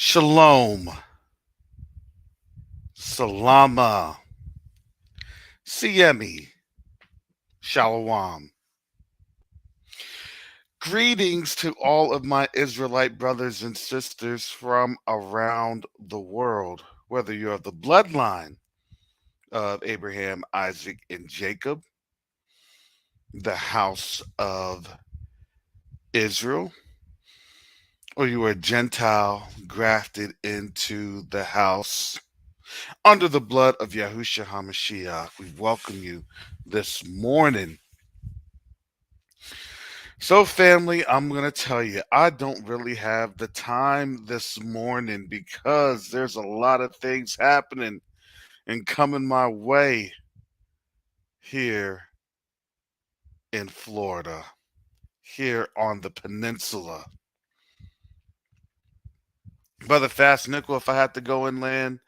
Shalom, Salama, Siemi, Shalom. Greetings to all of my Israelite brothers and sisters from around the world, whether you're of the bloodline of Abraham, Isaac, and Jacob, the house of Israel, or you are a Gentile grafted into the house under the blood of Yahushua HaMashiach. We welcome you this morning. So, family, I'm going to tell you, I don't really have the time this morning because there's a lot of things happening and coming my way here in Florida, here on the peninsula. Brother Fast Nickel, if I have to go inland,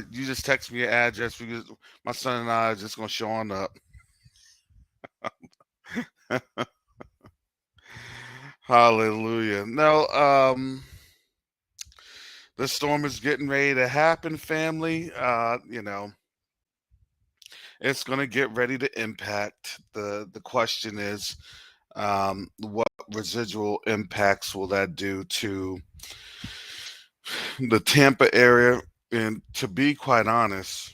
you just text me your address because my son and I are just going to show on up. Hallelujah. No, the storm is getting ready to happen, family. It's going to get ready to impact. The question is, what residual impacts will that do to the Tampa area? And to be quite honest,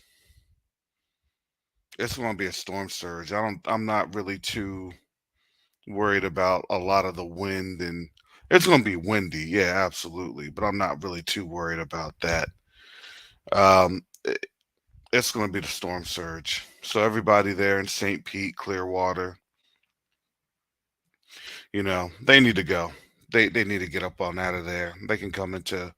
it's going to be a storm surge. I'm not really too worried about a lot of the wind, and it's going to be windy. Yeah, absolutely. But I'm not really too worried about that. It's going to be the storm surge. So everybody there in St. Pete, Clearwater, they need to go. They need to get up on out of there. They can come into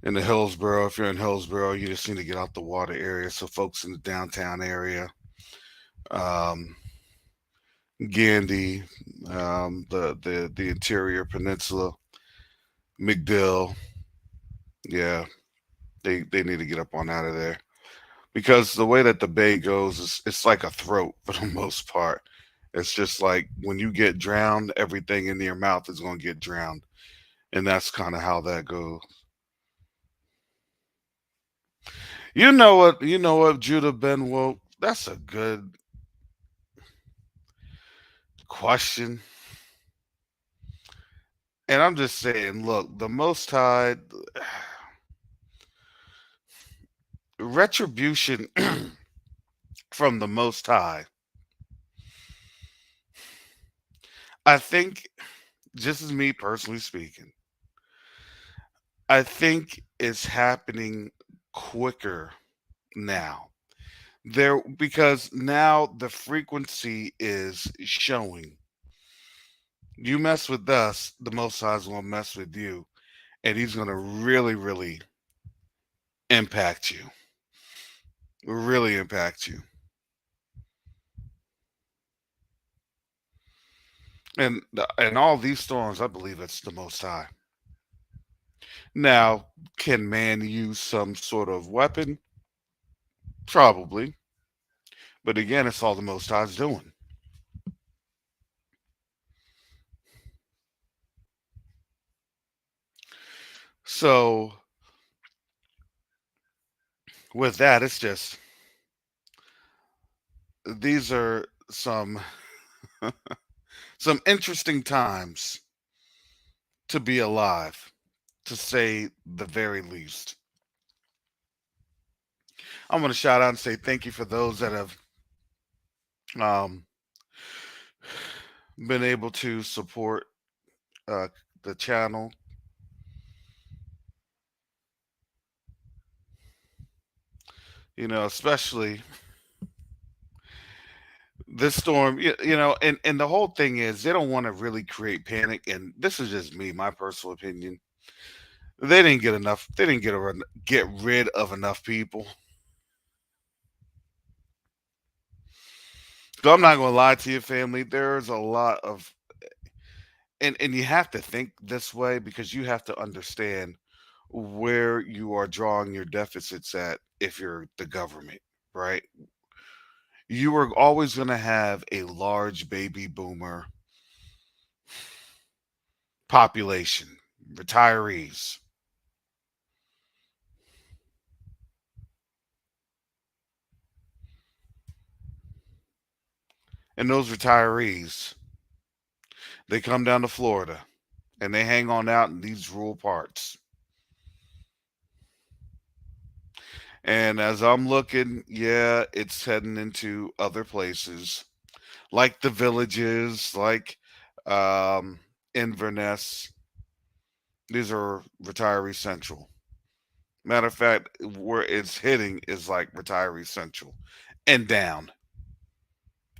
Hillsborough. If you're in Hillsborough, you just need to get out the water area. So folks in the downtown area, um, Gandy, the interior peninsula, McDill, yeah, they need to get up on out of there because the way that the bay goes is it's like a throat for the most part. It's just like when you get drowned, everything in your mouth is going to get drowned, and that's kind of how that goes. You know what? You know what, Judah Ben Woke? That's a good question. And I'm just saying, look, the Most High, retribution from the Most High, I think, just as me personally speaking, I think it's happening quicker now. There, because now the frequency is showing. You mess with us, the Most High's gonna mess with you, and he's gonna really, really impact you. Really impact you. And all these storms, I believe it's the Most High. Now, can man use some sort of weapon? Probably. But again, it's all the Most High's doing. So with that, it's just these are some interesting times to be alive, to say the very least. I'm going to shout out and say thank you for those that have um, been able to support uh, the channel. Especially this storm. And the whole thing is they don't want to really create panic. And this is just me, my personal opinion. They didn't get enough. They didn't get rid of enough people. So I'm not going to lie to you, family. There's a lot of, and you have to think this way because you have to understand where you are drawing your deficits at if you're the government, right? You are always going to have a large baby boomer population, retirees. And those retirees, they come down to Florida and they hang on out in these rural parts. And as I'm looking, yeah, it's heading into other places like the villages, like um, Inverness. These are retiree central. Matter of fact, where it's hitting is like retiree central and down.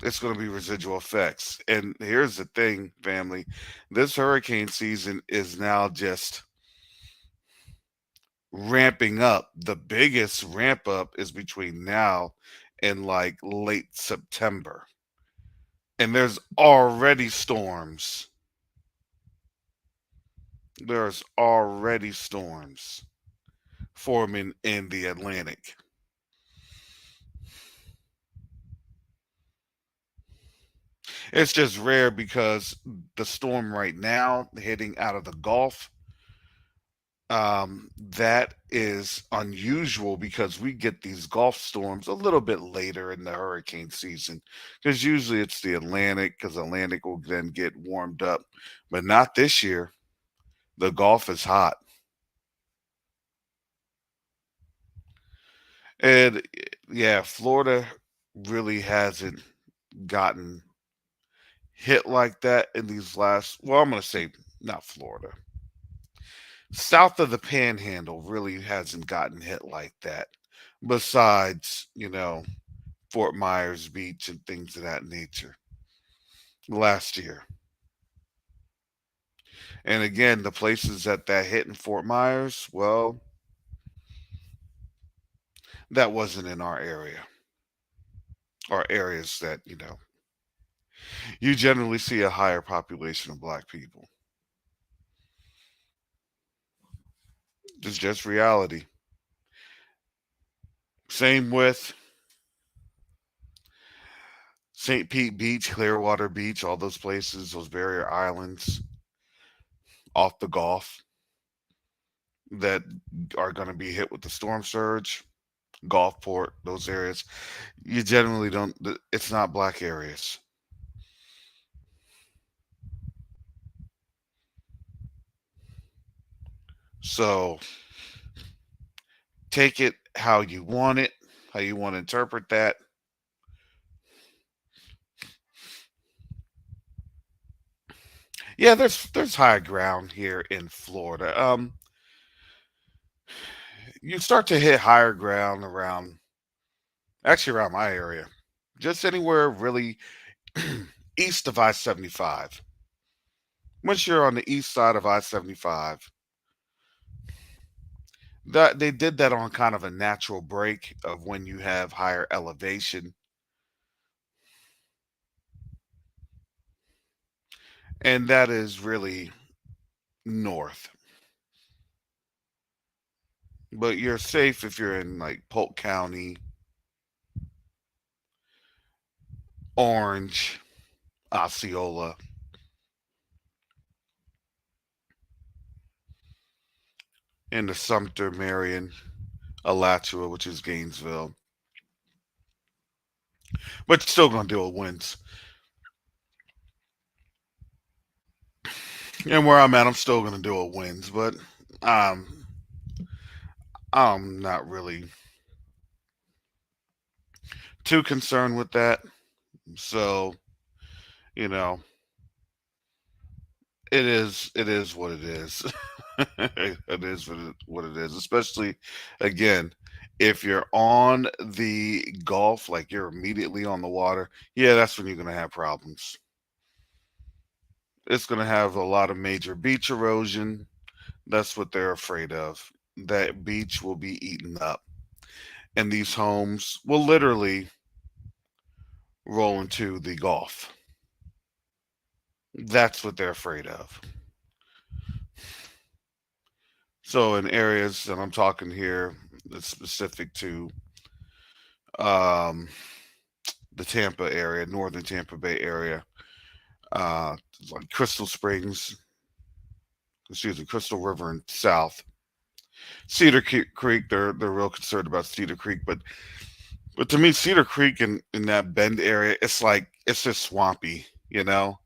It's going to be residual effects. And here's the thing, family, this hurricane season is now just ramping up. The biggest ramp up is between now and like late September. And there's already storms. There's already storms forming in the Atlantic. It's just rare because the storm right now hitting out of the Gulf, that is unusual because we get these Gulf storms a little bit later in the hurricane season because usually it's the Atlantic because Atlantic will then get warmed up, but not this year. The Gulf is hot, and yeah, Florida really hasn't gotten hit like that in these last. Well, I'm gonna say not Florida. South of the Panhandle really hasn't gotten hit like that. Besides, Fort Myers Beach and things of that nature last year. And again, the places that hit in Fort Myers, well, that wasn't in our area or areas that, you generally see a higher population of black people. It's just reality. Same with St. Pete Beach, Clearwater Beach, all those places, those barrier islands off the Gulf that are going to be hit with the storm surge, Gulfport, those areas. You generally don't, it's not black areas. So take it how you want it, how you want to interpret that. Yeah, there's high ground here in Florida. You start to hit higher ground around, actually around my area, just anywhere really east of I-75. Once you're on the east side of I-75, that they did that on kind of a natural break of when you have higher elevation, and that is really north. But you're safe if you're in like Polk County, Orange, Osceola, in the Sumter, Marion, Alachua, which is Gainesville. But you're still gonna deal with winds. And where I'm at, I'm still gonna deal with winds, but um I'm not really too concerned with that. So, you know, it is what it is. It is what it is. Especially again, if you're on the Gulf, like you're immediately on the water, yeah, that's when you're gonna have problems. It's gonna have a lot of major beach erosion. That's what they're afraid of. That beach will be eaten up. And these homes will literally roll into the Gulf. That's what they're afraid of. So in areas that I'm talking here, that's specific to um, the Tampa area, northern Tampa Bay area, uh, like Crystal Springs, excuse me, Crystal River and South. Cedar Creek, they're real concerned about Cedar Creek, but to me, Cedar Creek in that Bend area, it's just swampy, you know.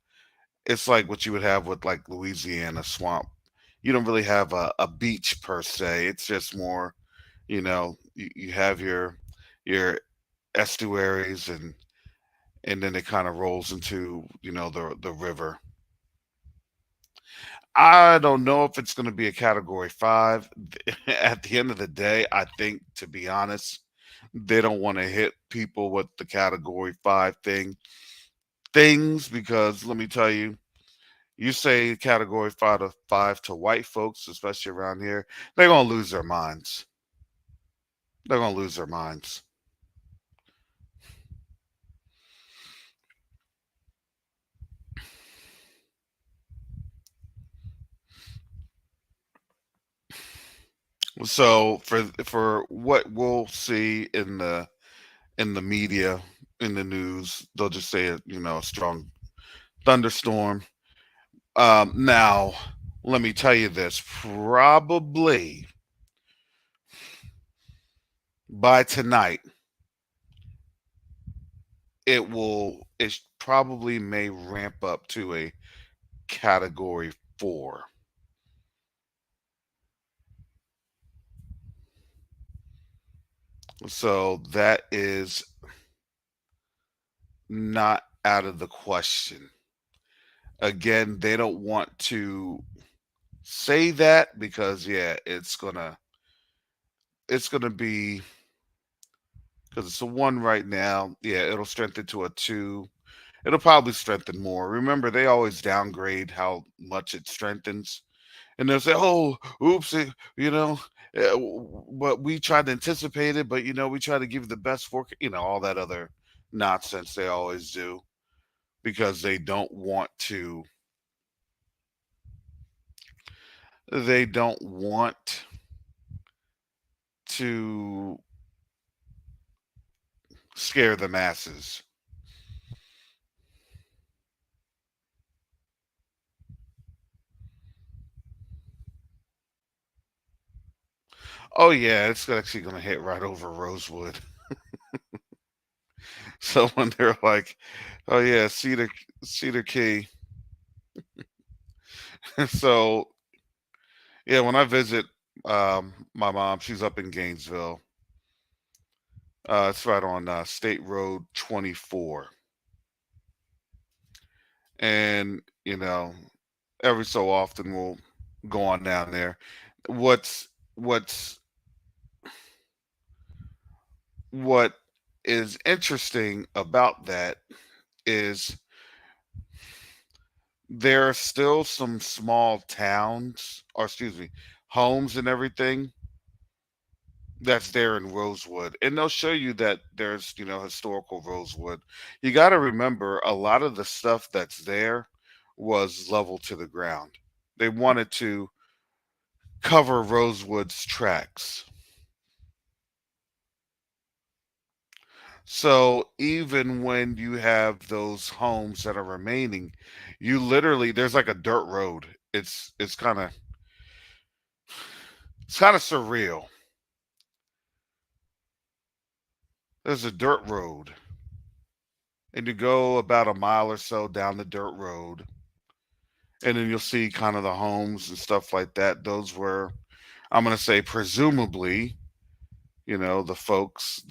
It's like what you would have with like Louisiana swamp. You don't really have a beach per se. It's just more, you have your estuaries, and then it kind of rolls into, the river. I don't know if it's going to be a category 5. At the end of the day, I think, to be honest, they don't want to hit people with the category 5 things, because let me tell you, you say category 5 to white folks, especially around here, they're going to lose their minds. They're going to lose their minds. So for what we'll see in the media, in the news, they'll just say it, a strong thunderstorm. Now, let me tell you this: probably by tonight, it probably may ramp up to a category 4. So that is not out of the question. Again, they don't want to say that because, yeah, it's gonna be, because it's a 1 right now. Yeah, it'll strengthen to a 2. It'll probably strengthen more. Remember, they always downgrade how much it strengthens, and they'll say, "Oh, oops, but we tried to anticipate it, but we try to give you the best for all that other nonsense they always do, because they don't want to scare the masses." Oh yeah, it's actually going to hit right over Rosewood. So when they're like, "Oh yeah, Cedar Key," so yeah, when I visit my mom, she's up in Gainesville. It's right on State Road 24, and every so often we'll go on down there. What's what's what is interesting about that is there are still some small towns, or excuse me, homes and everything that's there in Rosewood. And they'll show you that there's, historical Rosewood. You got to remember, a lot of the stuff that's there was level to the ground. They wanted to cover Rosewood's tracks. So even when you have those homes that are remaining, you literally, there's like a dirt road. It's kind of surreal. There's a dirt road, and you go about a mile or so down the dirt road, and then you'll see kind of the homes and stuff like that. Those were, I'm going to say, presumably, the folks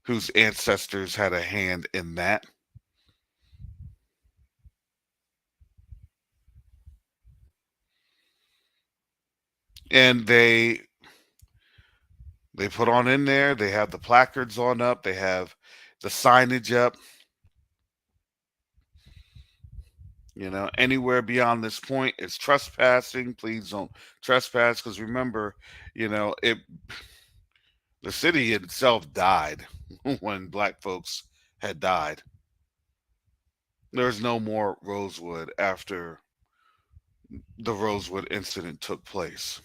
whose ancestors had a hand in that. And they put on in there, they have the placards on up, they have the signage up. Anywhere beyond this point is trespassing. Please don't trespass, because remember, it the city itself died when black folks had died. There's no more Rosewood after the Rosewood incident took place.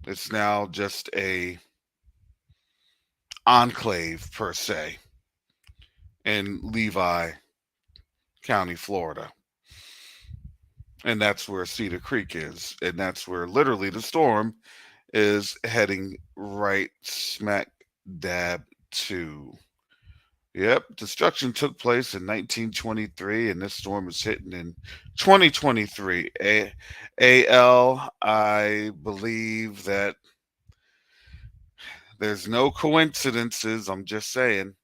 It's now just a enclave per se in Levi County, Florida. And that's where Cedar Creek is. And that's where literally the storm is heading right smack dab to. Yep, destruction took place in 1923, and this storm is hitting in 2023. I believe that there's no coincidences. I'm just saying.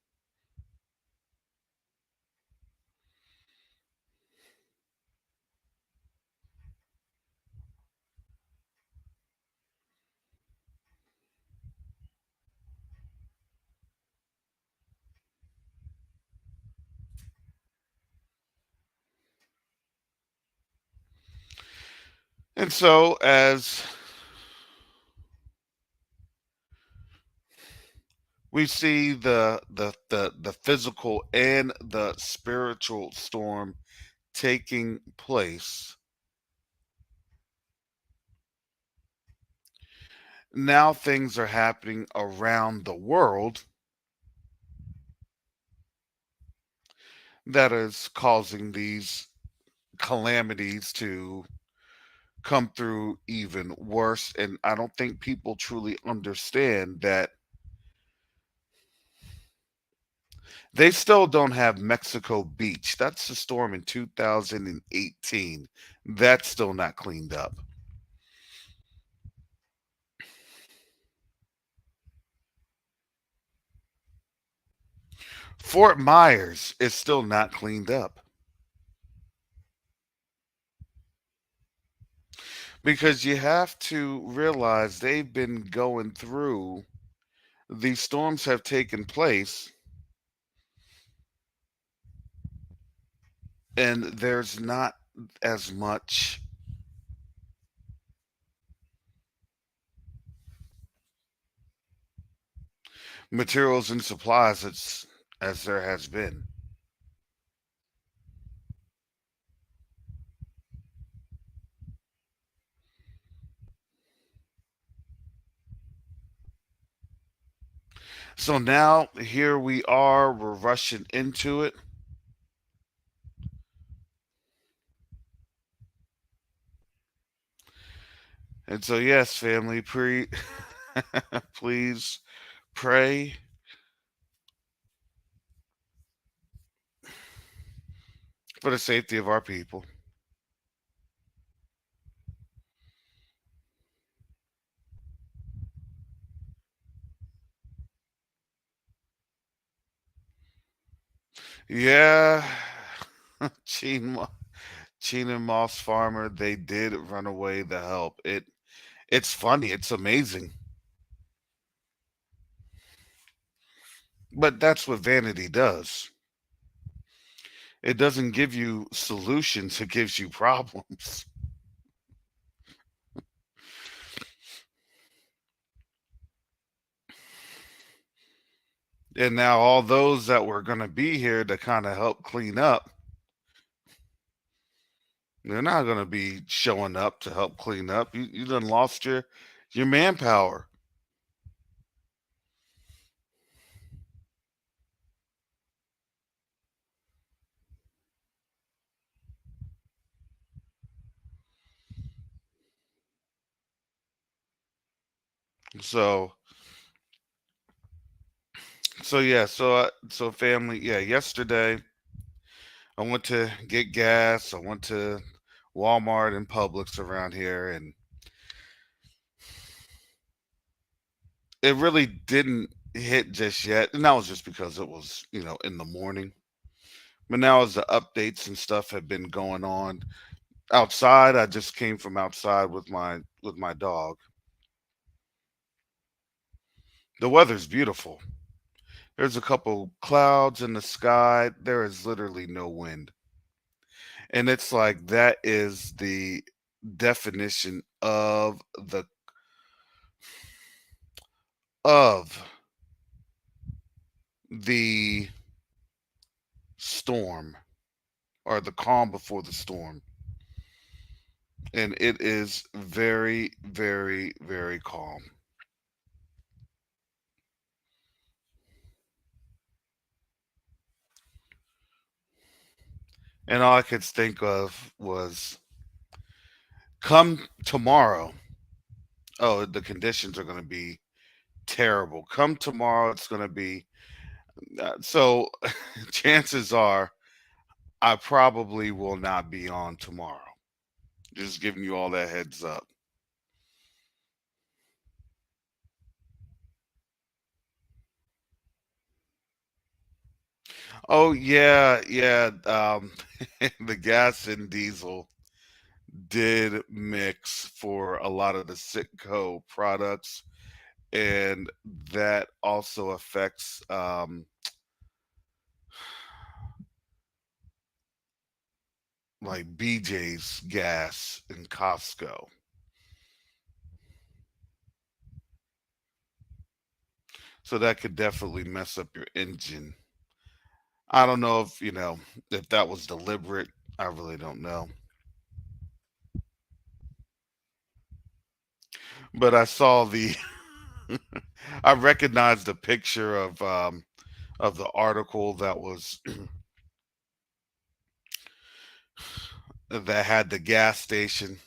And so, as we see the physical and the spiritual storm taking place, now things are happening around the world that is causing these calamities to come through even worse. And I don't think people truly understand that they still don't have Mexico Beach. That's the storm in 2018. That's still not cleaned up. Fort Myers is still not cleaned up because you have to realize they've been going through, these storms have taken place, and there's not as much materials and supplies as there has been. So now here we are, we're rushing into it. And so yes, family, please pray for the safety of our people. Yeah, Gene, Gene and Moss Farmer, they did run away to help. It's funny, it's amazing. But that's what vanity does. It doesn't give you solutions, it gives you problems. And now all those that were going to be here to kind of help clean up, they're not going to be showing up to help clean up. You done lost your manpower. So so family, yeah, yesterday I went to get gas. I went to Walmart and Publix around here, and it really didn't hit just yet. And that was just because it was, in the morning. But now as the updates and stuff have been going on outside, I just came from outside with my dog. The weather's beautiful. There's a couple clouds in the sky. There is literally no wind. And it's like that is the definition of the storm, or the calm before the storm. And it is very, very, very calm. And all I could think of was, come tomorrow. Oh, the conditions are going to be terrible. Come tomorrow, it's going to be So chances are I probably will not be on tomorrow. Just giving you all that heads up. Oh yeah, yeah. The gas and diesel did mix for a lot of the Sitco products, and that also affects like BJ's gas and Costco. So that could definitely mess up your engine. I don't know if, if that was deliberate. I really don't know. But I saw the I recognized the picture of the article that was that had the gas station.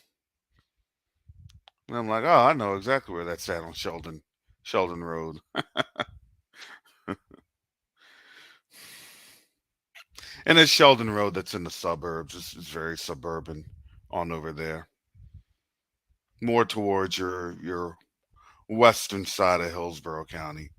And I'm like, oh, I know exactly where that's at on Sheldon Road. And it's Sheldon Road that's in the suburbs. It's very suburban on over there. More towards your western side of Hillsborough County.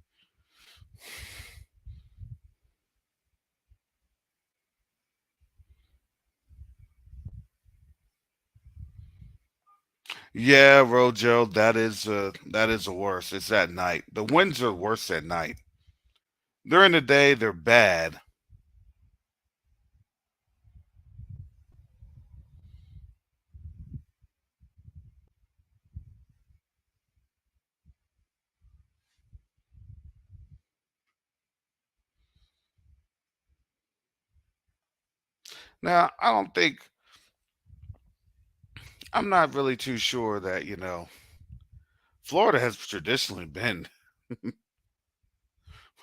Yeah, Rojo, that is the worst. It's at night. The winds are worse at night. During the day, they're bad. Now, I don't think I'm not really too sure that, Florida has traditionally been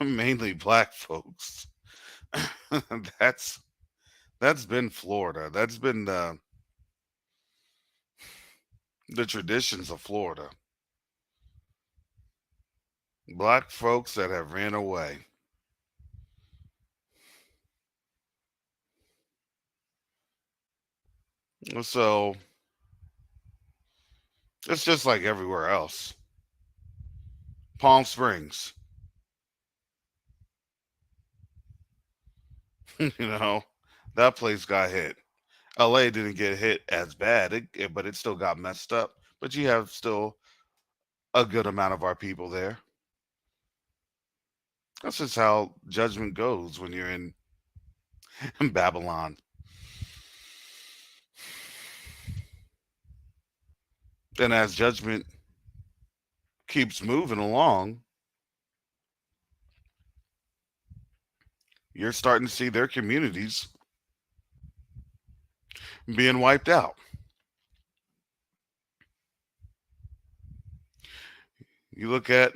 mainly black folks. that's that's been Florida. That's been the traditions of Florida. Black folks that have ran away. So it's just like everywhere else. Palm Springs, you know, that place got hit. LA didn't get hit as bad, but it still got messed up. But you have still a good amount of our people there. That's just how judgment goes when you're in Babylon. And as judgment keeps moving along, you're starting to see their communities being wiped out. You look at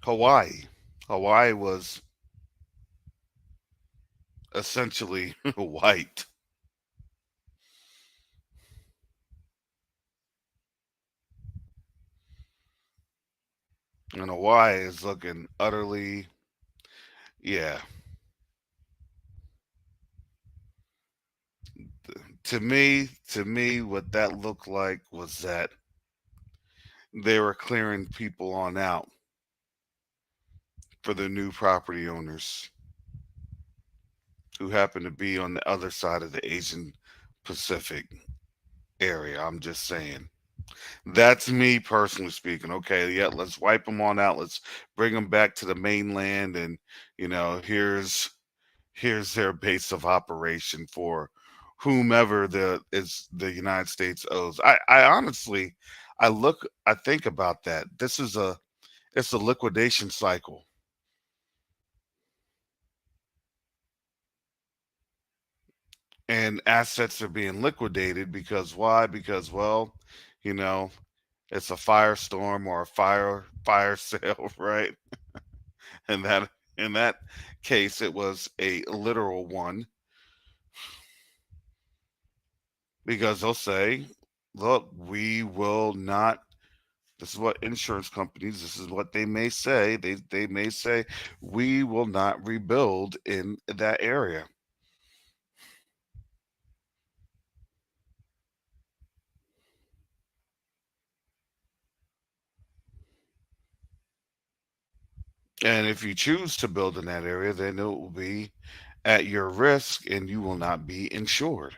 Hawaii. Hawaii was essentially white, and Hawaii is looking utterly, yeah. To me, what that looked like was that they were clearing people on out for the new property owners who happen to be on the other side of the Asian Pacific area. I'm just saying. That's me personally speaking. Okay, yeah, let's wipe them on out. Let's bring them back to the mainland, and here's their base of operation for whomever the United States owes. I honestly, I think about that. It's a liquidation cycle, and assets are being liquidated because why? Because well, you know, it's a firestorm or a fire sale, right? And that in that case, it was a literal one because they'll say, "Look, we will not." This is what insurance companies, this is what they may say. They may say, we will not rebuild in that area. And if you choose to build in that area, then it will be at your risk and you will not be insured.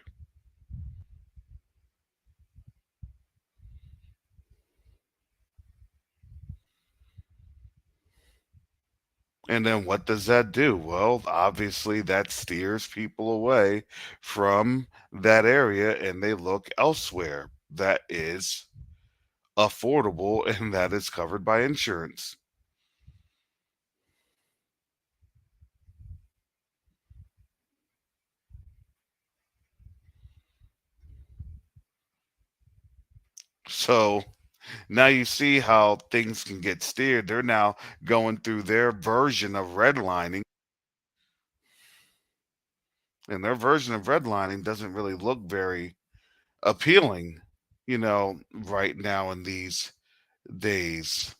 And then what does that do? Well, obviously that steers people away from that area and they look elsewhere that is affordable and that is covered by insurance. So now you see how things can get steered. They're now going through their version of redlining, and their version of redlining doesn't really look very appealing, right now in these days.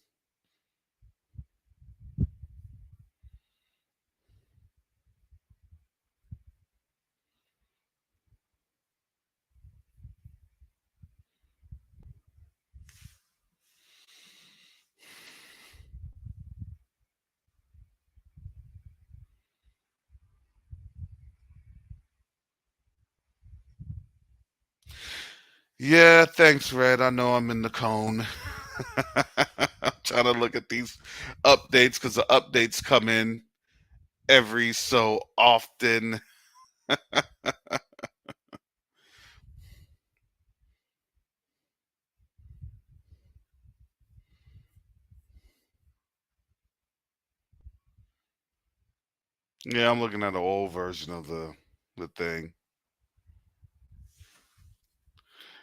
Yeah, thanks, Red. I know I'm in the cone. I'm trying to look at these updates because the updates come in every so often. Yeah, I'm looking at an old version of the thing.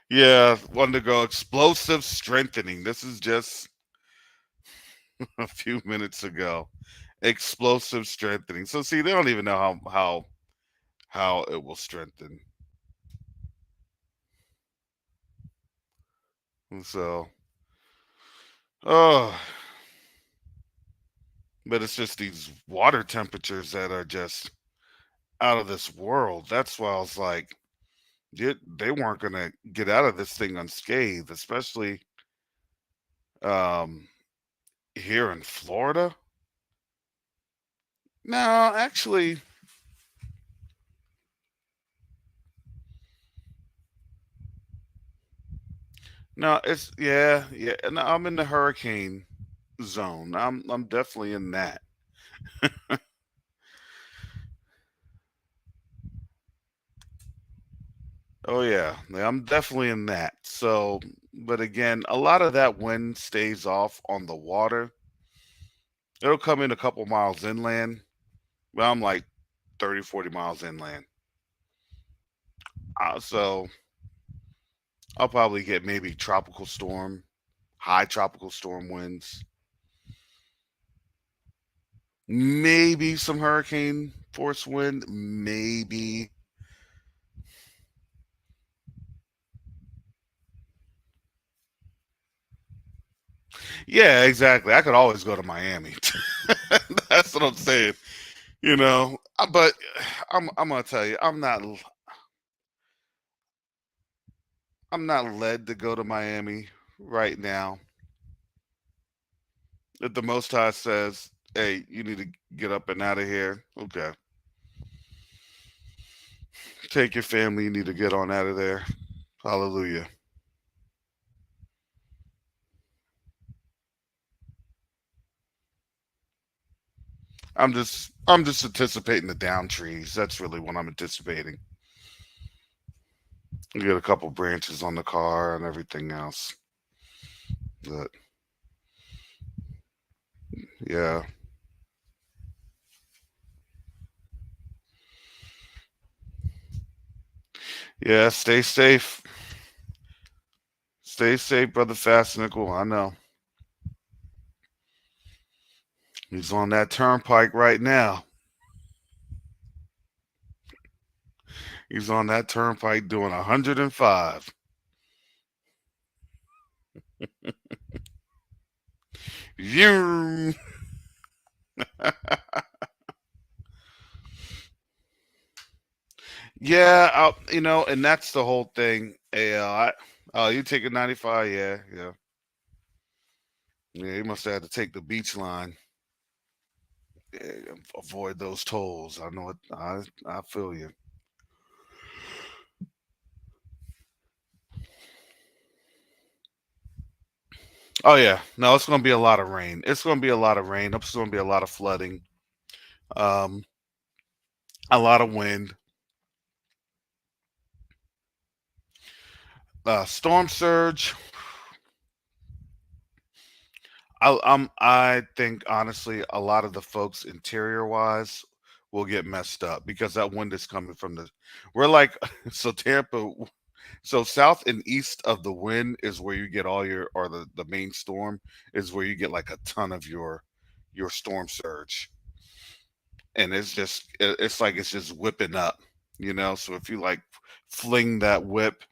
Yeah, wanted to go explosive strengthening. This is just a few minutes ago. Explosive strengthening. So see, they don't even know how it will strengthen. And so, oh, but it's just these water temperatures that are just out of this world. That's why I was like, they weren't gonna get out of this thing unscathed, especially um here in Florida. No, actually, no, it's yeah. No, I'm in the hurricane zone. I'm definitely in that. Oh yeah, I'm definitely in that. So, but again, a lot of that wind stays off on the water. It'll come in a couple miles inland. Well, I'm like 30, 40 miles inland. So I'll probably get maybe tropical storm, high tropical storm winds, maybe some hurricane force wind, maybe. Yeah, exactly. I could always go to Miami. That's what I'm saying. But I'm gonna tell you, I'm not led to go to Miami right now. If the Most High says, "Hey, you need to get up and out of here," okay, take your family. You need to get on out of there. Hallelujah. I'm just anticipating the down trees. That's really what I'm anticipating. You get a couple branches on the car and everything else. But yeah, yeah. Stay safe. Stay safe, brother. Fast nickel. I know he's on that turnpike right now. He's on that turnpike doing 105. You. Yeah, and that's the whole thing. Oh, you take a 95? Yeah, yeah, yeah. You must have had to take the beach line. Yeah, avoid those tolls. I know it. I feel you. Oh yeah, no, it's gonna be a lot of rain. It's gonna be a lot of rain. It's gonna be a lot of flooding. Um, a lot of wind. Storm surge. I think honestly, a lot of the folks interior wise will get messed up because that wind is coming from the. We're like so Tampa. So south and east of the wind is where you get all your, or the main storm is where you get like a ton of your storm surge, and it's like it's just whipping up, So if you like fling that whip,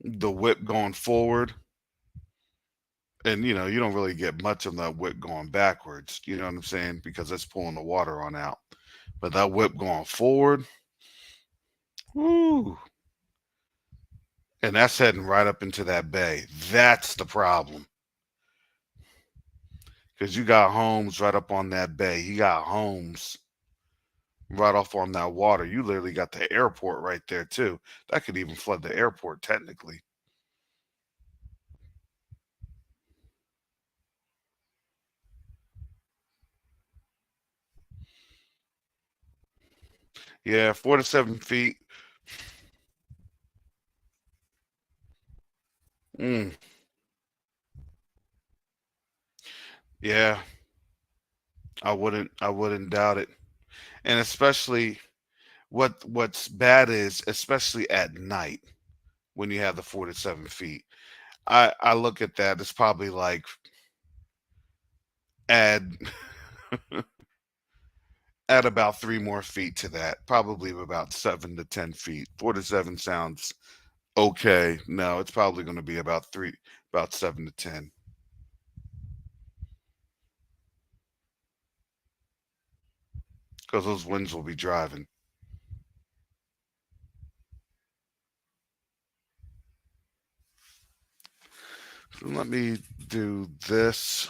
the whip going forward, and you don't really get much of that whip going backwards, you know what I'm saying, because it's pulling the water on out. But that whip going forward, whoo, and that's heading right up into that bay. That's the problem. Because you got homes right up on that bay. You got homes right off on that water. You literally got the airport right there too. That could even flood the airport technically. Yeah, 4 to 7 feet. Mm, yeah, I wouldn't doubt it. And especially what's bad is especially at night when you have the 4 to 7 feet. I look at that. It's probably like add add about 3 more feet to that. Probably about 7 to 10 feet. 4 to 7 sounds okay. No, it's probably going to be about 7 to 10, because those winds will be driving. So let me do this.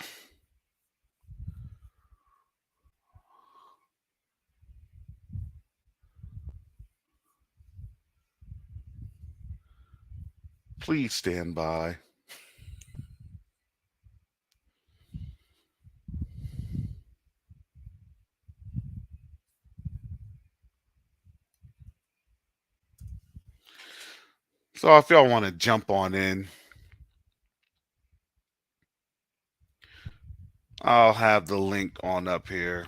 Please stand by. So if y'all want to jump on in, I'll have the link on up here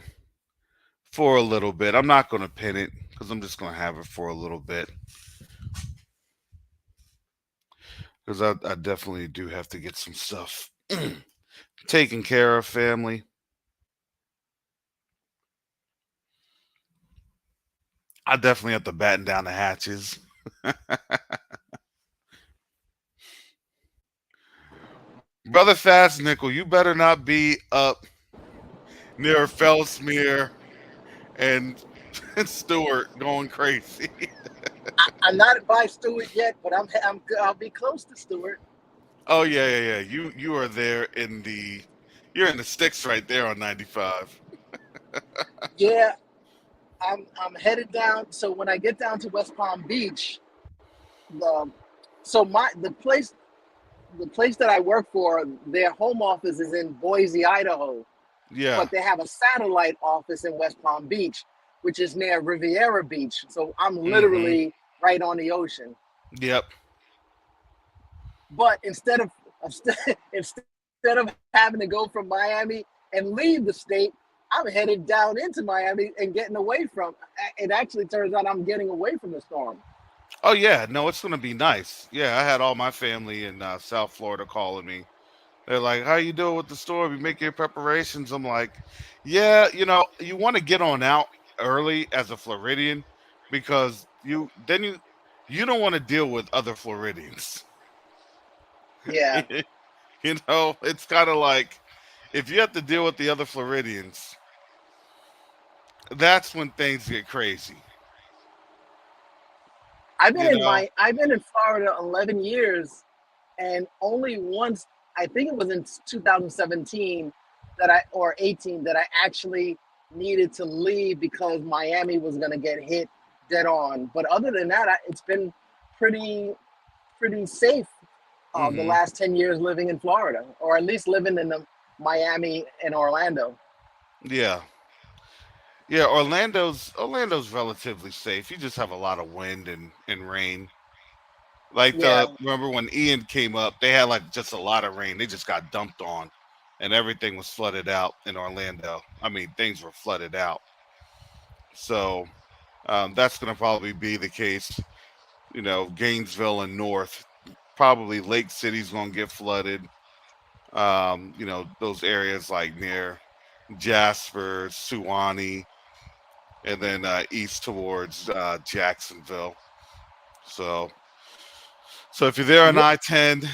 for a little bit. I'm not going to pin it because I'm just going to have it for a little bit, because I definitely do have to get some stuff taken care of, family. I definitely have to batten down the hatches. Brother Fast Nickel, you better not be up near Fellsmere and Stewart going crazy. I'm not by Stewart yet, but I'll be close to Stewart. Oh yeah, yeah, yeah. You are there in the you're in the sticks right there on 95. Yeah, I'm headed down. So when I get down to West Palm Beach, the so my the place that I work for, their home office is in Boise, Idaho, Yeah. but they have a satellite office in West Palm Beach, which is near Riviera Beach. So I'm Mm-hmm. literally right on the ocean. Yep. But instead of having to go from Miami and leave the state, I'm headed down into Miami and getting away from. It actually turns out I'm getting away from the storm. Oh yeah, no, it's gonna be nice. Yeah, I had all my family in South Florida calling me. They're like, "How you doing with the storm? You make your preparations?" I'm like, "Yeah, you want to get on out early as a Floridian, because you don't want to deal with other Floridians." Yeah, It's kind of like if you have to deal with the other Floridians, that's when things get crazy. You know? I've been in Florida 11 years, and only once, I think it was in 2017 that I or 18 that I actually needed to leave because Miami was going to get hit dead on. But other than that, it's been pretty pretty safe the Hmm. last 10 years living in Florida, or at least living in the Miami and Orlando. Yeah. Yeah, Orlando's relatively safe. You just have a lot of wind and rain. Like Yeah, the remember when Ian came up, they had like just a lot of rain. They just got dumped on, and everything was flooded out in Orlando. I mean, things were flooded out. So that's going to probably be the case. Gainesville and North, probably Lake City's going to get flooded. Those areas like near Jasper, Suwannee, and then east towards Jacksonville. So, so if you're there on I-10,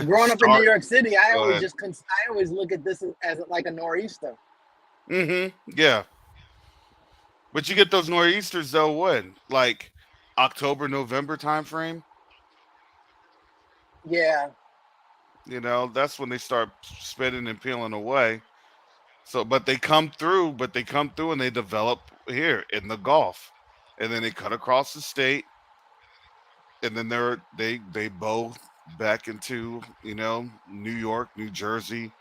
growing up in New start. York City, Go ahead. I always look at this as like a nor'easter. Yeah, but you get those nor'easters though. When like October, November time frame. Yeah, That's when they start spinning and peeling away. So, but they come through and they develop here in the Gulf, and then they cut across the state, and then they bow back into New York, New Jersey,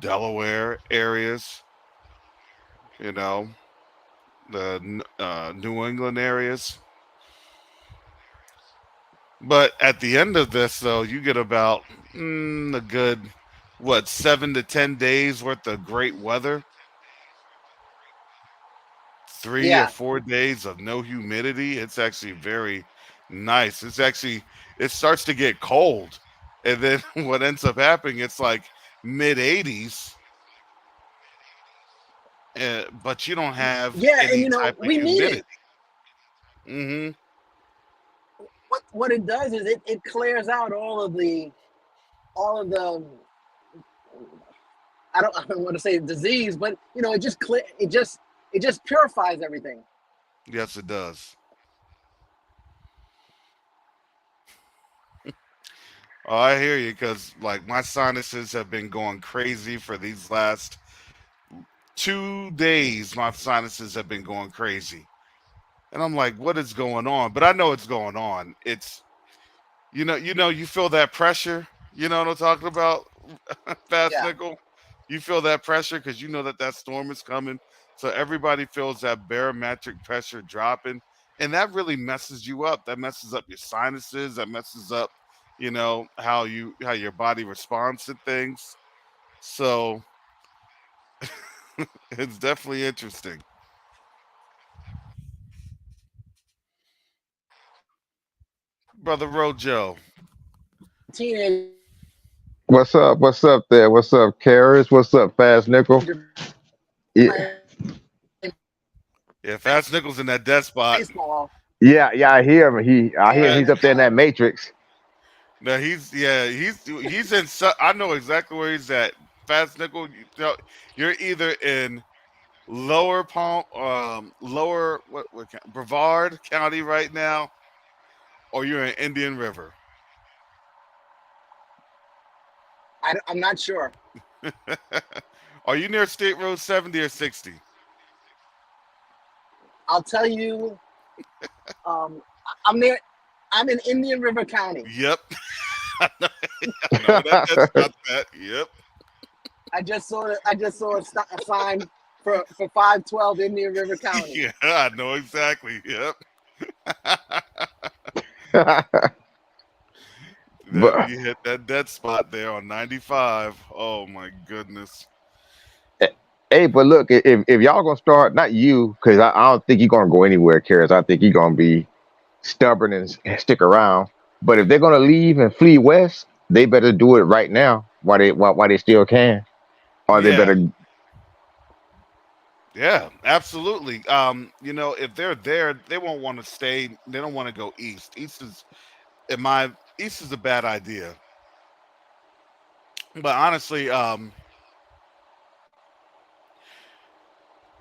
Delaware areas, you know the New England areas. But at the end of this, though, you get about a good 7 to 10 days worth of great weather, 3 or 4 days of no humidity. It's actually very nice. It starts to get cold, and then what ends up happening, it's like mid 80s, but you don't have yeah, and any type of we need it. humidity. Hmm. What it does is it clears out all of the I don't want to say disease, but it just purifies everything. Yes, it does. Oh, I hear you because like my sinuses have been going crazy for these last 2 days. My sinuses have been going crazy, and I'm like, what is going on? But I know it's going on. It's you feel that pressure. You know what I'm talking about, Fast Yeah, Nickel. You feel that pressure because you know that storm is coming. So everybody feels that barometric pressure dropping, and that really messes you up. That messes up your sinuses. That messes up, how your body responds to things. So it's definitely interesting, brother Rojo. teenagers What's up? What's up there? What's up, Karis? What's up, Fast Nickel? Yeah, Yeah, Fast Nickels in that dead spot. baseball. yeah. I hear him. I hear him. That He's up there in that Matrix. no, he's in. I know exactly where he's at. Fast Nickel, you're either in lower Brevard County right now, or you're in Indian River. I'm not sure. Are you near State Road 70 or 60? I'll tell you. Um, I'm there. I'm in Indian River County. Yep, I know where that spot's at. Yep. I just saw a sign for 512 Indian River County. Yeah, I know exactly. Yep. That but you hit that dead spot there on 95. Oh my goodness. hey, but look, if y'all gonna start, not you, because I don't think you're gonna go anywhere, Karis. I think you're gonna be stubborn and stick around. But if they're gonna leave and flee west, they better do it right now while they still can, or they Yeah, better. yeah, absolutely. If they're there, they won't want to stay. They don't want to go east. East is in my east is a bad idea. But honestly,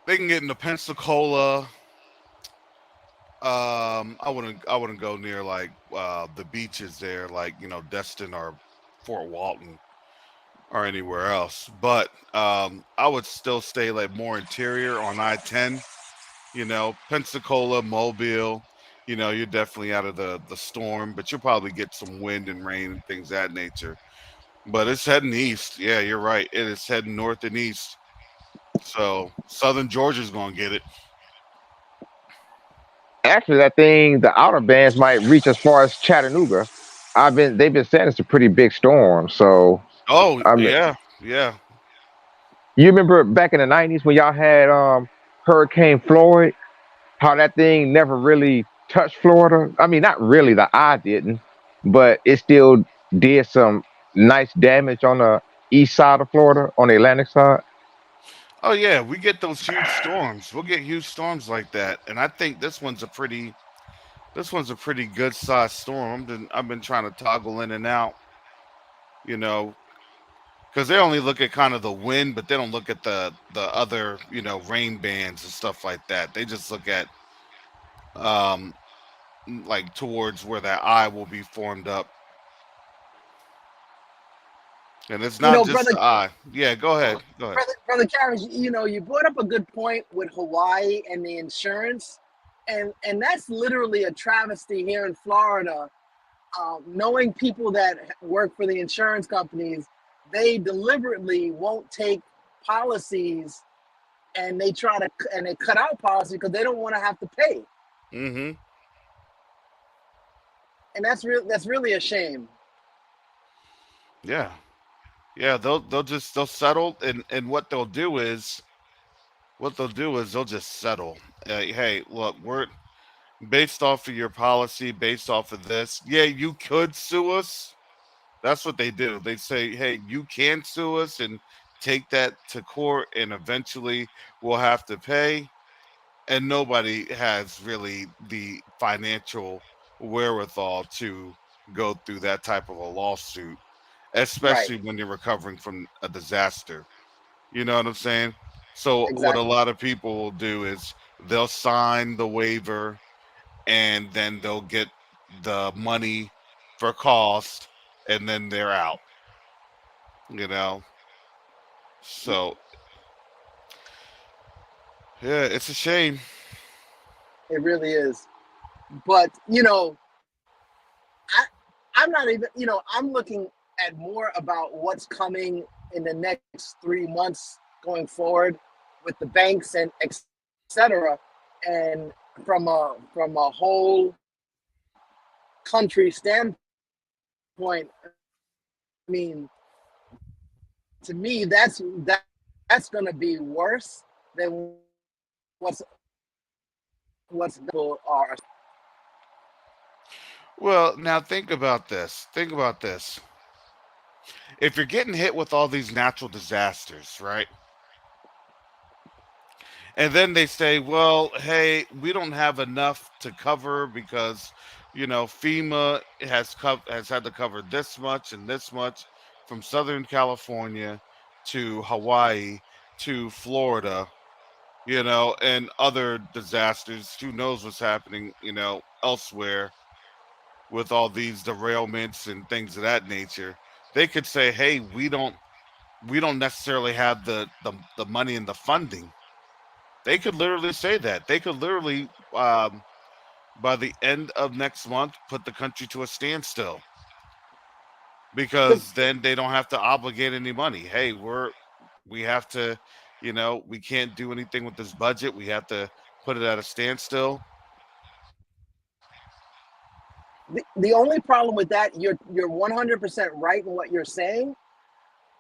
they can get into Pensacola. I wouldn't go near like the beaches there, like Destin or Fort Walton or anywhere else. But I would still stay like more interior on I-10. Pensacola, Mobile. You're definitely out of the storm, but you'll probably get some wind and rain and things of that nature. But it's heading east. Yeah, you're right. It is heading north and east. So Southern Georgia's gonna get it. Actually, that thing, the outer bands might reach as far as Chattanooga. They've been saying it's a pretty big storm. So Oh I mean, yeah, yeah. you remember back in the '90s when y'all had Hurricane Floyd? How that thing never really touched Florida. I mean, not really. The eye didn't, but it still did some nice damage on the east side of Florida, on the Atlantic side. Oh yeah, we get those huge storms. We'll get huge storms like that, and I think this one's a pretty good sized storm. I've been trying to toggle in and out, you know, because they only look at kind of the wind, but they don't look at the other rain bands and stuff like that. They just look at um like towards where that eye will be formed up, and it's You not know, just brother, the eye. Yeah, go ahead, go ahead. brother Karras, you brought up a good point with Hawaii and the insurance, and that's literally a travesty here in Florida. Knowing people that work for the insurance companies, they deliberately won't take policies, and they cut out policy because they don't want to have to pay, Mm-hmm. and that's really a shame. Yeah, yeah. They'll settle, and what they'll do is they'll just settle. Hey, look, we're based off of your policy, based off of this. Yeah, you could sue us. That's what they do. They say, hey, you can sue us and take that to court, and eventually we'll have to pay. And nobody has really the financial wherewithal to go through that type of a lawsuit, Right, especially when you're recovering from a disaster. You know what I'm saying? So what a exactly. lot of people will do is they'll sign the waiver, and then they'll get the money for cost, and then they're out, you know. So yeah, it's a shame. It really is. But I I'm not even I'm looking at more about what's coming in the next 3 months going forward with the banks and etc. And from a whole country standpoint, I mean, to me that's going to be worse than what's people are. Well, now think about this. Think about this. If you're getting hit with all these natural disasters, right? And then they say, well, hey, we don't have enough to cover because, FEMA has had to cover this much and this much from Southern California to Hawaii to Florida, and other disasters. Who knows what's happening, elsewhere with all these derailments and things of that nature. They could say, hey, we don't necessarily have the money and the funding. They could literally say that. They could literally, by the end of next month, put the country to a standstill, because then they don't have to obligate any money. Hey, we have to, we can't do anything with this budget. We have to put it at a standstill. The only problem with that, you're 100% right in what you're saying,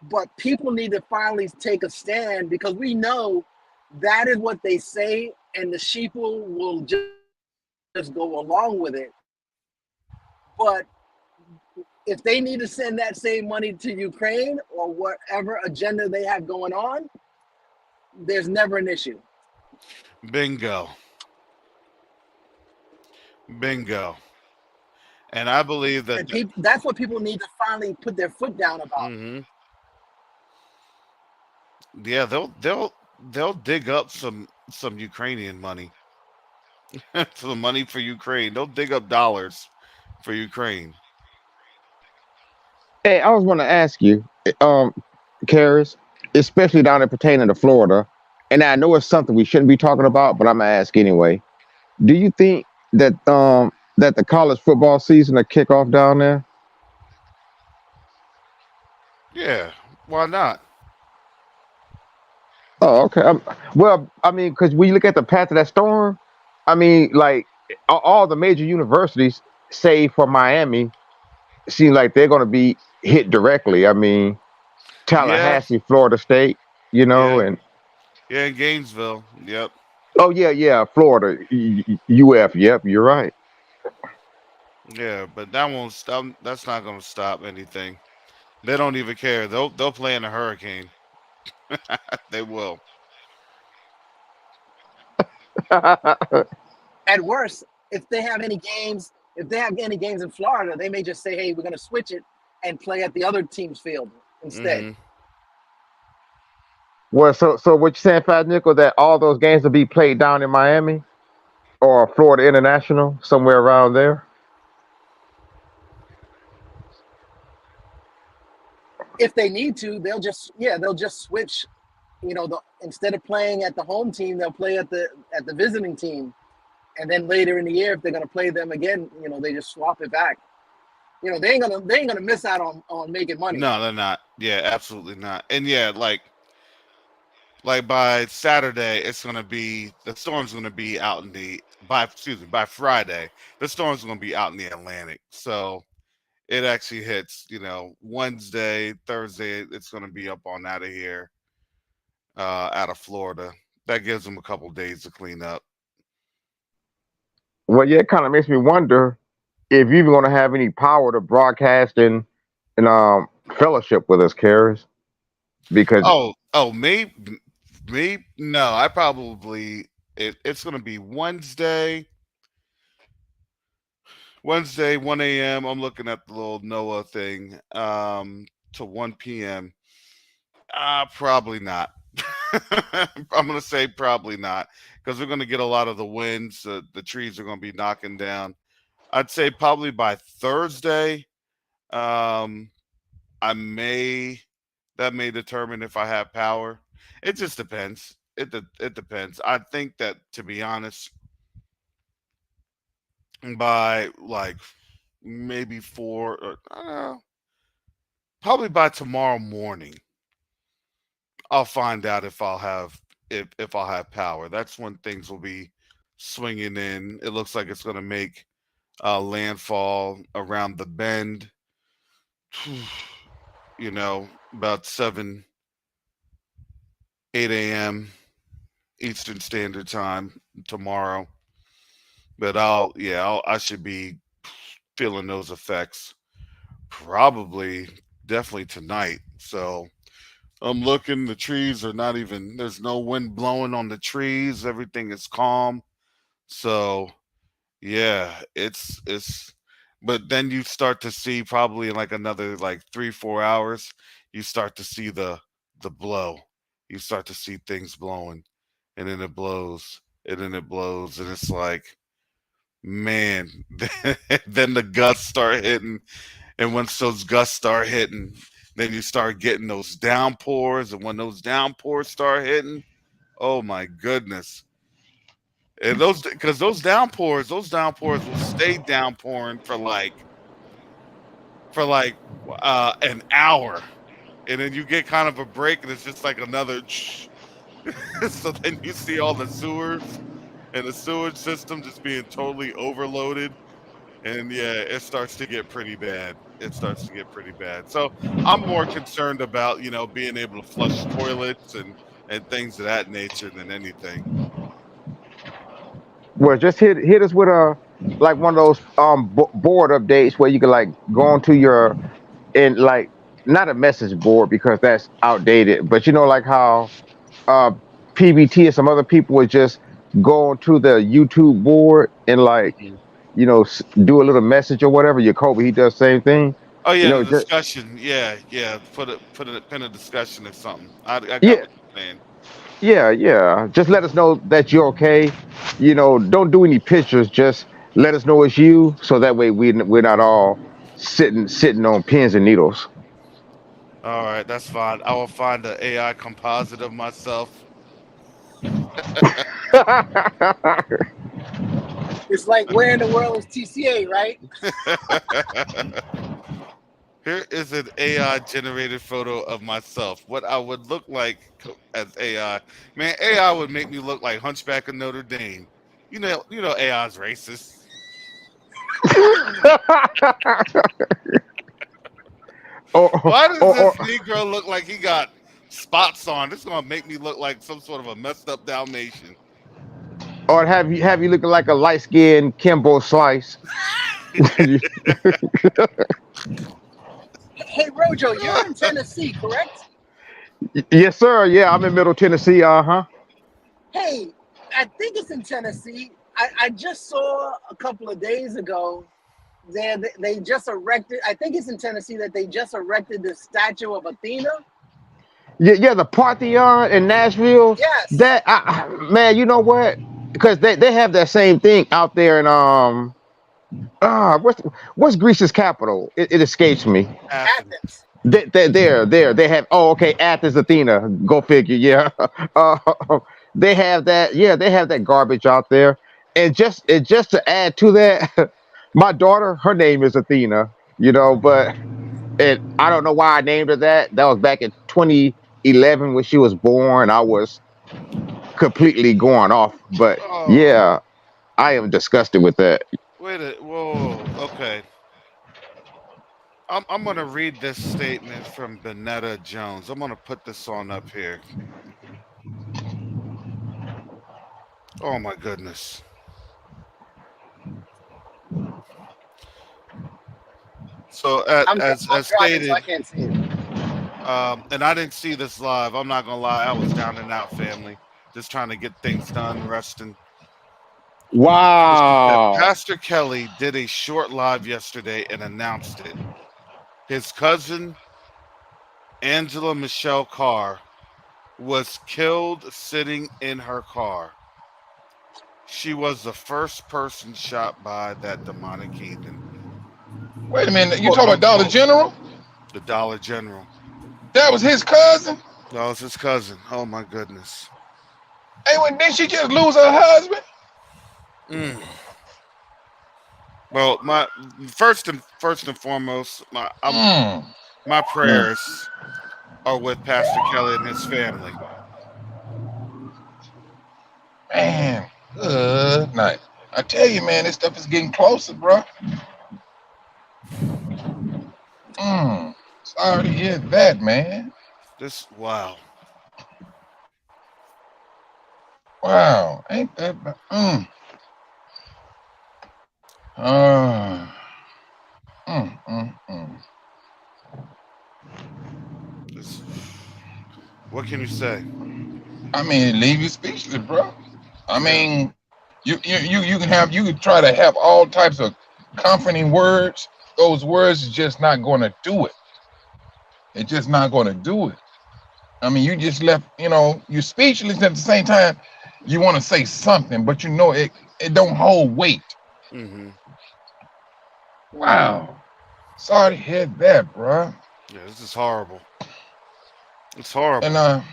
but people need to finally take a stand because we know that is what they say, and the sheeple will just go along with it. But if they need to send that same money to Ukraine or whatever agenda they have going on, there's never an issue. Bingo, bingo. And I believe that. And that's what people need to finally put their foot down about. Hmm. Yeah, they'll dig up some Ukrainian money, some money for Ukraine. They'll dig up dollars for Ukraine. Hey, I was going to ask you, um, Karis, especially down there pertaining to Florida, and I know it's something we shouldn't be talking about, but I'm gonna ask anyway. Do you think that the college football season will kick off down there? Yeah, why not? Oh, okay. Well, I mean, because when you look at the path of that storm, I mean, like all the major universities, save for Miami, seem like they're going to be hit directly. I mean, Yeah, Tallahassee, Florida State, yeah, and yeah. In Gainesville. Yep. oh yeah, yeah, Florida, UF. Yep, you're right. Yeah, but that won't stop. That's not going to stop anything. They don't even care. They'll play in a hurricane. They will. At worst, if they have any games in Florida, they may just say, "Hey, we're going to switch it and play at the other team's field instead." Hmm. Well, so what you saying, Fat Nickel, that all those games will be played down in Miami or Florida International, somewhere around there? If they need to, they'll just switch. Instead of playing at the home team, they'll play at the visiting team, and then later in the year, if they're going to play them again, they just swap it back. They ain't gonna miss out on making money. No, they're not. Yeah, absolutely not. And yeah, like by Saturday, it's gonna be the storm's gonna be out in the by excuse me by Friday, the storm's gonna be out in the Atlantic. So it actually hits, Wednesday, Thursday. It's gonna be up on out of here, out of Florida. That gives them a couple days to clean up. Well, yeah, it kind of makes me wonder if you're even going to have any power to broadcast and fellowship with us, Karis, because Oh, me. No, I probably it's gonna be Wednesday, 1 a.m. I'm looking at the little Noah thing, to 1 p.m. Probably not. I'm gonna say probably not because we're gonna get a lot of the winds. The trees are gonna be knocking down. I'd say probably by Thursday. Um, I may that may determine if I have power. It just depends. It depends. I think that to be honest, by like maybe four, or, probably by tomorrow morning, I'll find out if I'll have power. That's when things will be swinging in. It looks like it's going to make landfall around the bend. About 7, 8 a.m. Eastern Standard Time tomorrow. But I should be feeling those effects probably definitely tonight. So I'm looking, the trees are not even, there's no wind blowing on the trees. Everything is calm. So yeah, but then you start to see probably in like another like 3, 4 hours, you start to see the blow. You start to see things blowing, and then it blows, and then it blows, and it's like, man, then the gusts start hitting, and once those gusts start hitting, then you start getting those downpours, and when those downpours start hitting, oh my goodness. And those because those downpours will stay downpouring for like an hour, and then you get kind of a break, and it's just like another. So then you see all the sewers and the sewage system just being totally overloaded, and yeah, it starts to get pretty bad. It starts to get pretty bad. So I'm more concerned about being able to flush toilets and things of that nature than anything. well, just hit us with a like one of those board updates where you can like go onto your and like not a message board because that's outdated, but like how uh PBT and some other people would just go onto the YouTube board and like Mhm. do a little message or whatever. Jacoby, he does the same thing. Oh You yeah, know, the just discussion. Yeah, yeah. Put a pin a discussion or something. I got yeah, what you're saying. yeah. Just let us know that you're okay. Don't do any pictures. Just let us know it's you, so that way we're not all sitting on pins and needles. All right, that's fine. I will find an AI composite of myself. It's like where in the world is TCA, right? Here is an AI generated photo of myself. What I would look like as AI. Man, AI would make me look like Hunchback of Notre Dame. AI is racist. or, Why does or, this or, Negro look like he got spots on? This is gonna make me look like some sort of a messed up Dalmatian. or have you looking like a light skinned Kimbo Slice? Hey, Rojo, you're in Tennessee, correct? Yes, sir. Yeah, I'm in Middle Tennessee. Uh huh. Hey, I think it's in Tennessee. I just saw a couple of days ago they just erected. I think it's in Tennessee that they just erected the statue of Athena. Yeah, the Parthenon in Nashville. Yes. That man, you know what? Because they have that same thing out there in what's Greece's capital? It escapes me. Athens. Athens. They have, oh, okay, Athens, Athena. Go figure. Yeah, uh, they have that. Yeah, they have that garbage out there. And just to add to that, my daughter, her name is Athena. But and I don't know why I named her that. That was back in 2011 when she was born. I was completely going off. But Oh, yeah, I am disgusted with that. wait a whoa. Okay. I'm gonna read this statement from Benetta Jones. I'm gonna put this on up here. Oh my goodness. So I'm as driving, so I stated, can't see it. and I didn't see this live. I'm not gonna lie, I was down and out, family, just trying to get things done, resting. So she said, Wow. Pastor Kelly did a short live yesterday and announced it. His cousin Angela Michelle Carr was killed sitting in her car. She was the first person shot by that demonic heathen. Wait a minute, you Quote talking about Dollar unquote. General? The Dollar General. That was his cousin? That was his cousin. Oh my goodness. Hey, when did she just lose her husband? Mm. Well, my first and foremost, Mm, my mm, prayers are with Pastor Kelly and his family. man, good night. I tell you, man, this stuff is getting closer, bro. Sorry to hear that, man. This wow. Wow, ain't that Uh, mm. This, what can you say? I mean, leave you speechless, bro. I Yeah. mean, you can try to have all types of comforting words. Those words is just not going to do it. It's just not going to do it. I mean, you just left. You're speechless at the same time. You want to say something, but it don't hold weight. Mm-hmm. Wow. Sorry to hear that, bro. Yeah, this is horrible. It's And horrible. no,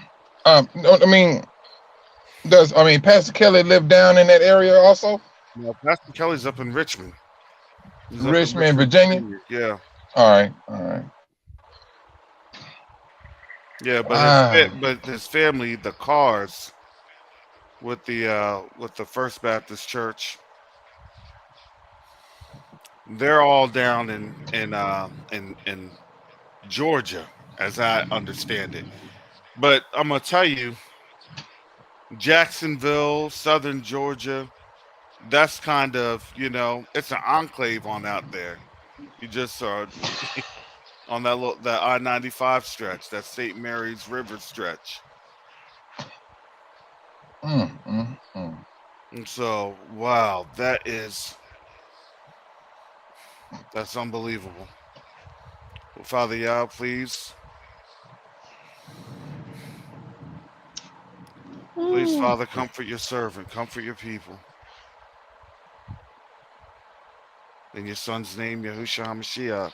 I mean Pastor Kelly live down in that area also, Now, Pastor Kelly's up in Richmond. He's up in Richmond, Richmond, Virginia. Virginia. Yeah. All right. Yeah, Wow. but his family, the Cars, with the First Baptist Church, they're all down in Georgia, as I understand it. But I'm gonna tell you, Jacksonville, Southern Georgia, that's kind of it's an enclave on out there. You just are on that I-95 stretch, that St. Mary's River stretch. Mm. And so, wow, that is. That's unbelievable. Well, Father Yah, please, Ooh. Father, comfort your servant, comfort your people. In your son's name, Yahushua HaMashiach.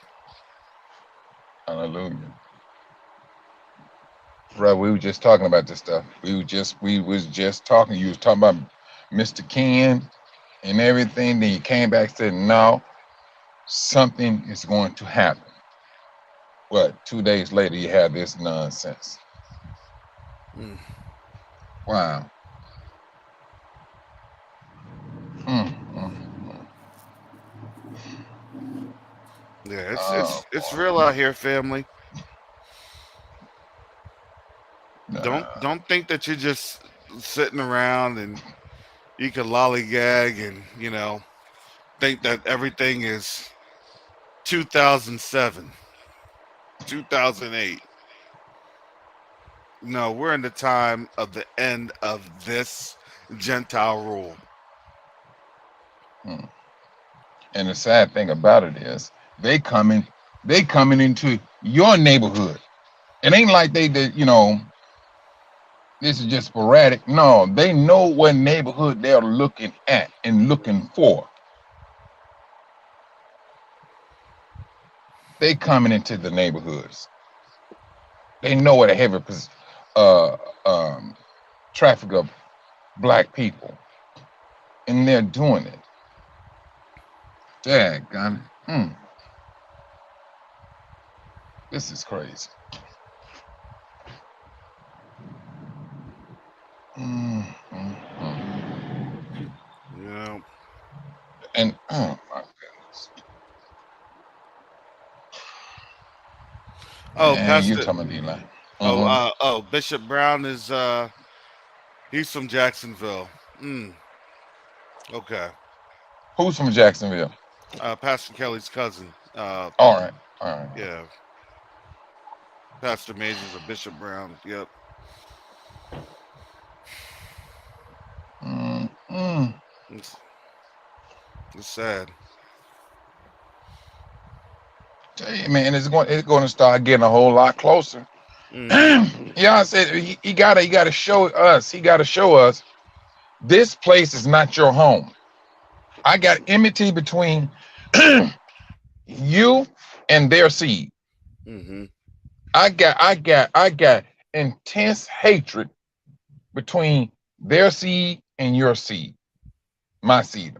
Hallelujah. Right, we were just talking about this stuff. We was just talking. You was talking about Mr. Ken and everything. Then you came back and said, no, something is going to happen. What? 2 days later, you have this nonsense. Mm. Wow. Mm, mm, mm. Yeah, it's Oh it's it's boy. real out here, family. Nah. Don't think that you're just sitting around and you can lollygag and think that everything is 2007, 2008. No, we're in the time of the end of this Gentile rule. Mm. And the sad thing about it is, they coming, they coming into your neighborhood. It ain't like they this is just sporadic. No, they know what neighborhood they're looking at and looking for. They coming into the neighborhoods. They know what a heavy uh, um, traffic of black people, and they're doing it. Daggone it. This is crazy. Mm, mm, mm. You know. And oh my goodness, Oh, man, you Pastor. talking about Eli? Oh, Mm-hmm. Bishop Brown is he's from Jacksonville. Mm, okay. Who's from Jacksonville? Pastor Kelly's cousin. All right, all right. Yeah, Pastor Majors or Bishop Brown. Yep. Mm, mm. It's, it's sad. Tell you, man, it's going to start getting a whole lot closer. Hmm. Yeah, I said he gotta show us. He gotta show us this place is not your home. I got enmity between you and their seed. Hmm. I got intense hatred between their seed and your seed, my seed.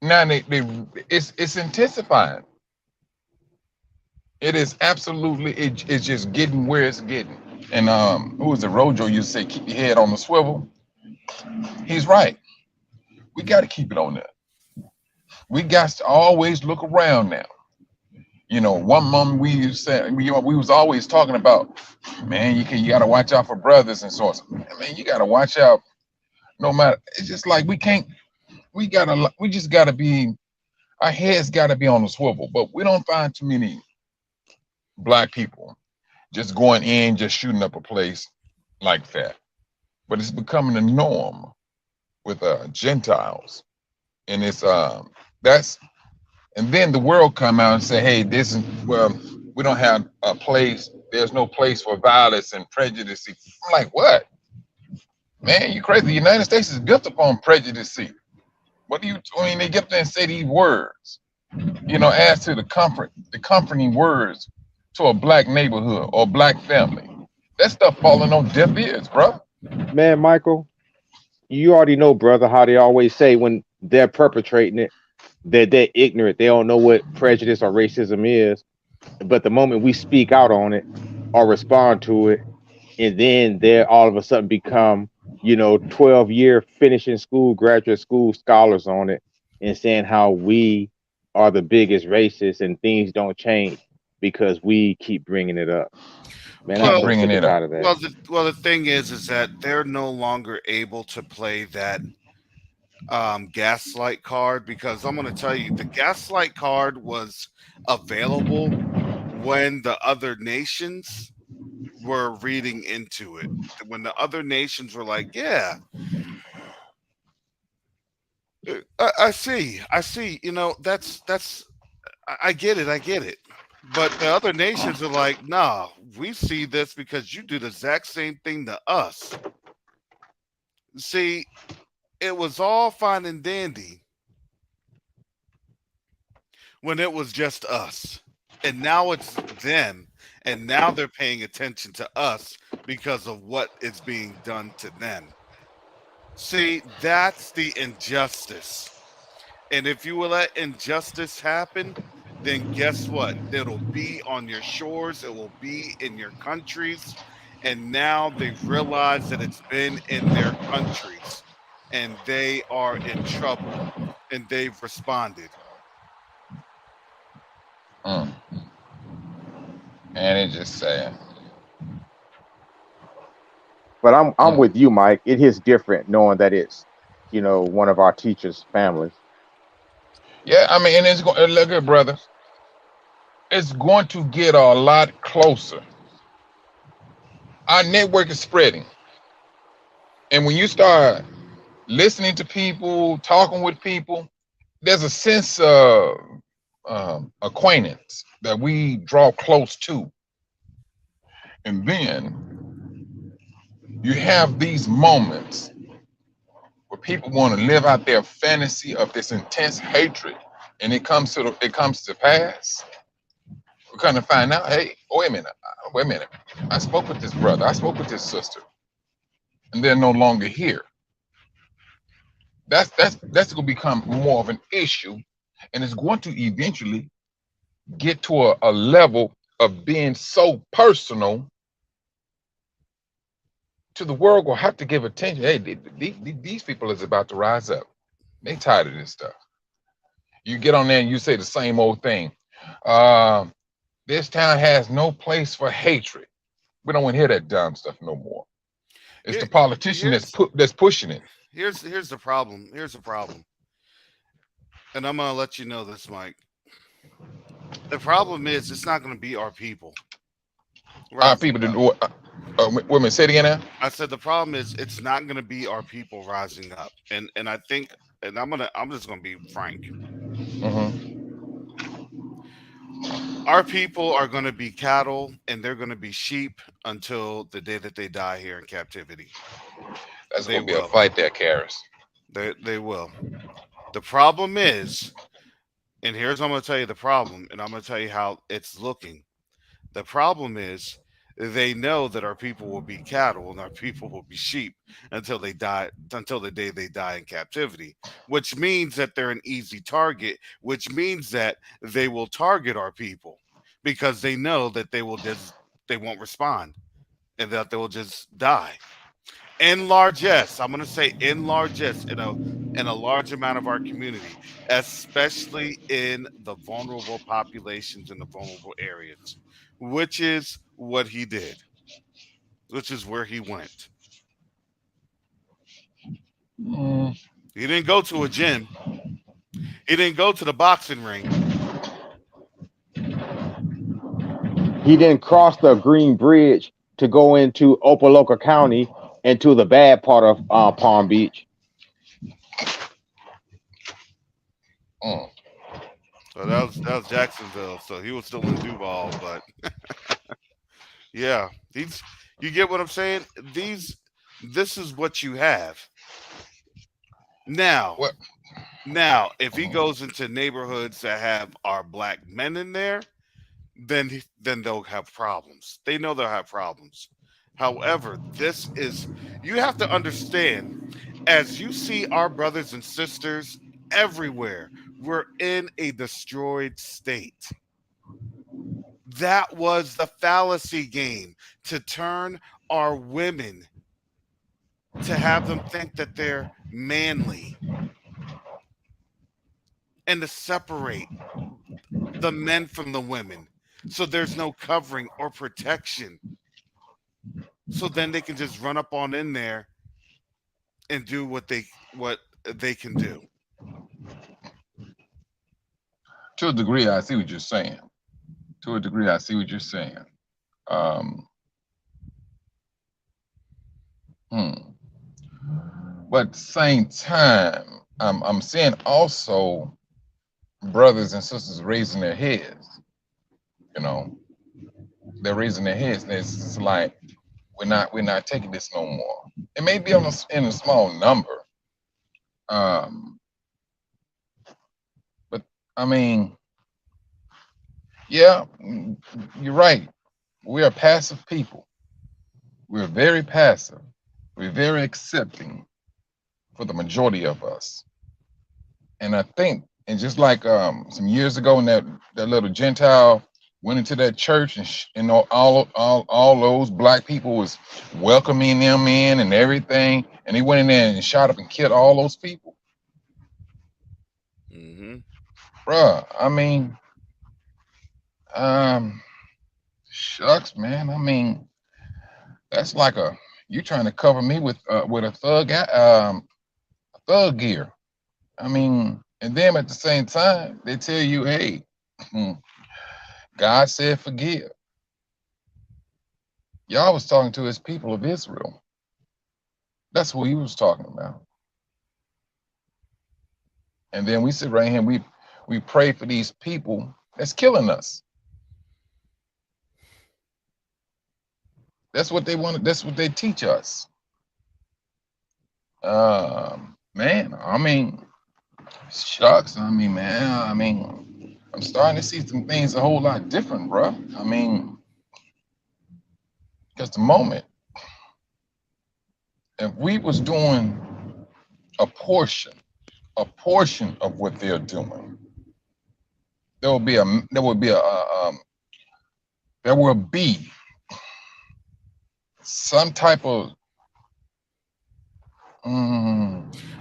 Now it's intensifying. It is absolutely it's just getting where it's getting. And who was it? Rojo used to say, keep your head on the swivel. He's right. We got to keep it on there. We got to always look around now. One moment we used to say we was always talking about, man, you got to watch out for brothers and so on. Man, you got to watch out. No matter, it's just like we can't. We just gotta be. Our heads gotta be on the swivel. But we don't find too many black people just going in, just shooting up a place like that. But it's becoming a norm with Gentiles, and it's that's and then the world come out and say, hey, this is well, we don't have a place. There's no place for violence and prejudice. I'm like, what, man? You crazy? The United States is built upon prejudice. What do you? I mean, they get up there and say these words. As to the comforting words to a black neighborhood or black family. That stuff falling on deaf ears, bro. Man, Michael, you already know, brother, how they always say when they're perpetrating it, that they're ignorant. They don't know what prejudice or racism is. But the moment we speak out on it or respond to it, and then they're all of a sudden become, 12-year finishing school, graduate school scholars on it and saying how we are the biggest racists and things don't change because we keep bringing it up. Man, I'm Keep Well, so bringing sick and it up. tired of that. the thing is that they're no longer able to play that gaslight card, because I'm going to tell you the gaslight card was available when the other nations were reading into it. When the other nations were like, yeah, I see. You know, that's I get it, I get it. But the other nations are like, nah, we see this because you do the exact same thing to us. See, it was all fine and dandy when it was just us. And now it's them. And now they're paying attention to us because of what is being done to them. See, that's the injustice. And if you will let injustice happen, then guess what? It'll be on your shores, it will be in your countries. And now they've realized that it's been in their countries and they are in trouble and they've responded. Mm. And it's just sad. But I'm Mm. with you, Mike. It is different knowing that it's, one of our teachers' families. Yeah, I mean, and it's going. Look at brother. It's going to get a lot closer. Our network is spreading, and when you start listening to people, talking with people, there's a sense of acquaintance that we draw close to, and then you have these moments where people want to live out their fantasy of this intense hatred, and it comes to pass. We kind of find out, hey, wait a minute. I spoke with this brother, I spoke with this sister, and they're no longer here. That's going to become more of an issue, and it's going to eventually get to a level of being so personal to the world will have to give attention. Hey, these people is about to rise up. They tired of this stuff. You get on there and you say the same old thing. Uh, this town has no place for hatred. We don't want to hear that dumb stuff no more. It's Here, the politician here's that's pushing it. here's the problem. Here's the problem. And I'm gonna let you know this, Mike. The problem is it's not gonna be our people Our rising people to up. do what? Women, say it again now. I said the problem is it's not going to be our people rising up, and I think, and I'm just going to be frank. Hmm. Our people are going to be cattle, and they're going to be sheep until the day that they die here in captivity. That's They going to be a will. fight there, Karis. They will. The problem is, and here's what I'm going to tell you the problem, and I'm going to tell you how it's looking. The problem is they know that our people will be cattle and our people will be sheep until they die, until the day they die in captivity, which means that they're an easy target, which means that they will target our people because they know that they won't respond and that they will just die. In largesse, I'm going to say in largesse in a large amount of our community, especially in the vulnerable populations in the vulnerable areas, which is what he did, which is where he went. Mm. He didn't go to a gym. He didn't go to the boxing ring. He didn't cross the Green Bridge to go into Opelika County into the bad part of Palm Beach. Mm. So that was Jacksonville. So he was still in Duval, but yeah, these you get what I'm saying? This is what you have. Now, What? now if he Mhm. goes into neighborhoods that have our black men in there, then they'll have problems. They know they'll have problems. However, this is you have to understand as you see our brothers and sisters everywhere, we're in a destroyed state. That was the fallacy game to turn our women to have them think that they're manly and to separate the men from the women. So there's no covering or protection. So then they can just run up on in there and do what they can do. To a degree, I see what you're saying. To a degree, I see what you're saying. Um, hmm. But at the same time, I'm seeing also brothers and sisters raising their heads. You know, they're raising their heads, and it's like we're not taking this no more. It may be in a small number, um, but I mean, yeah, you're right. We are passive people. We're very passive. We're very accepting for the majority of us. And I think, and just like some years ago, when that little Gentile went into that church, and all those black people was welcoming them in and everything, and he went in there and shot up and killed all those people, Hmm. bruh. I mean, um, shucks, man. I mean, that's like you trying to cover me with a thug gear. I mean, and then at the same time, they tell you, hey, God said forgive. Y'all was talking to his people of Israel. That's what he was talking about. And then we sit right here and we pray for these people that's killing us. That's what they want. That's what they teach us. Man, I mean, shucks. I mean, man, I mean, I'm starting to see some things a whole lot different, bro. I mean, because the moment, if we was doing a portion, a portion of what they're doing, there will be a there will be a there will be some type of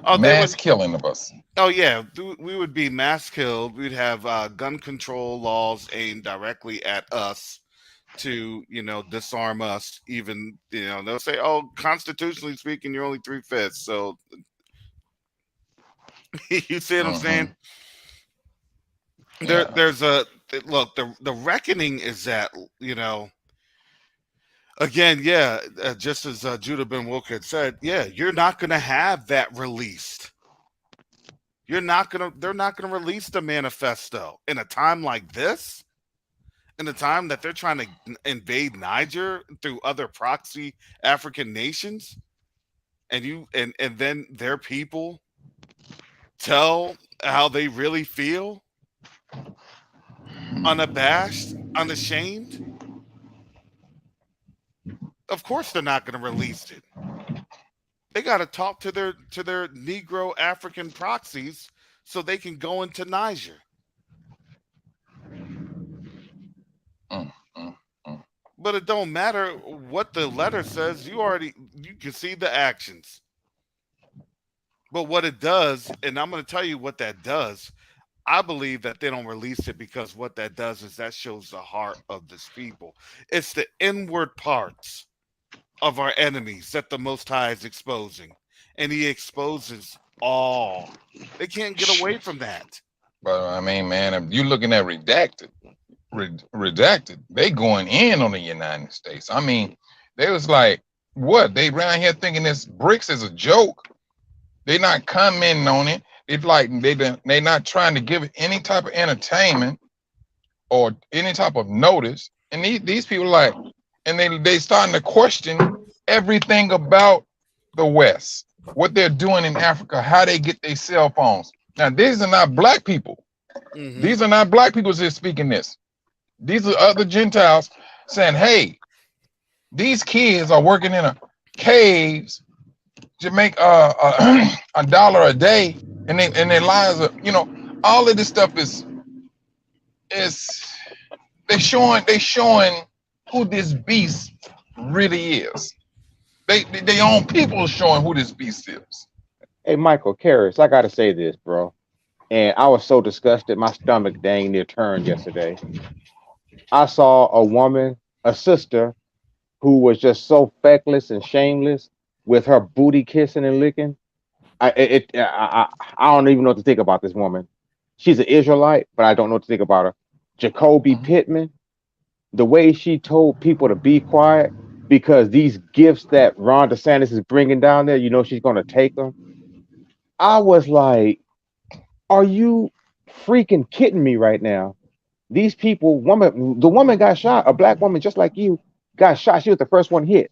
Oh, they mass would. killing of us. Oh yeah, we would be mass killed. We'd have gun control laws aimed directly at us to, disarm us. Even, they'll say, "Oh, constitutionally speaking, you're only 3/5." So you see what I'm saying? Hmm. There, Yeah, there's a look. The reckoning is that, again, yeah, just as Judah Ben Wilk had said, yeah, you're not going to have that released. They're not gonna release the manifesto in a time like this, in a time that they're trying to invade Niger through other proxy African nations, and then their people tell how they really feel, unabashed, unashamed. Of course they're not gonna release it. They gotta talk to their Negro African proxies so they can go into Niger. mm, mm, mm. But it don't matter what the letter says. You can see the actions. But what it does, and I'm going to tell you what that does. I believe that they don't release it because what that does is that shows the heart of this people. It's the inward parts of our enemies that the Most High is exposing, and He exposes all. They can't get away from that. But I mean, man, if you looking at redacted, they going in on the United States. I mean, they was like, what? They around here thinking this BRICS is a joke. They not commenting on it. It's like they not trying to give it any type of entertainment or any type of notice. And these people like, and they starting to question everything about the West, what they're doing in Africa, how they get their cell phones. Now, these are not black people. Hmm. These are not black people that's speaking this. These are other Gentiles saying, hey, these kids are working in a caves to make $1 a day, and their lives are, all of this stuff is they showing who this beast really is. They own people showing who this beast is. Hey, Michael Karras, I gotta say this, bro. And I was so disgusted, my stomach dang near turned yesterday. I saw a woman, a sister, who was just so feckless and shameless with her booty kissing and licking. I don't even know what to think about this woman. She's an Israelite, but I don't know what to think about her. Jacoby Mhm. Pittman, the way she told people to be quiet because these gifts that Ron DeSantis is bringing down there, she's going to take them. I was like, are you freaking kidding me right now? These people, the woman got shot, a black woman just like you, got shot. She was the first one hit.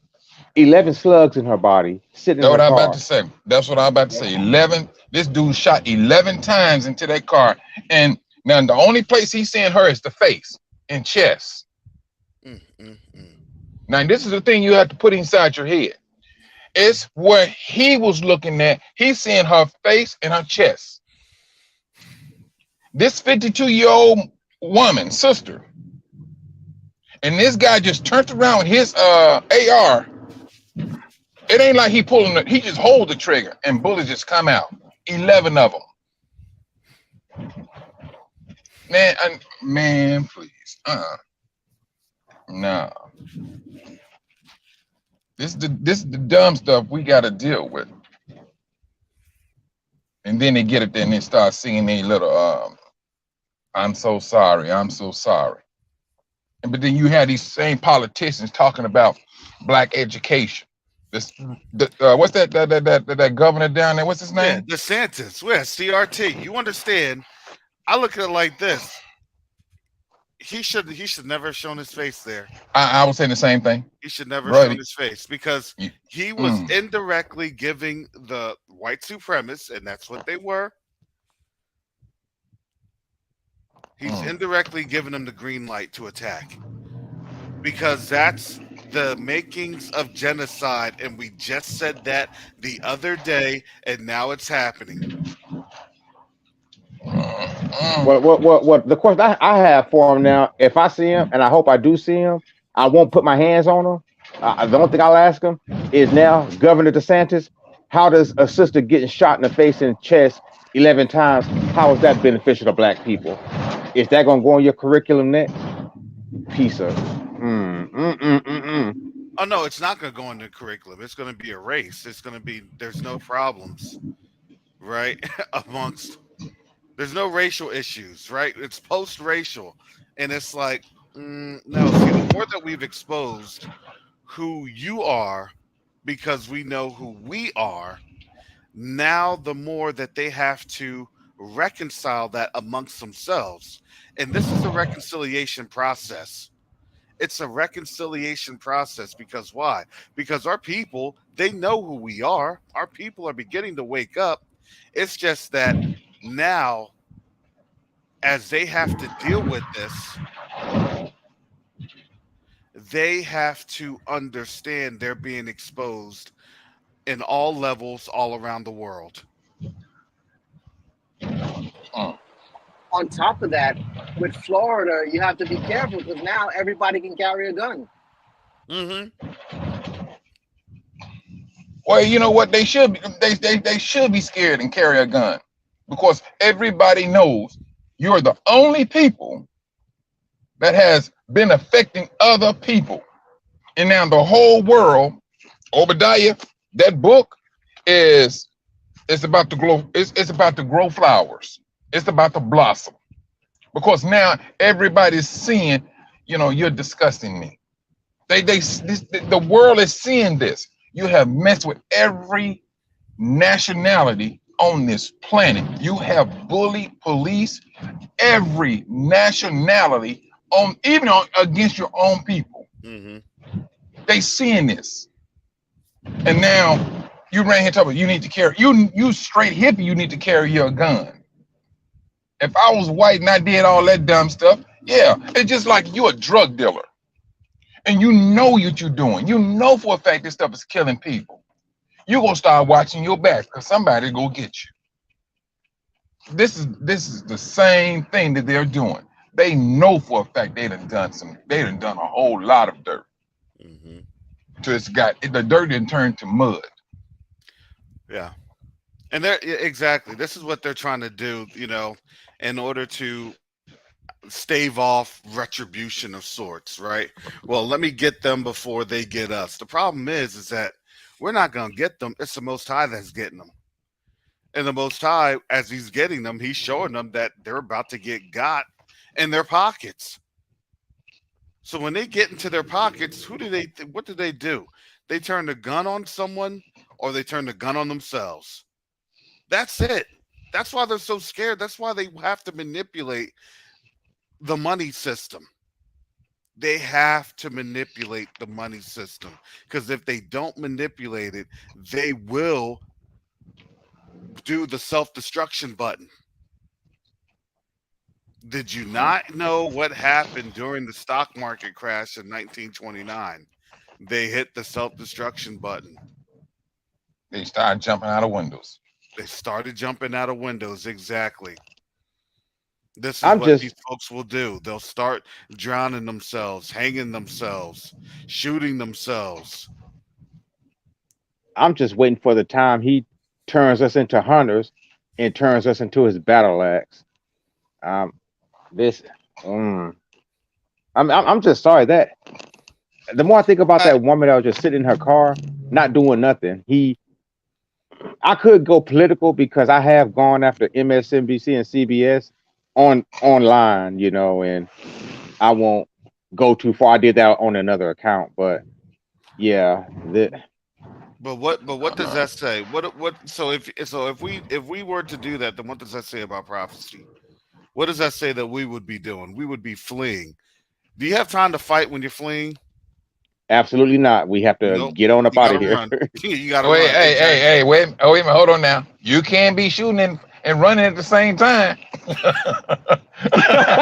11 slugs in her body, sitting in That's her what I'm about to car. say. That's what I'm about to say. 11. This dude shot 11 times into that car, and now the only place he's seeing her is the face and chest. Mm, mm, mm. Now this is the thing you have to put inside your head. It's where he was looking at. He's seeing her face and her chest. This 52-year-old woman, sister, and this guy just turned around with his AR. It ain't like he pulling it. He just hold the trigger and bullets just come out. 11 of them. Man, please. No. This is the dumb stuff we got to deal with. And then they get it there and they start singing a little I'm so sorry, I'm so sorry. But then you have these same politicians talking about black education. This what's that governor down there? What's his Yeah, name? DeSantis. We're CRT. You understand? I look at it like this. He should never have shown his face there. I was saying the same thing, He should never have shown Brody. his face because You, he was mm, indirectly giving the white supremacists, and that's what they were. He's mm, indirectly giving them the green light to attack because that's the makings of genocide. And we just said that the other day, and now it's happening. mm. What the question I have for him now, if I see him, and I hope I do see him, I won't put my hands on him. The only thing I'll ask him is now, Governor DeSantis, how does a sister getting shot in the face and chest 11 times, how is that beneficial to black people? Is that going to go on your curriculum next? Piece of, mm. Oh no, it's not going to go in the curriculum. It's going to be erased. It's going to be there's no problems, right? Amongst there's no racial issues, right? It's post-racial, and it's like no. See, the more that we've exposed who you are, because we know who we are, now the more that they have to reconcile that amongst themselves, and this is a reconciliation process. It's a reconciliation process because why? Because our people, they know who we are. Our people are beginning to wake up. It's just that now, as they have to deal with this, they have to understand they're being exposed in all levels all around the world. Mm. On top of that, with Florida, you have to be careful because now everybody can carry a gun. Hmm. Well, you know what? They should be scared and carry a gun because everybody knows you're the only people that has been affecting other people. And now the whole world, Obadiah, that book is it's about to grow. It's about to grow flowers. It's about to blossom because now everybody's seeing. You're disgusting me. The world is seeing this. You have messed with every nationality on this planet. You have bullied police every nationality on even against your own people. Hmm. They seeing this, and now you ran here talking about you need to carry you straight hippie. You need to carry your gun. If I was white and I did all that dumb stuff, yeah, it's just like you a drug dealer and you know what you're doing. You know for a fact this stuff is killing people. You gonna start watching your back because somebody go get you. This is the same thing that they're doing. They know for a fact they done done a whole lot of dirt. Hmm. So it's got the dirt didn't turn to mud. Yeah. And they're exactly this is what they're trying to do, in order to stave off retribution of sorts, right? Well, let me get them before they get us. The problem is that we're not going to get them. It's the Most High that's getting them. And the Most High, as he's getting them, he's showing them that they're about to get got in their pockets. So when they get into their pockets, what do they do? They turn the gun on someone or they turn the gun on themselves. That's it. That's why they're so scared. That's why they have to manipulate the money system. They have to manipulate the money system because if they don't manipulate it, they will do the self destruction button. Did you not know what happened during the stock market crash in 1929? They hit the self destruction button. They start jumping out of windows. They started jumping out of windows. Exactly. This is I'm what just these folks will do. They'll start drowning themselves, hanging themselves, shooting themselves. I'm just waiting for the time he turns us into hunters and turns us into his battle axe. Um, this, mm, I'm just sorry that the more I think about I, that woman that was just sitting in her car, not doing nothing. I could go political because I have gone after MSNBC and CBS online, and I won't go too far. I did that on another account, but yeah, But what does that say? What so if we were to do that, then what does that say about prophecy? What does that say that we would be doing? We would be fleeing. Do you have time to fight when you're fleeing? absolutely not. We have to Nope. get on up You out of gotta here. run. You gotta wait, run. hey, Exactly. wait, oh, wait a minute, hold on now. You can't be shooting and running at the same time.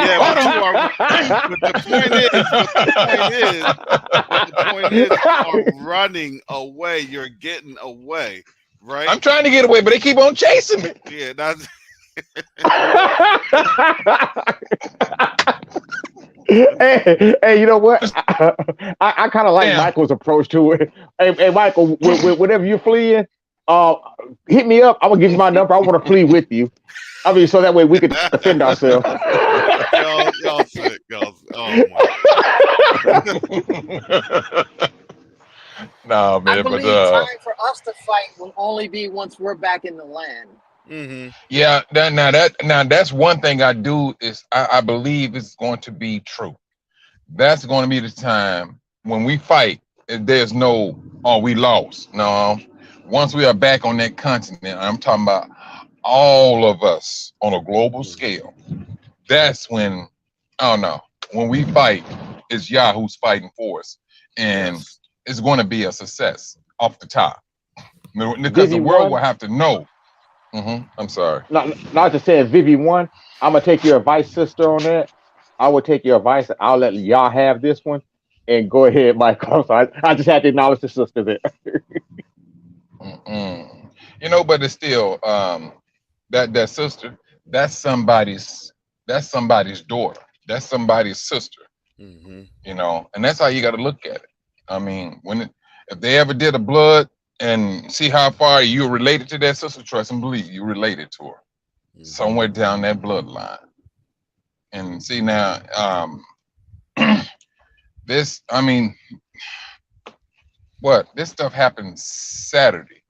Yeah, Hold but on. you are. But the point is. But the point is, you are running away. You're getting away, right? I'm trying to get away, but they keep on chasing me. Yeah, that's yeah. Hey, you know what? I kind of like Damn. Michael's approach to it. Hey, Michael, whenever you're fleeing, uh, hit me up. I'm gonna give you my number. I want to flee with you. I mean, so that way we could defend ourselves. Y'all sick. Y'all. Oh my. No, I man, but believe time for us to fight will only be once we're back in the land. Mm-hmm. yeah, now that's one thing I do is I believe it's going to be true. That's going to be the time when we fight. There's no, oh, we lost. No, once we are back on that continent, I'm talking about all of us on a global scale. That's when, I don't know, when we fight, it's Yahoo's fighting for us, and Yes. it's going to be a success off the top because the Vivi world will one, have to know. I'm sorry. not to say Vivi one. I'm gonna take your advice, sister, on that. I will take your advice. I'll let y'all have this one, and go ahead, Michael. So I just had to acknowledge the sister there. Mm-mm. But it's still that sister, that's somebody's that's somebody's daughter. That's somebody's sister, Mm-hmm. and that's how you got to look at it. I mean, if they ever did a blood and see how far you're related to that sister, trust and believe you're related to her Mm-hmm. somewhere down that bloodline. And see now, this, I mean, this stuff happened Saturday,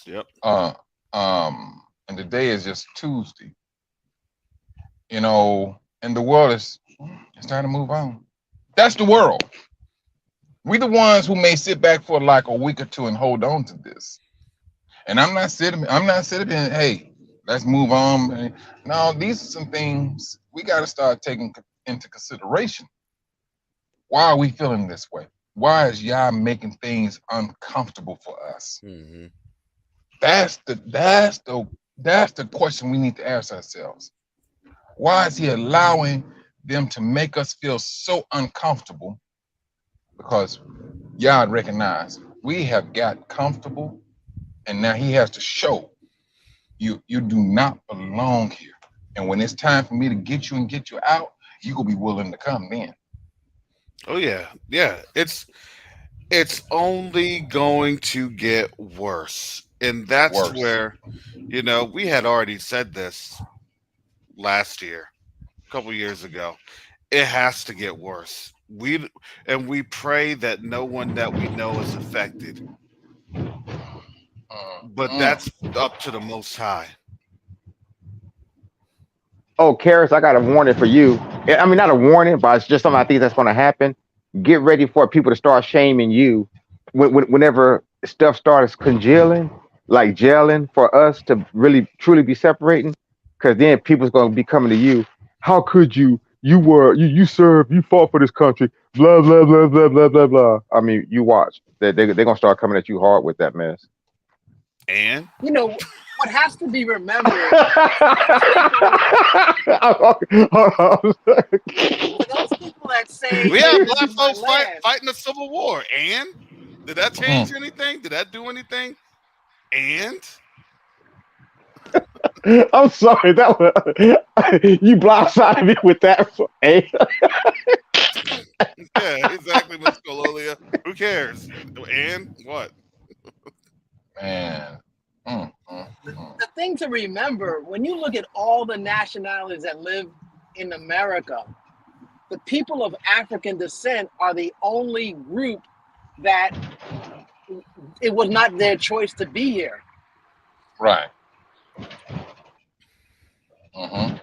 Yep. uh, and today is just Tuesday, and the world is it's time to move on. That's the world. We the ones who may sit back for like a week or two and hold on to this. And I'm not sitting here, hey, let's move on. No, these are some things we got to start taking into consideration. Why are we feeling this way? Why is Yah making things uncomfortable for us? Mm-hmm. That's the question we need to ask ourselves. Why is he allowing them to make us feel so uncomfortable? Because Yah recognized we have got comfortable, and now he has to show you do not belong here. And when it's time for me to get you and get you out, you gonna be willing to come then. Oh yeah. Yeah. It's only going to get worse, and that's Worse. where we had already said this last year, a couple years ago. It has to get worse. We pray that no one that we know is affected, but Mm. that's up to the Most High. Oh, Karis, I got a warning for you. I mean, not a warning, but it's just something I think that's going to happen. Get ready for people to start shaming you whenever stuff starts congealing. like gelling for us to really truly be separating, because then people's gonna be coming to you. How could you? You served, you fought for this country, blah blah blah blah blah blah blah. I mean, you watch. They're gonna start coming at you hard with that mess. And You know what has to be remembered for those people, for those people that say, we "Hey, have this black is my folks land." fighting the Civil War. And did that change Mm. anything? Did that do anything? And I'm sorry, that was you blindsided me with that. Hey, yeah, exactly, Miss Cololia. Who cares? And what? Man. Mm, mm, mm. The thing to remember when you look at all the nationalities that live in America, the people of African descent are the only group that it was not their choice to be here. Right. Mm-hmm.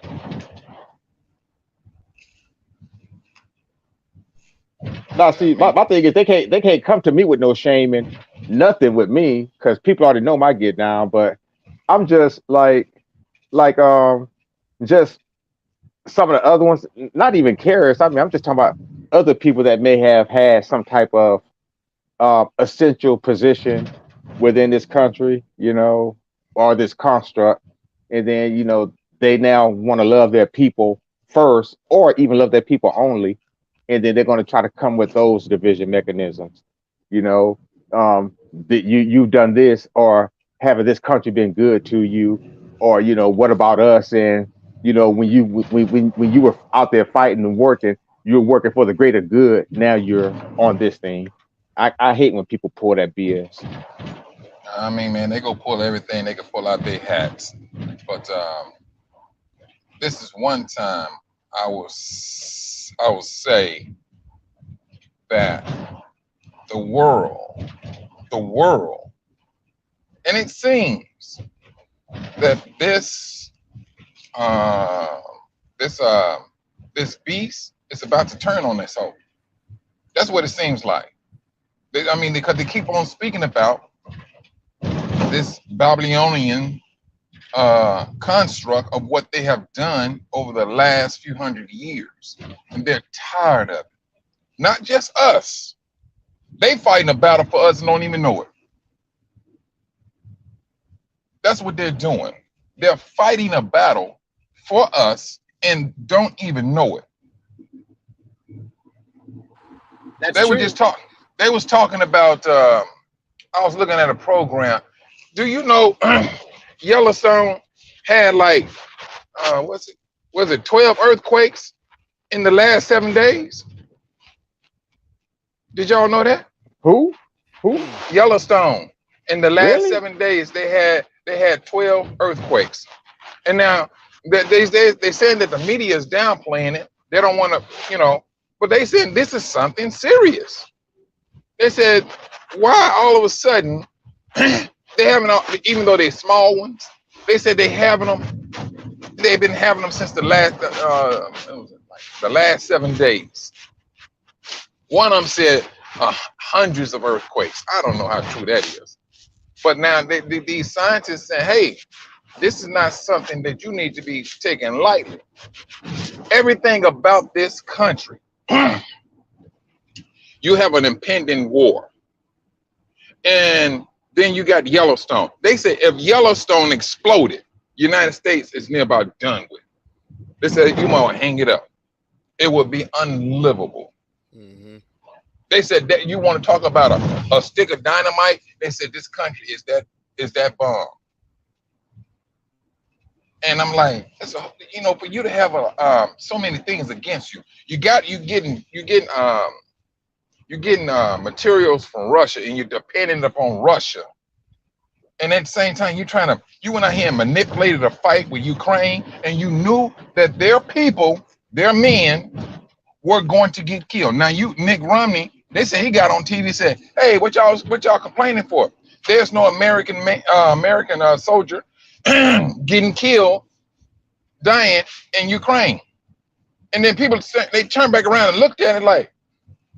now I see, mean, my thing is they can't come to me with no shame and nothing with me because people already know my get down. But I'm just like just some of the other ones, not even careless. I mean, I'm just talking about other people that may have had some type of essential position within this country, or this construct, and then they now want to love their people first, or even love their people only, and then they're going to try to come with those division mechanisms. You know, that you've done this, or having this country been good to you, or what about us? And when you were out there fighting and working, you were working for the greater good. Now you're on this thing. I hate when people pull that BS. man, they go pull everything they can pull out their hats. But this is one time I will say that the world, the world, and it seems that uh, this uh, this beast is about to turn on this hoe. That's what it seems like. Because they keep on speaking about this Babylonian construct of what they have done over the last few hundred years, and they're tired of it. Not just us; they fighting a battle for us and don't even know it. That's what they're doing. They're fighting a battle for us and don't even know it. That's They were true. just talking. They was talking about. I was looking at a program. Do you know Yellowstone had like what's it? Was it 12 earthquakes in the last 7 days? Did y'all know that? Who? Who? Yellowstone in the last Really? 7 days they had 12 earthquakes. And now they saying that the media is downplaying it. They don't want to, but they said this is something serious. They said, why all of a sudden they having even though they're small ones, they said they've been having them since the last 7 days. One of them said hundreds of earthquakes. I don't know how true that is. But now these scientists say, hey, this is not something that you need to be taken lightly. Everything about this country, you have an impending war. And then you got Yellowstone. They say if Yellowstone exploded, United States is near about done with. They said you might hang it up. It would be unlivable. Mm-hmm. They said that you want to talk about a stick of dynamite. They said this country is that bomb. And I'm like, for you to have so many things against you, you're getting materials from Russia, and you're dependent upon Russia. And at the same time, you went out here and manipulated a fight with Ukraine, and you knew that their people, their men, were going to get killed. Now Nick Romney, they said he got on TV and said, "Hey, what y'all complaining for? There's no American soldier getting killed, dying in Ukraine." And then people they turned back around and looked at it like,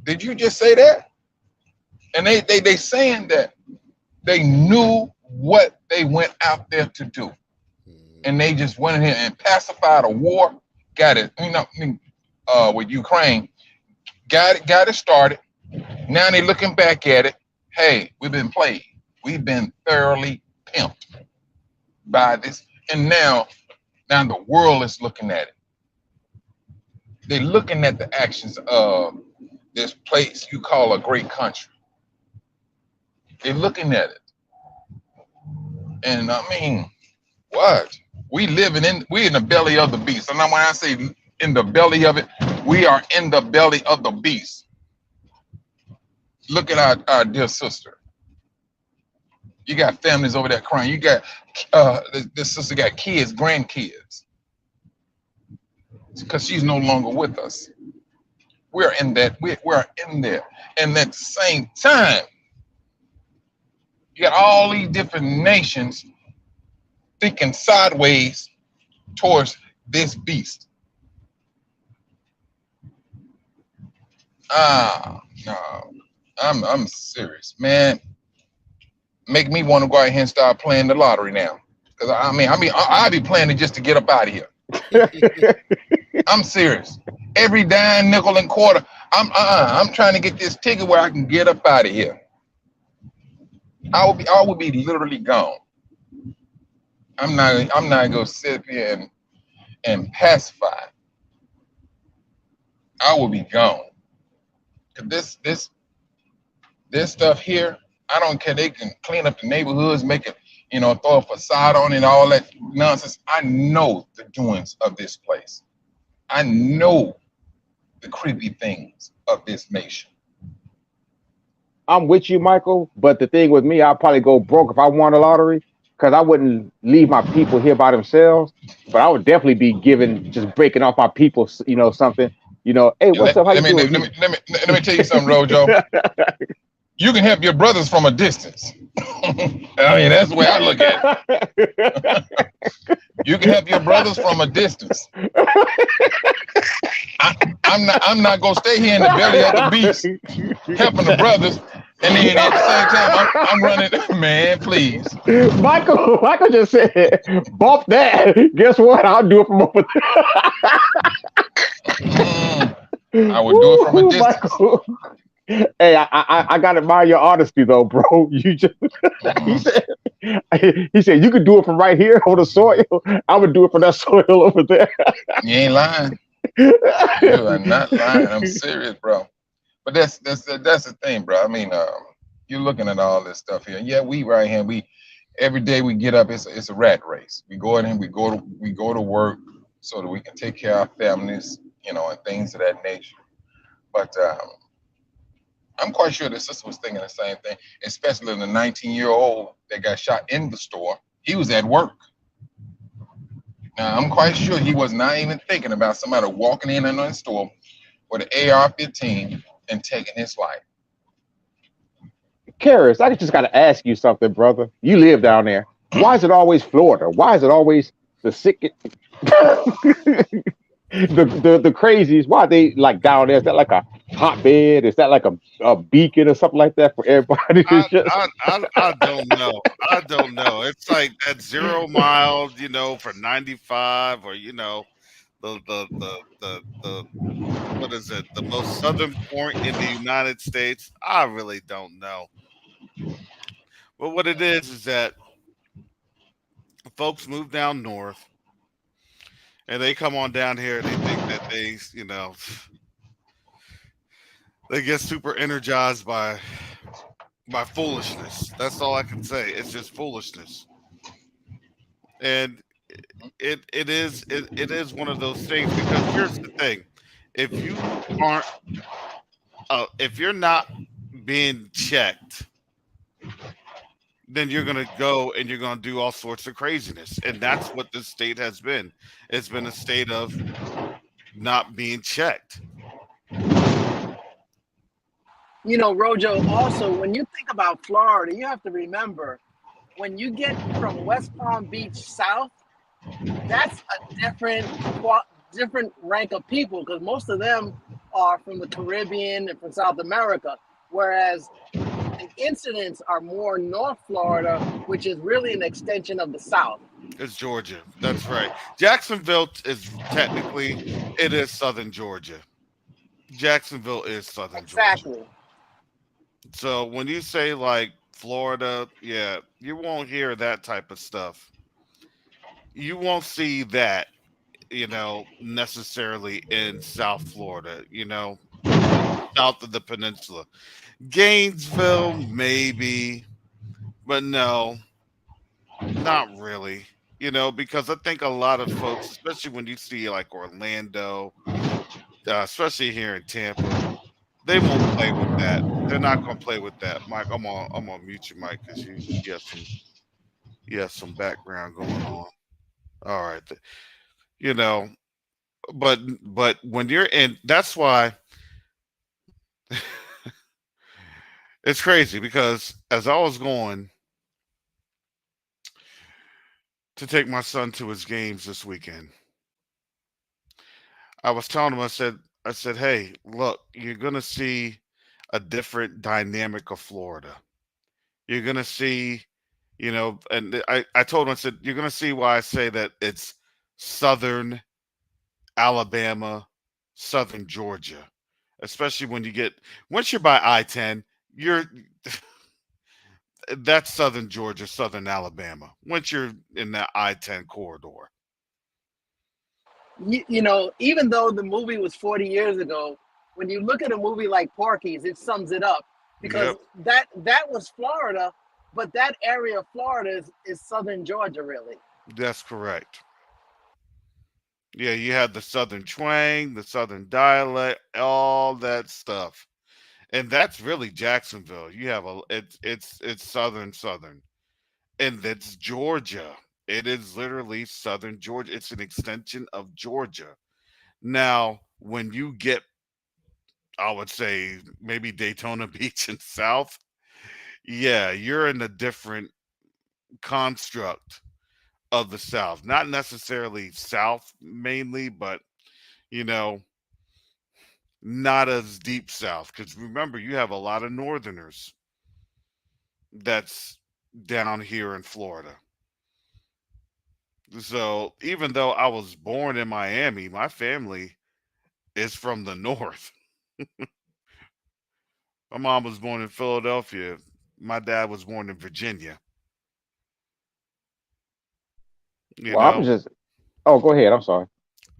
"Did you just say that?" And they saying that they knew what they went out there to do, Mhm. and they just went in here and pacified a war, got it, with Ukraine, got it started. Now they looking back at it. Hey, we've been played. We've been thoroughly pimped by this, and now the world is looking at it. They're looking at the actions of this place you call a great country. They're looking at it, and I mean, what? We in the belly of the beast. And now when I say in the belly of it, we are in the belly of the beast. Look at our dear sister. You got families over there crying. You got this sister got kids, grandkids, because she's no longer with us. We're in that. We're in there, and at the same time, you got all these different nations thinking sideways towards this beast. No, I'm serious, man. Make me want to go out here and start playing the lottery now. Cause I be playing it just to get up out of here. I'm serious. Every dime, nickel, and quarter. I'm trying to get this ticket where I can get up out of here. I will be literally gone. I'm not gonna sit here and pacify. I will be gone. Cause this stuff here, I don't care. They can clean up the neighborhoods, make it, throw a facade on it and all that nonsense. I know the doings of this place. I know the creepy things of this nation. I'm with you, Michael. But the thing with me, I'll probably go broke if I won a lottery because I wouldn't leave my people here by themselves. But I would definitely be giving, just breaking off my people, something. Hey, what's up? How you Let me doing? let me let me let me tell you something, Rojo. You can help your brothers from a distance. I mean, that's the way I look at it. You can help your brothers from a distance. I'm not gonna stay here in the belly of the beast helping the brothers, and then at the same time I'm running. Man, please. Michael just said, bump that. Guess what? I'll do it from over Mm, there. I would do it from a Woo, distance. Michael. Hey, I gotta admire your honesty though, bro. You just he Mm, said he said you could do it from right here on the soil. I would do it from that soil over there. you ain't lying. You are not lying. I'm serious, bro. But that's the thing, bro. I mean, you're looking at all this stuff here. Yeah, we right here. We every day we get up. It's a rat race. We go in and we go to work so that we can take care of our families, and things of that nature. But I'm quite sure the sister was thinking the same thing, especially the 19-year-old that got shot in the store. He was at work. Now, I'm quite sure he was not even thinking about somebody walking in the store with an AR-15 and taking his life. Karis, I just gotta ask you something, brother. You live down there. Why is it always Florida? Why is it always the sick the crazies? Why are they like down there? Is that like a hotbed? Is that like a beacon or something like that for everybody? I, It's just I don't know. I don't know. It's like that 0 miles, for 95, or the what is it? The most southern point in the United States. I really don't know. But what it is that folks move down north and they come on down here. They think that they get super energized by foolishness. That's all I can say. It's just foolishness. And it is one of those things, because here's the thing. If you aren't if you're not being checked, then you're going to go and you're going to do all sorts of craziness. And that's what this state has been. It's been a state of not being checked. Rojo, also, when you think about Florida, you have to remember when you get from West Palm Beach south, that's a different rank of people because most of them are from the Caribbean and from South America. Whereas the incidents are more North Florida, which is really an extension of the South. It's Georgia. That's right. Jacksonville is technically it is southern Georgia. Jacksonville is southern Georgia. Exactly. So when you say like Florida, yeah, you won't hear that type of stuff. You won't see that, necessarily in South Florida, south of the peninsula. Gainesville, maybe, but no, not really. Because I think a lot of folks, especially when you see like Orlando, especially here in Tampa, they won't play with that. They're not gonna play with that. Mike, I'm gonna mute you, Mike, because you have some background going on. All right, you know, but when you're in, that's why it's crazy because as I was going to take my son to his games this weekend, I was telling him, I said, hey, look, you're gonna see a different dynamic of Florida. You're gonna see, and I told him, I said, you're gonna see why I say that it's southern Alabama, southern Georgia, especially when you get once you're by I-10, you're that's southern Georgia, southern Alabama. Once you're in that I-10 corridor. Even though the movie was 40 years ago, when you look at a movie like Porky's, it sums it up because Yep, that was Florida, but that area of Florida is southern Georgia, really. that's correct. Yeah, you had the southern twang, the southern dialect, all that stuff. And that's really Jacksonville. You have it's southern. And that's Georgia. It is literally southern Georgia. It's an extension of Georgia. Now, when you get, I would say maybe Daytona Beach and South, yeah, you're in a different construct of the South. Not necessarily South mainly, but you know, not as deep South. Because remember, you have a lot of Northerners that's down here in Florida. So even though I was born in Miami, my family is from the North. My mom was born in Philadelphia. My dad was born in Virginia. You Well, I'm know, just. Oh, go ahead. I'm sorry.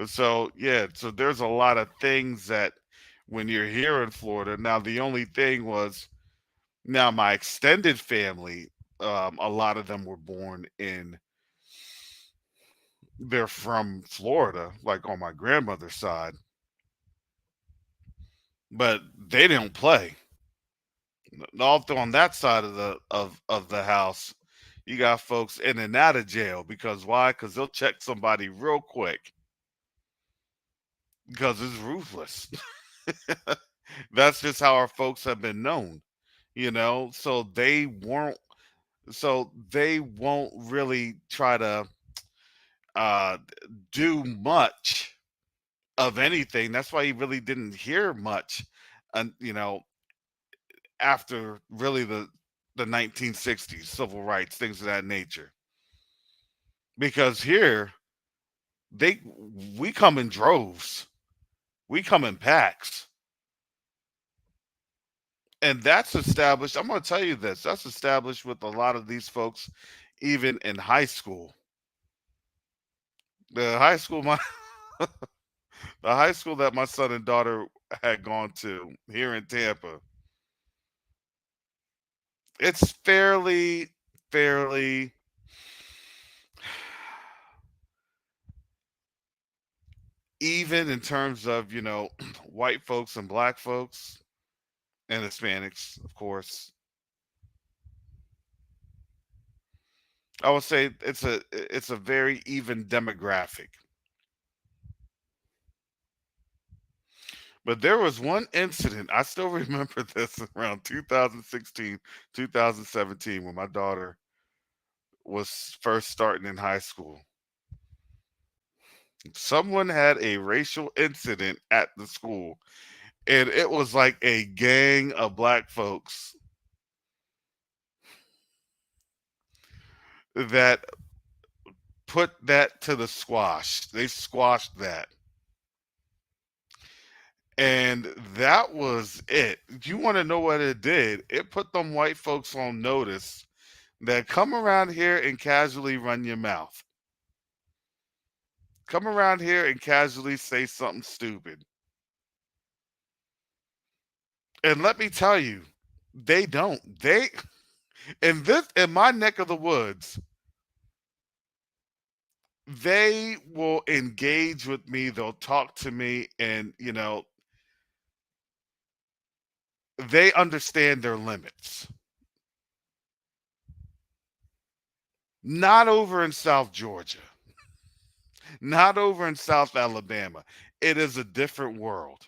so yeah, so there's a lot of things that when you're here in Florida. Now the only thing was now my extended family, a lot of them were born in. They're from Florida, like on my grandmother's side, but they didn't play. Off on that side of the house, you got folks in and out of jail because why? Because they'll check somebody real quick because it's ruthless. That's just how our folks have been known, so they won't really try to uh do much of anything. That's why you really didn't hear much, and after really the 1960s, civil rights, things of that nature. Because here they we come in droves, we come in packs, and that's established. I'm going to tell you this. That's established with a lot of these folks, even in high school. The high school my the high school that my son and daughter had gone to here in Tampa, it's fairly even in terms of white folks and black folks and Hispanics, of course. I would say it's a very even demographic. But there was one incident, I still remember this around 2016, 2017 when my daughter was first starting in high school. Someone had a racial incident at the school, and it was like a gang of black folks that put that to the squash. They squashed that. And that was it. You want to know what it did? It put them white folks on notice that come around here and casually run your mouth. Come around here and casually say something stupid. And let me tell you, they don't. They in my neck of the woods, they will engage with me, they'll talk to me, and they understand their limits. Not over in South Georgia, not over in South Alabama. It is a different world.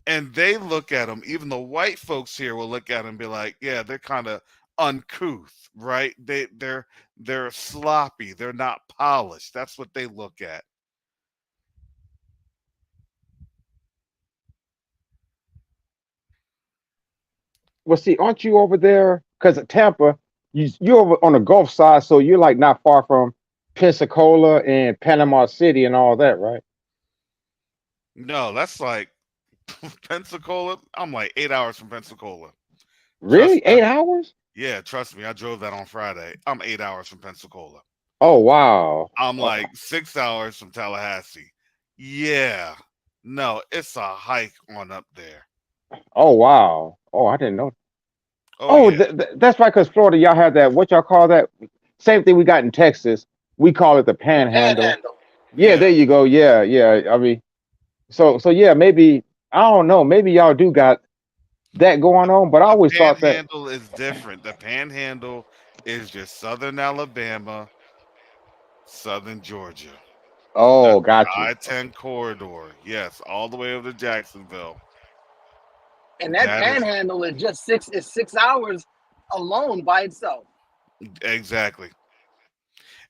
And they look at them, even the white folks here will look at them and be like, yeah, they're kind of uncouth, right? They're sloppy, they're not polished. That's what they look at. Well, see, aren't you over there? Because Tampa, you're over on the Gulf side, so you're like not far from Pensacola and Panama City and all that, right? No, that's like Pensacola. I'm like 8 hours from Pensacola. Really? Trust me. 8 hours? Yeah, trust me. I drove that on Friday. I'm 8 hours from Pensacola. Oh, wow. I'm like 6 hours from Tallahassee. Yeah. No, it's a hike on up there. Oh, wow. Oh, I didn't know. Oh Oh, yeah. that's right. Because Florida, y'all have that. What y'all call that? Same thing we got in Texas. We call it the The Panhandle. Panhandle. Yeah, Yeah. there you go. Yeah, yeah. I mean, so yeah, maybe I don't know. Maybe y'all do got that going on, but I The always thought that. panhandle is different. The panhandle is just southern Alabama, southern Georgia. Oh, That's the got you. I-10 corridor. Yes, all the way over to Jacksonville. And that That is Panhandle is 6 hours alone by itself. exactly.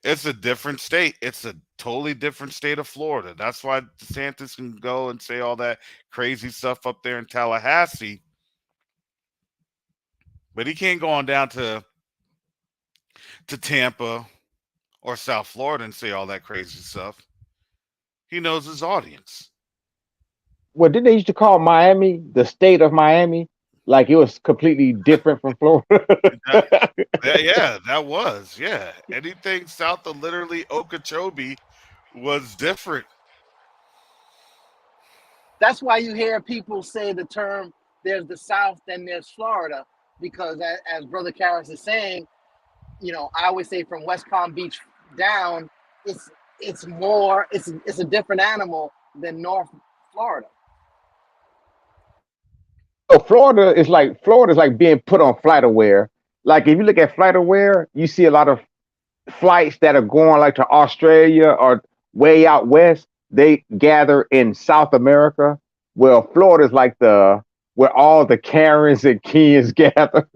It's a different state. It's a totally different state of Florida. That's why DeSantis can go and say all that crazy stuff up there in Tallahassee, but he can't go on down to Tampa or South Florida and say all that crazy stuff. He knows his audience. What did they used to call Miami the state of Miami? Like it was completely different from Florida. That, yeah, that was yeah. Anything south of literally Okeechobee was different. That's why you hear people say the term "there's the South, then there's Florida," because as Brother Karras is saying, I always say from West Palm Beach down, it's it's a different animal than North Florida. So Florida is like being put on flight aware. Like if you look at flight aware, you see a lot of flights that are going like to Australia or way out west, they gather in South America. Well, Florida's like the where all the Karens and Kens gather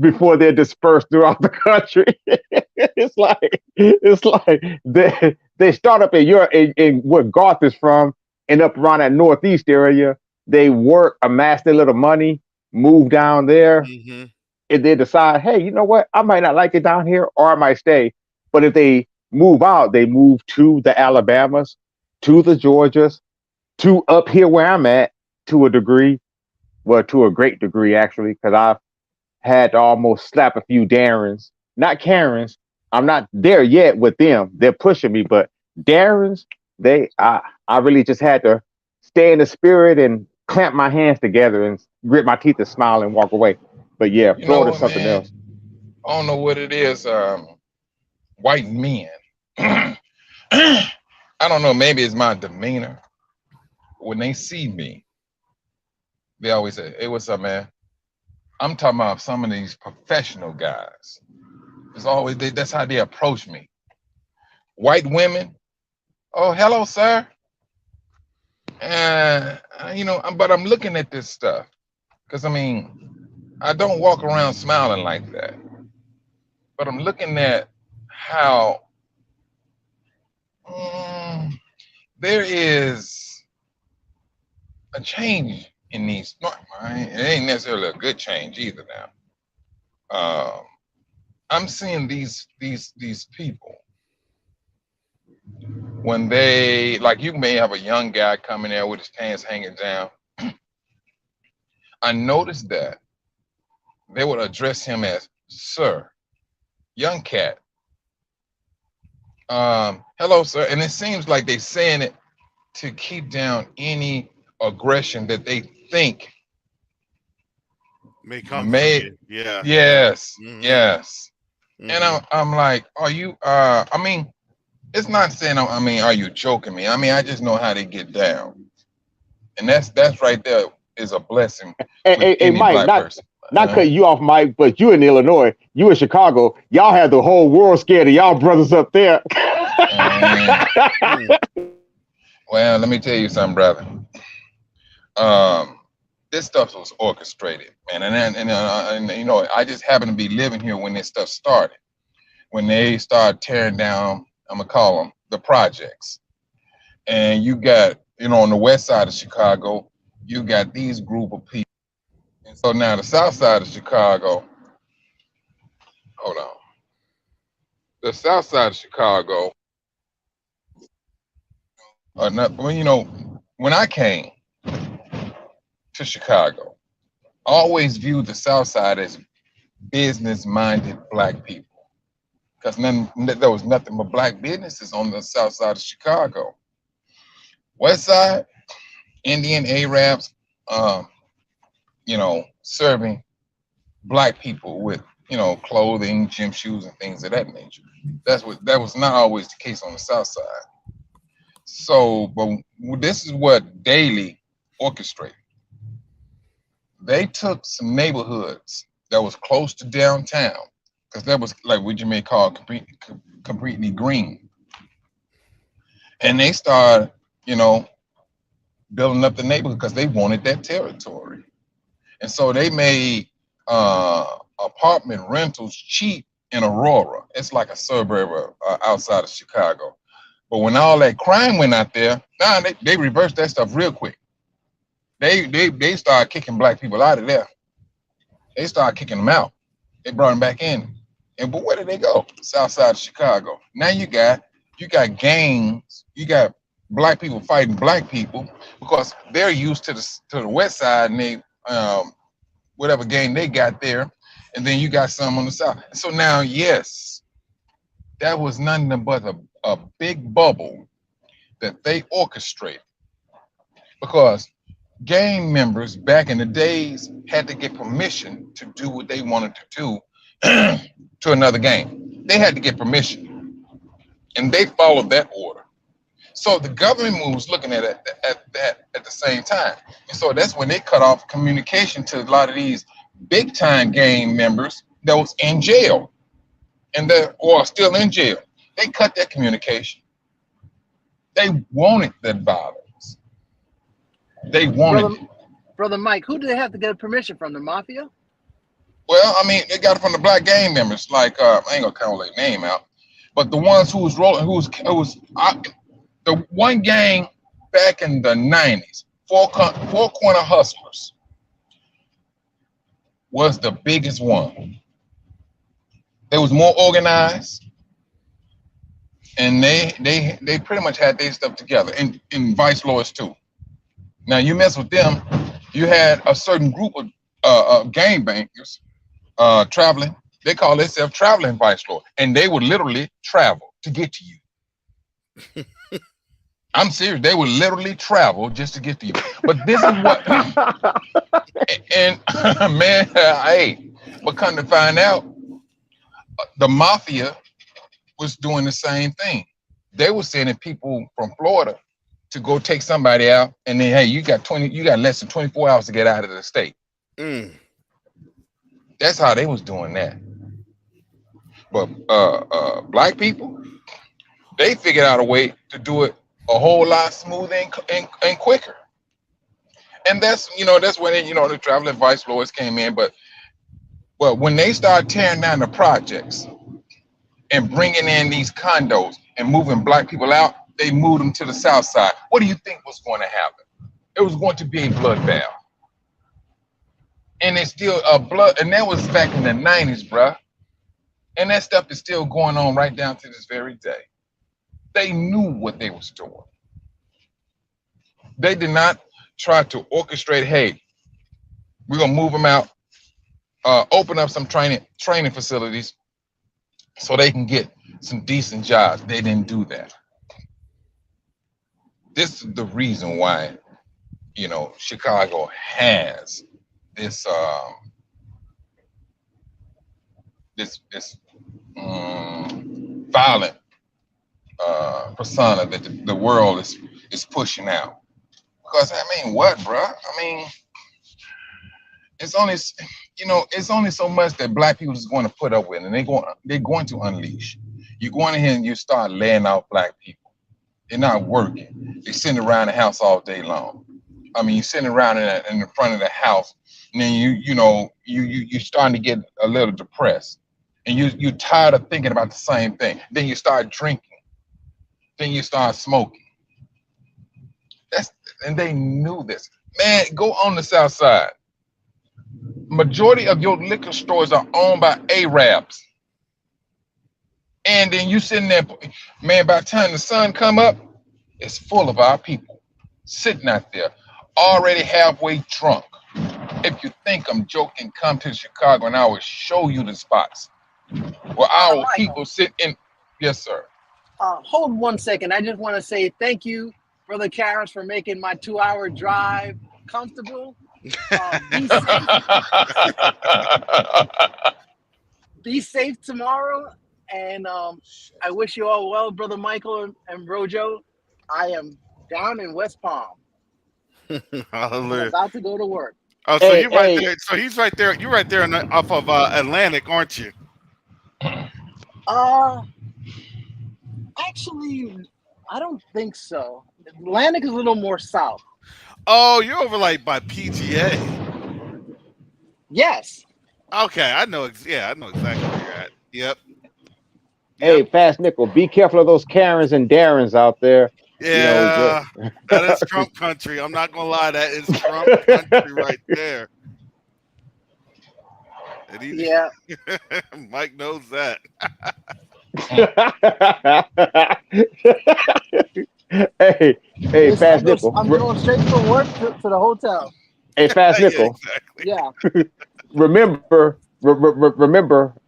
before they're dispersed throughout the country. It's like they start up in where Garth is from and up around that northeast area. They work, amass their little money, move down there, Hmm. and they decide, hey, you know what? I might not like it down here, or I might stay. But if they move out, they move to the Alabamas, to the Georgias, to up here where I'm at, to a degree, well, to a great degree actually, because I've had to almost slap a few Darrens, not Karens. I'm not there yet with them. They're pushing me, but Darrens, I really just had to stay in the spirit and clamp my hands together and grit my teeth and smile and walk away. But yeah, You know Florida's what, something man? else. I don't know what it is. White men. I don't know. Maybe it's my demeanor. When they see me, they always say, "Hey, what's up, man?" I'm talking about some of these professional guys. It's always that's how they approach me. White women. Oh, hello, sir. And but I'm looking at this stuff because I mean, I don't walk around smiling like that. But I'm looking at how mm, there is a change in these. No, it ain't necessarily a good change either now. Um, I'm seeing these people when they like you may have a young guy coming there with his pants hanging down. I noticed that they would address him as sir, young cat, hello sir, and it seems like they're saying it to keep down any aggression that they think May come from may. you. Yeah, yeah. Yes, Mm-hmm. yes. And Mm-hmm. I'm like, are you I mean, it's not saying I mean, are you joking me? I mean, I just know how they get down. And that's right there is a blessing with Hey, any Mike, black not person. not cutting you off, Mike, but you in Illinois, you in Chicago, y'all have the whole world scared of y'all brothers up there. And Mm. well, let me tell you something, brother. Um, this stuff was orchestrated, man, and you know, I just happened to be living here when this stuff started. When they started tearing down, I'm gonna call them the projects, and you got, you know, on the west side of Chicago, you got these group of people, and so now the south side of Chicago, hold on, the south side of Chicago, well, you know, when I came to Chicago, I always viewed the south side as business-minded black people because there was nothing but black businesses on the south side of Chicago. West side, Indian Arabs, um, you know, serving black people with, you know, clothing, gym shoes, and things of that nature. That was not always the case on the south side. So, but this is what Daily orchestrated. They took some neighborhoods that was close to downtown, because that was like what you may call completely green, and they started, you know, building up the neighborhood because they wanted that territory. And so they made apartment rentals cheap in Aurora. It's like a suburb outside of Chicago. But when all that crime went out there, nah, they reversed that stuff real quick. They started kicking black people out of there. They started kicking them out. They brought them back in. And but where did they go? South side of Chicago. Now you got gangs. You got black people fighting black people because they're used to the west side, and they whatever gang they got there, and then you got some on the south. So now, yes, that was nothing but a big bubble that they orchestrated because gang members back in the days had to get permission to do what they wanted to do to another gang. They had to get permission, and they followed that order. So the government was looking at that at the same time, and so that's when they cut off communication to a lot of these big time gang members that was in jail and that or still in jail. They cut that communication. They wanted that violence. They brother, wanted it. brother Mike, who did they have to get permission from? The mafia? Well, I mean, they got it from the black gang members. Like I ain't gonna call their name out, but the ones who was rolling, the one gang back in the '90s, Four Corner Hustlers was the biggest one. They was more organized, and they pretty much had their stuff together, and vice lords too. Now you mess with them, you had a certain group of gang bangers traveling. They call themselves traveling vice lord, and they would literally travel to get to you. I'm serious. They would literally travel just to get to you. But this is what, and man, hey, but come to find out, the mafia was doing the same thing. They were sending people from Florida to go take somebody out, and then hey, you got less than 24 hours to get out of the state. Mm. That's how they was doing that. But black people, they figured out a way to do it a whole lot smoother and quicker. And that's, you know, that's when, you know, the traveling vice lords came in. But when they started tearing down the projects and bringing in these condos and moving black people out, they moved them to the south side. What do you think was going to happen? It was going to be a bloodbath. And it's still a blood, and that was back in the '90s, bruh. And that stuff is still going on right down to this very day. They knew what they was doing. They did not try to orchestrate, hey, we're gonna move them out, open up some training facilities so they can get some decent jobs. They didn't do that. This is the reason why, Chicago has this violent persona that the world is pushing out. Because what, bro? It's only so much that black people is going to put up with, and they're going to unleash. You go in here and you start laying out black people. They're not working. They sitting around the house all day long. You're sitting around in the front of the house, and then you're starting to get a little depressed, and you're tired of thinking about the same thing. Then you start drinking. Then you start smoking. And they knew this. Man, go on the South Side. Majority of your liquor stores are owned by Arabs. And then you sitting there, man, by the time the sun come up, it's full of our people sitting out there, already halfway drunk. If you think I'm joking, come to Chicago and I will show you the spots where our people sit in. Yes, sir. Hold 1 second. I just want to say thank you, Brother Karras, for making my 2-hour drive comfortable. Be safe. Be safe tomorrow. And I wish you all well, Brother Michael and Rojo. I am down in West Palm. I'm about to go to work. Oh, so you're right there. So he's right there. You're right there off of Atlantic, aren't you? Actually, I don't think so. Atlantic is a little more south. Oh, you're over like by PGA. Yes. Okay, I know. Yeah, I know exactly where you're at. Yep. Hey, Fast Nickel, be careful of those Karens and Darrens out there. Yeah, that is Trump country. I'm not gonna lie, that is Trump country right there. Yeah, Mike knows that. hey, Fast Nickel. I'm going straight from work to the hotel. Hey, Fast Nickel. Yeah, exactly. Remember.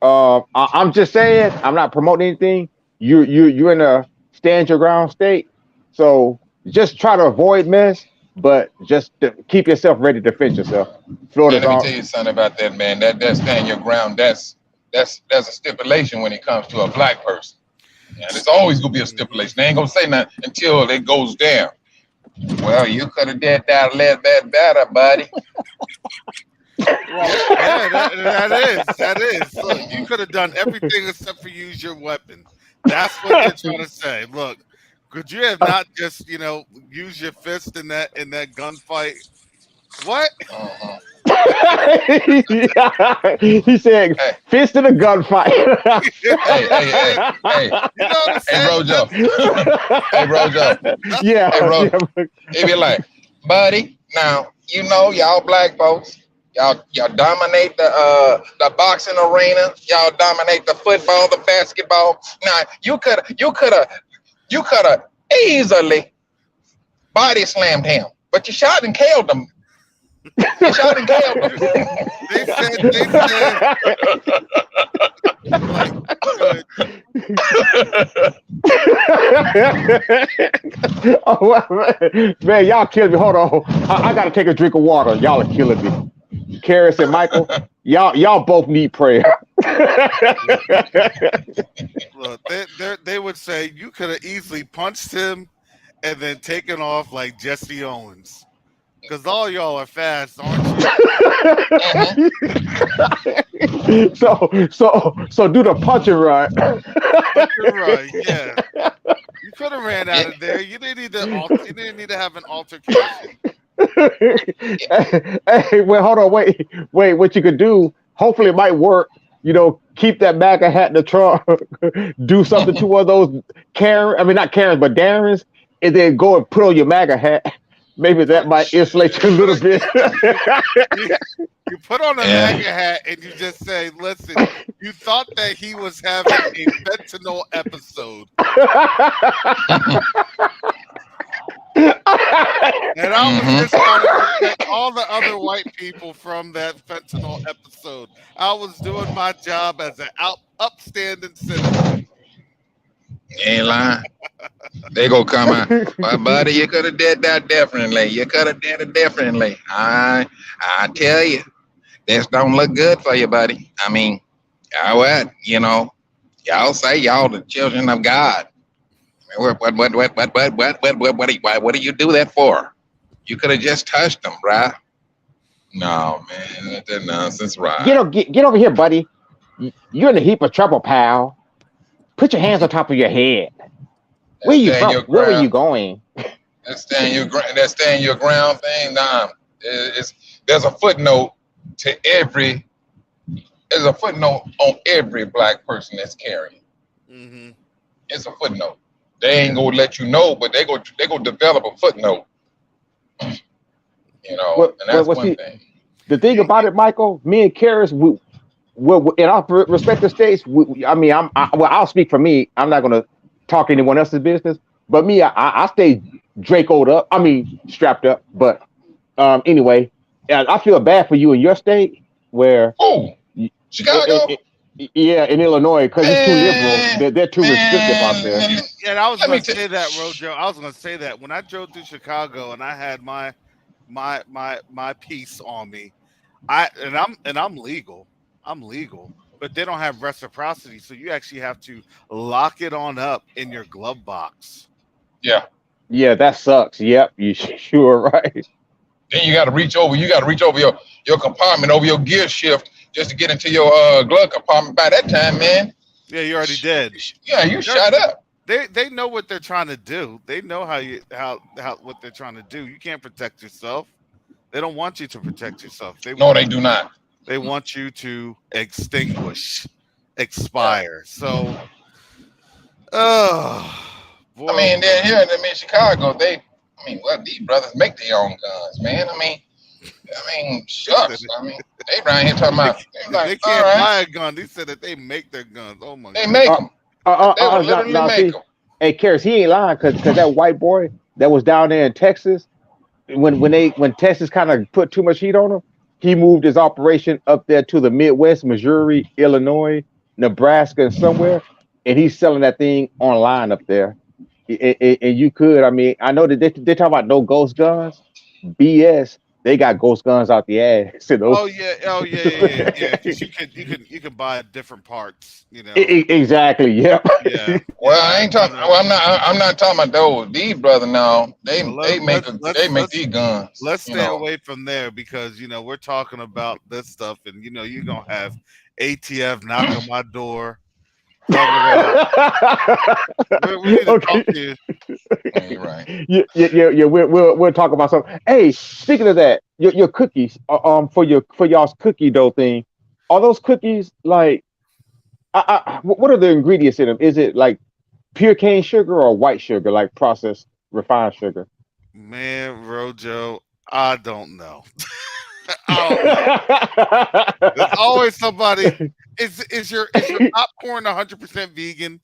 I'm just saying. I'm not promoting anything. You're in a stand your ground state. So just try to avoid mess, but just to keep yourself ready to defend yourself. Florida's let me tell you something about that, man. That stand your ground. That's a stipulation when it comes to a black person. Yeah, there's always gonna be a stipulation. They ain't gonna say nothing until it goes down. Well, you could have did that a little bit better, buddy. Yeah, that is. Look, you could have done everything except for use your weapon. That's what they're trying to say. Look, could you have not just use your fist in that gunfight? What? He said, hey. Fist in a gunfight. Hey, you know what I'm saying? Hey, Rojo. Yeah. Hey, Rojo. He be like, buddy, now, y'all black folks, y'all dominate the boxing arena, y'all dominate the football, the basketball. Now, you could have easily body slammed him, but you shot and killed him. You shot and killed him. They said. Oh, man, y'all killing me. Hold on. I gotta take a drink of water. Y'all are killing me. Karras and Michael, y'all both need prayer. Look, they would say you could have easily punched him and then taken off like Jesse Owens. Because all y'all are fast, aren't you? So do the punch and run. Punch and run, yeah. You could have ran out of there. You didn't need to have an altercation. Hey, well, hold on, wait. What you could do? Hopefully, it might work. Keep that MAGA hat in the trunk. Do something to one of those Karen. I mean, not Karens, but Darrens, and then go and put on your MAGA hat. Maybe put that might insulate you a little bit. you, you, you put on a Yeah. MAGA hat and you just say, "Listen, you thought that he was having a fentanyl episode, and I was Hmm. just trying to protect all the other white people from that fentanyl episode. I was doing my job as an upstanding citizen." Ain't lying. They go come out. Well, buddy, you could have did that differently. You could have did it differently. I tell you, this don't look good for you, buddy. I mean, y'all what? Y'all say y'all the children of God. What do you do that for? You could have just touched them, bruh. No, man, that nonsense, right? Get over here, buddy. You're in a heap of trouble, pal. Put your hands on top of your head. Where Let's you stand from? your Where are you ground. going? That stand your ground thing. Nah, there's a footnote to every. There's a footnote on every black person that's carrying. Hmm. It's a footnote. They ain't gonna let you know, but they go develop a footnote. And that's Well, one see, thing. the thing You, about it, Michael, me and Karis, we in our respective states. I mean, well, I'll speak for me. I'm not gonna talk anyone else's business, but me, I stay Dracoed up. I mean, strapped up. But anyway, I feel bad for you in your state where, Oh, y- it, Chicago, it, yeah, in Illinois, because it's too liberal. man, They're too restrictive out there. man. and I was Let gonna me tell. say that, Rojo. I was gonna say that when I drove through Chicago and I had my piece on me. I'm legal. I'm legal, but they don't have reciprocity, so you actually have to lock it on up in your glove box. Yeah. Yeah, that sucks. Yep, you sure right. Then you got to reach over. You got to reach over your compartment, over your gear shift, just to get into your glove compartment. By that time, man, Yeah, you already did. yeah, you They're, shut up. they know what they're trying to do. They know how what they're trying to do. You can't protect yourself. They don't want you to protect yourself. No, they do not. They want you to extinguish, Yeah. expire. So, oh I boy, oh mean, they're boy. here in Chicago. Well, these brothers make their own guns, man. He said Shucks. They around here talking they, about. They like, they all can't right, buy a gun. They said that they make their guns. Oh my they god. make them. They would literally Now, make see, them. hey, Karis, he ain't lying because that white boy that was down there in Texas, when Texas kind of put too much heat on him, he moved his operation up there to the Midwest, Missouri, Illinois, Nebraska, and somewhere, and he's selling that thing online up there. And you could, I mean, I know that they talk about no ghost guns, BS. They got ghost guns out the ass, you know. Oh yeah, yeah. Because you can buy different parts. Exactly. Yep. Yeah, Well, yeah. I ain't talking. Well, I'm not talking about those. These brothers now, Well, they make these guns. let's stay away from there because we're talking about this stuff, and you're gonna have ATF knock on my door talking about we need to talk Okay. to you. Yeah, you're right. Yeah. We'll talk about something. Hey, speaking of that, your cookies, for y'all's cookie dough thing, are those cookies like? What are the ingredients in them? Is it like pure cane sugar or white sugar, like processed refined sugar? Man, Rojo, I don't know. I don't know. There's always somebody. Is your popcorn 100% vegan?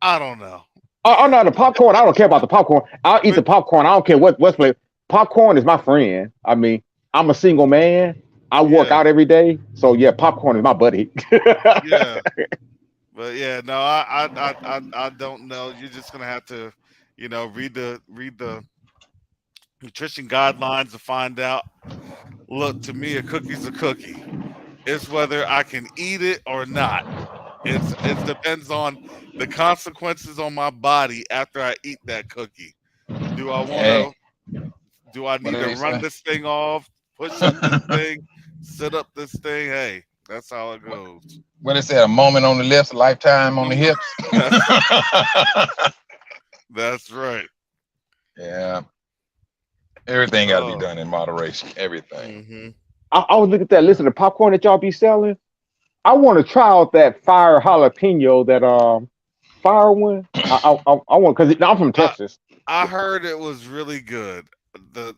I don't know. Oh no, the popcorn. I don't care about the popcorn. I'll eat the But popcorn. I don't care what's flavor. Popcorn is my friend. I mean, I'm a single man. I work yeah, out every day, so yeah, popcorn is my buddy. yeah. But yeah, no, I don't know. You're just gonna have to, read the nutrition guidelines to find out. Look, to me, a cookie's a cookie. It's whether I can eat it or not. It depends on the consequences on my body after I eat that cookie. Do I want Hey, to? Do I what need do to they run say? this thing off? Push up this thing? Sit up this thing? Hey, that's how it what goes. what they say? A moment on the lips, a lifetime on the Um, hips. That's that's right. Yeah, everything got to be Oh. done in moderation. Everything. Hmm. I was looking at that list of the popcorn that y'all be selling. I want to try out that fire jalapeno, that fire one. I want because I'm from I Texas. I heard it was really good.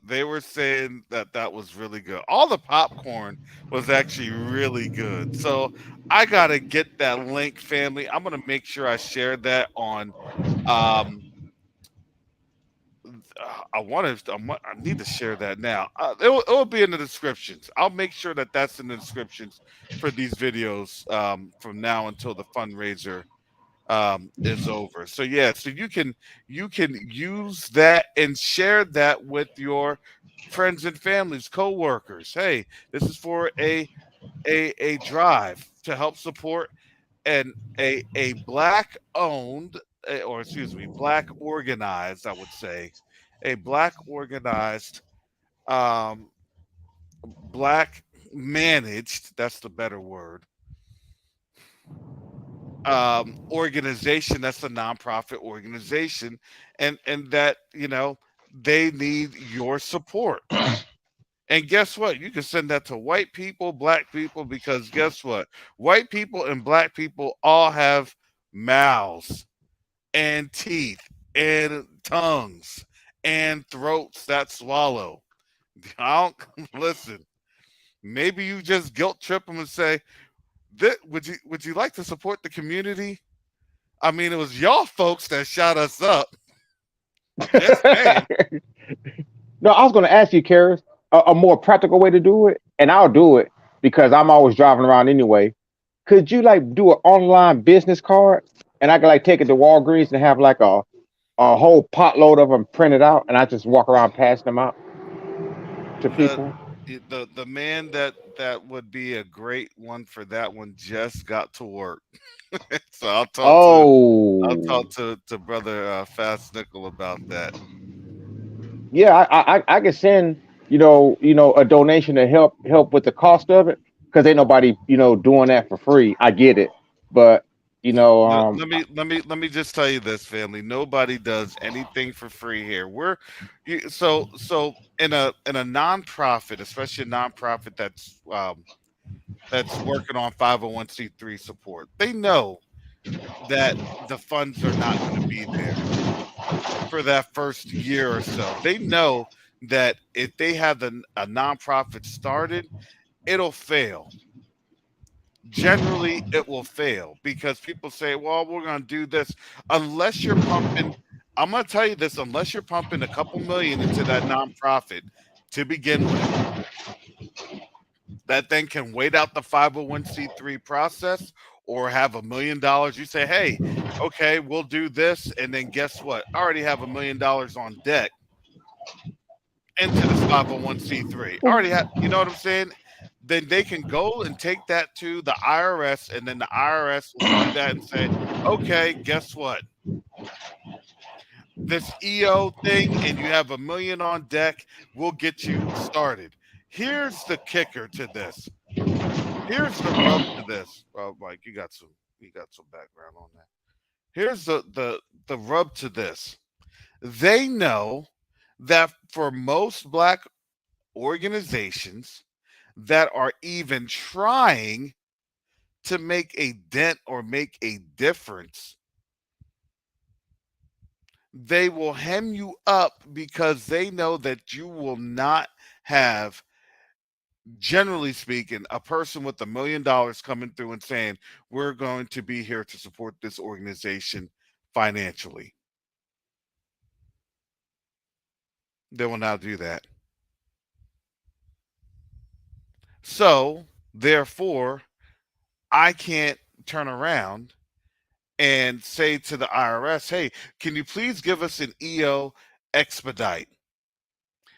they were saying that that was really good. All the popcorn was actually really good. So I gotta get that link, family. I'm gonna make sure I share that on. Um, I need to share that now. It will be in the descriptions. I'll make sure that that's in the descriptions for these videos from now until the fundraiser is over. So yeah, so you can use that and share that with your friends and families, co-workers. Hey, this is for a drive to help support a black owned or excuse me, black organized, I would say, a black organized um black managed, that's the better word, organization that's a nonprofit organization, and that they need your support. And guess what? You can send that to white people, black people, because guess what? White people and black people all have mouths and teeth and tongues and throats that swallow. I don't listen. Maybe you just guilt trip them and say, would you like to support the community? I mean, it was y'all folks that shot us up. Just saying. No, I was going to ask you, Karis, a more practical way to do it, and I'll do it because I'm always driving around anyway. Could you like do an online business card, and I could like take it to Walgreens and have like a whole potload of them printed out, and I just walk around passing them out to The people? the man that would be a great one for that one just got to work. So I'll Oh, talk to brother Fast Nickel about that. yeah, I could send a donation to help with the cost of it because ain't nobody doing that for free. I get it, but you know Let me just tell you this, family. Nobody does anything for free here. So in a nonprofit, especially a nonprofit that's working on 501c3 support. They know that the funds are not going to be there for that first year or so. They know that if they have a nonprofit started, it'll fail. Generally, it will fail because people say, well, we're going to do this. Unless you're pumping, I'm going to tell you this, unless you're pumping a couple million into that nonprofit to begin with, that thing can wait out the 501c3 process or have $1 million. You say, hey, okay, we'll do this. And then guess what? I already have $1 million on deck into this 501c3. I already have, you know what I'm saying? Then they can go and take that to the IRS, and then the IRS will view that and say, okay, guess what? This EO thing, and you have 1 million on deck, we'll get you started. Here's the kicker to this. Here's the rub to this. Oh, Mike, you got some background on that. Here's the rub to this. They know that for most black organizations that are even trying to make a dent or make a difference, they will hem you up because they know that you will not have, generally speaking, a person with $1 million coming through and saying, we're going to be here to support this organization financially. They will not do that. So, therefore, I can't turn around and say to the IRS, hey, can you please give us an EO expedite?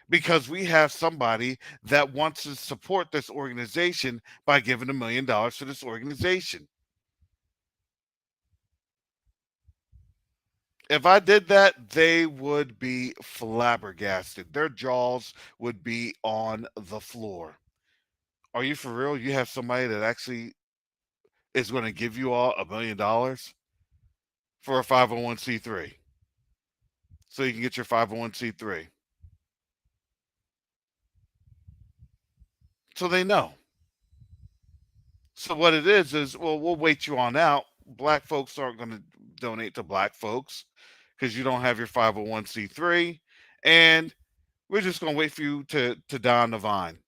Because we have somebody that wants to support this organization by giving $1 million to this organization. If I did that, they would be flabbergasted. Their jaws would be on the floor. Are you for real? You have somebody that actually is going to give you all $1 million for a 501c3 so you can get your 501c3. So they know. So what it is, well, we'll wait you on out. Black folks aren't going to donate to black folks because you don't have your 501c3. And We're just gonna wait for you to die on the vine.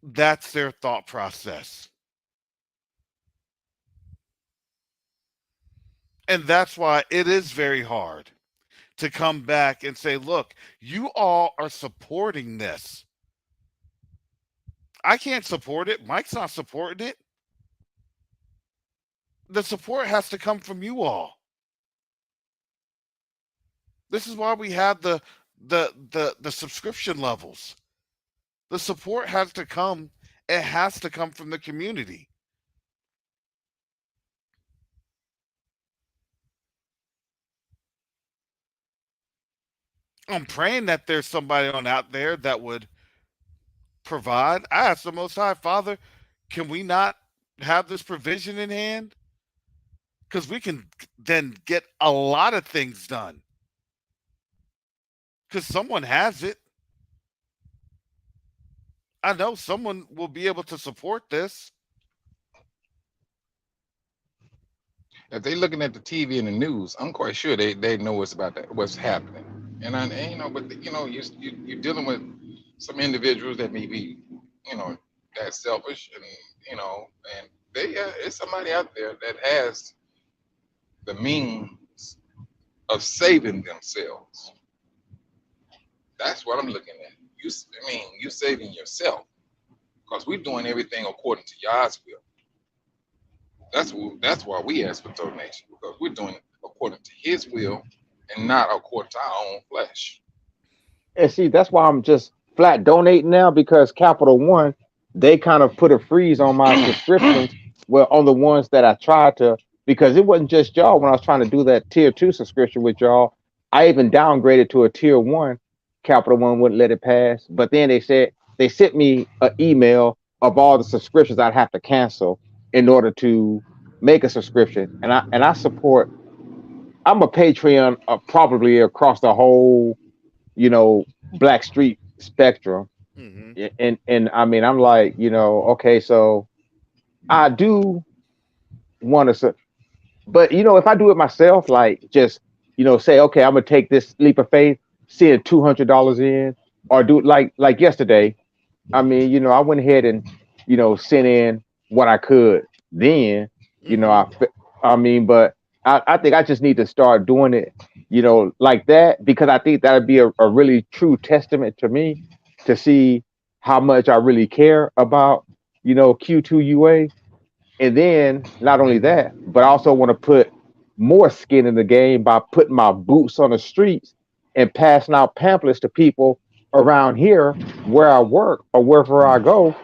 That's their thought process. And that's why it is very hard to come back and say, look, you all are supporting this. I can't support it. Mike's not supporting it. The support has to come from you all. This is why we have the subscription levels. The support has to come. It has to come from the community. I'm praying that there's somebody on out there that would provide. I ask the Most High, Father, can we not have this provision in hand? Because we can then get a lot of things done. Because someone has it. I know someone will be able to support this. If they looking at the TV and the news, I'm quite sure they know what's about that, what's happening. And you know, but you know, you're dealing with some individuals that may be, you know, that selfish, and you know, and they it's somebody out there that has the means of saving themselves. That's what I'm looking at. I mean, you saving yourself because we're doing everything according to God's will. That's why we ask for donation, because we're doing it according to His will and not according to our own flesh. And see, that's why I'm just flat donating now because Capital One, they kind of put a freeze on my subscriptions. Well, on the ones that I tried to, because it wasn't just y'all when I was trying to do that tier two subscription with y'all. I even downgraded to a tier one. Capital One wouldn't let it pass. But then they said they sent me an email of all the subscriptions I'd have to cancel in order to make a subscription. And I support. I'm a Patreon probably across the whole Black Street spectrum. Hmm. And I mean, I'm like, okay, so I do want to, but if I do it myself, like just say, okay, I'm gonna take this leap of faith, send $200 in, or do it like yesterday. I mean, I went ahead and sent in what I could. Then, you know, I Hmm. I mean, but I think I just need to start doing it, like that because I think that would be a really true testament to me to see how much I really care about Q2UA. And then not only that, but I also want to put more skin in the game by putting my boots on the streets and passing out pamphlets to people around here where I work or wherever I go.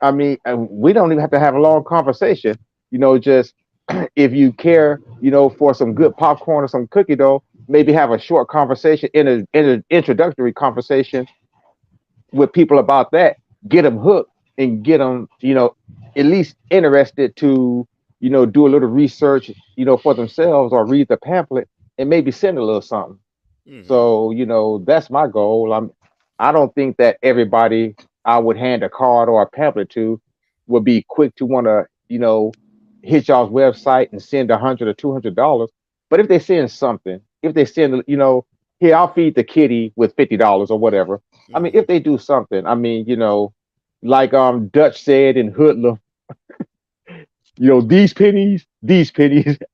I mean, and we don't even have to have a long conversation. Just if you care, for some good popcorn or some cookie dough, maybe have a short conversation in an introductory conversation with people about that, get them hooked and get them, at least interested to, do a little research, for themselves or read the pamphlet and maybe send a little something. Hmm. So, that's my goal. I don't think that everybody I would hand a card or a pamphlet to would be quick to want to, hit y'all's website and send $100 or $200. But if they send something, if they send, here, I'll feed the kitty with $50 or whatever. I mean, Hmm. if they do something, I mean, like Dutch said in Hoodlum, these pennies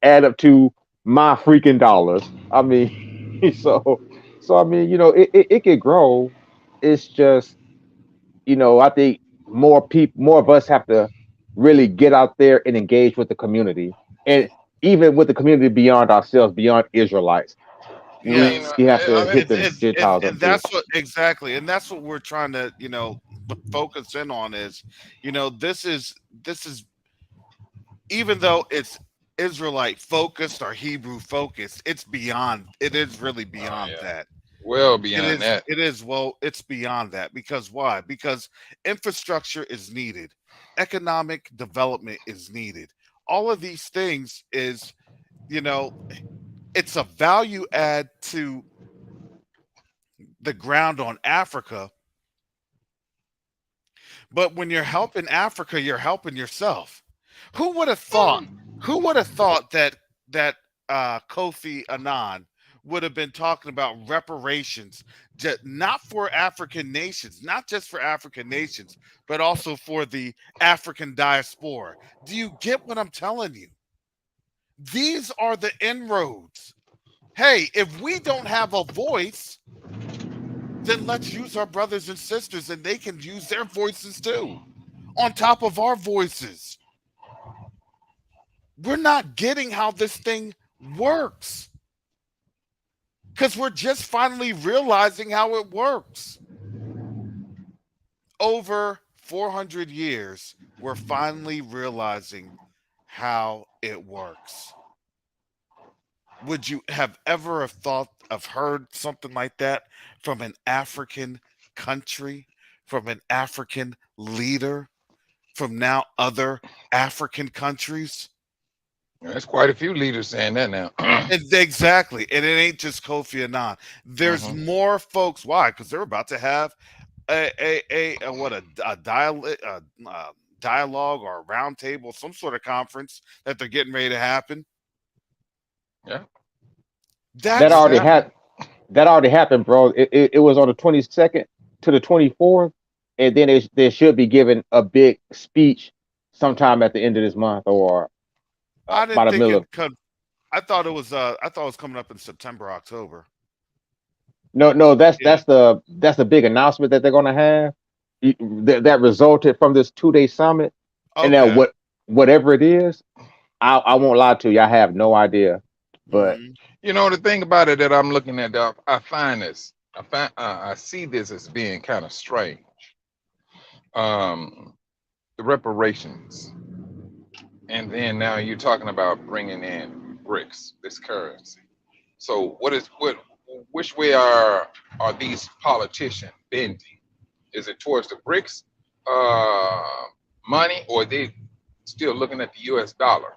add up to my freaking dollars. I mean, so I mean, it could grow. It's just, I think more of us have to really get out there and engage with the community, and even with the community beyond ourselves, beyond Israelites. I We mean, Yes. have to I hit mean, them Gentiles up And too. that's what exactly, and that's what we're trying to, focus in on is, this is even though it's Israelite focused or Hebrew focused, it's beyond. It is really oh beyond yeah, that. well It beyond is. that. It is. Well, it's beyond that because why? Because infrastructure is needed, economic development is needed. All of these things is, you know, it's a value add to the ground on Africa. But when you're helping Africa, you're helping yourself. Who would have thought? Who would have thought that Kofi Annan would have been talking about reparations, not for African nations, not just for African nations, but also for the African diaspora. Do you get what I'm telling you? These are the inroads. Hey, if we don't have a voice, then let's use our brothers and sisters and they can use their voices too, on top of our voices. We're not getting how this thing works because we're just finally realizing how it works. Over 400 years, we're finally realizing how it works. Would you have ever have thought of heard something like that from an African country, from an African leader, from now other African countries? There's quite a few leaders saying that now. Exactly. And it ain't just Kofi Annan. There's Hmm. more folks. Why? Because they're about to have a what a dialogue or a roundtable, some sort of conference that they're getting ready to happen. Yeah. That That's already Exactly. had that already happened, bro. It was on the 22nd to the 24th, and then they should be giving a big speech sometime at the end of this month or I by didn't the think middle it of. could. I thought it was coming up in September, October. No, no, Yeah. that's the big announcement that they're gonna have that resulted from this 2 day summit, and now Okay. whatever it is, I won't lie to you, I have no idea, but Hmm. The thing about it that I'm looking at, I find this, I see this as being kind of strange. Um, the reparations, and then now you're talking about bringing in bricks, this currency. So which way are these politicians bending? Is it towards the bricks uh, money, or are they still looking at the U.S. dollar?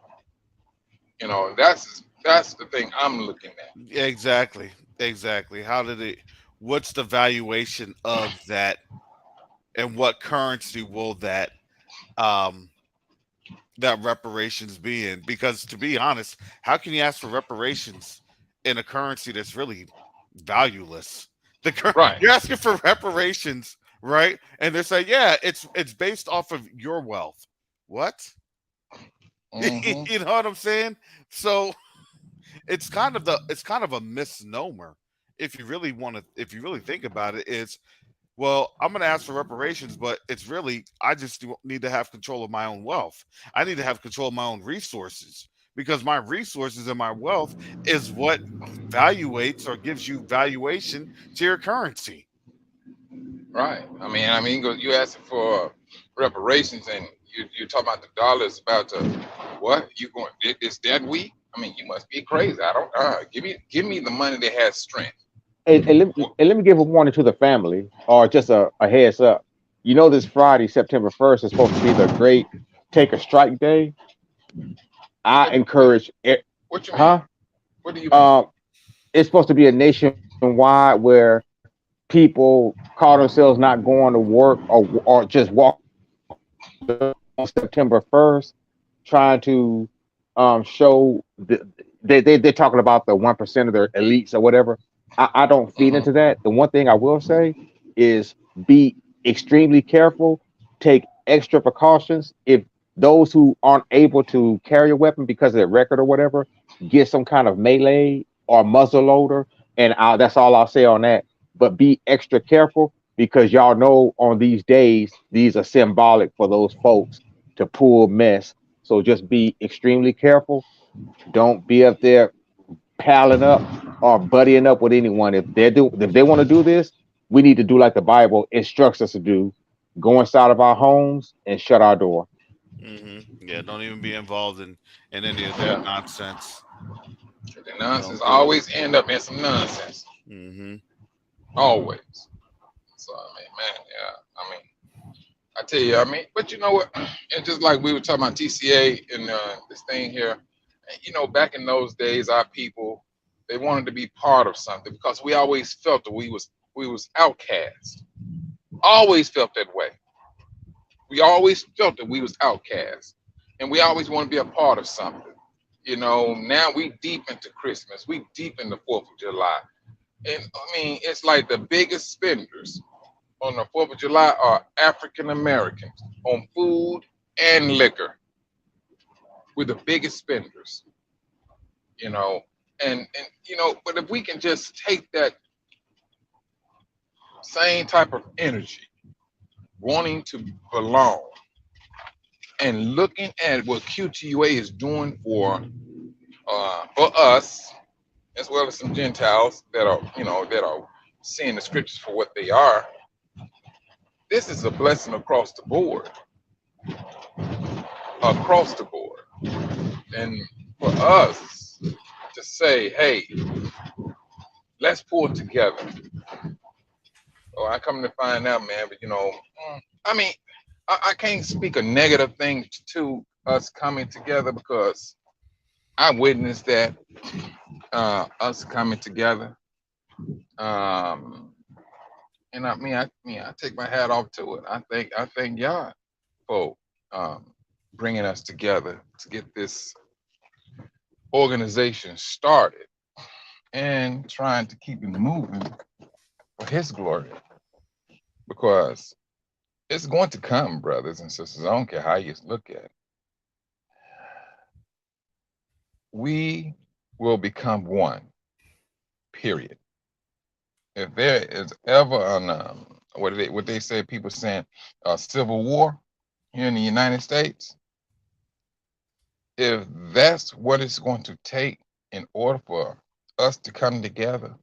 That's the thing I'm looking at. Exactly. Exactly. How did it? What's the valuation of that, and what currency will um that reparations be in? Because to be honest, how can you ask for reparations in a currency that's really valueless? Right. You're asking for reparations, right? And they're saying, yeah, it's based off of your wealth. What? Hmm. You know what I'm saying? So it's kind of a misnomer if you really if you really think about it. Is, well, I'm going to ask for reparations, but it's really, I just need to have control of my own wealth. I need to have control of my own resources, because my resources and my wealth is what valuates or gives you valuation to your currency. Right. You asking for reparations, and you're talking about the dollar is about to what? You going? It's that weak? You must be crazy. I don't. Give me the money that has strength. and let me give a warning to the family, or just a heads up. This Friday, September 1st, is supposed to be the great take a strike day. I What? What? encourage it. What you mean? Huh? What do you mean? Um, it's supposed to be a nationwide where people call themselves not going to work, or just walking on September 1st, trying to show they're talking about the 1% of their elites or whatever. I don't feed into Hmm. that. The one thing I will say is be extremely careful, take extra precautions. If those who aren't able to carry a weapon because of their record or whatever, get some kind of melee or muzzle loader, and that's all I'll say on that. But be extra careful, because y'all know on these days, these are symbolic for those folks to pull mess. So just be extremely careful. Don't be up there palling up or buddying up with anyone. If they want to do this, we need to do like the Bible instructs us to do: go inside of our homes and shut our door. Yeah, don't even be involved in any of that Yeah. nonsense. The nonsense Don't do it. always end up in some nonsense. Hmm. Always. So man, yeah. I tell you, but you know what? And just like we were talking about TCA and this thing here, back in those days, our people, they wanted to be part of something because we always felt that we was outcast. Always felt that way. We always felt that we was outcast, and we always want to be a part of something. Now we deep into Christmas. We deep in the 4th of July. And I mean, it's like the biggest spenders on the 4th of July are African Americans on food and liquor. We're the biggest spenders, you know. But if we can just take that same type of energy, wanting to belong, and looking at what QTUA is doing for us, as well as some Gentiles that are seeing the scriptures for what they are. This is a blessing across the board. And for us to say, hey, let's pull it together. Oh, I come to find out, man, but I mean, I can't speak a negative thing to us coming together because I witnessed that us coming together. Um, and I take my hat off to it. I thank God for um, bringing us together to get this organization started and trying to keep it moving for His glory, because it's going to come, brothers and sisters. I don't care how you look at it. We will become one. Period. If there is ever an what they say, people saying a civil war here in the United States, if that's what it's going to take in order for us to come together,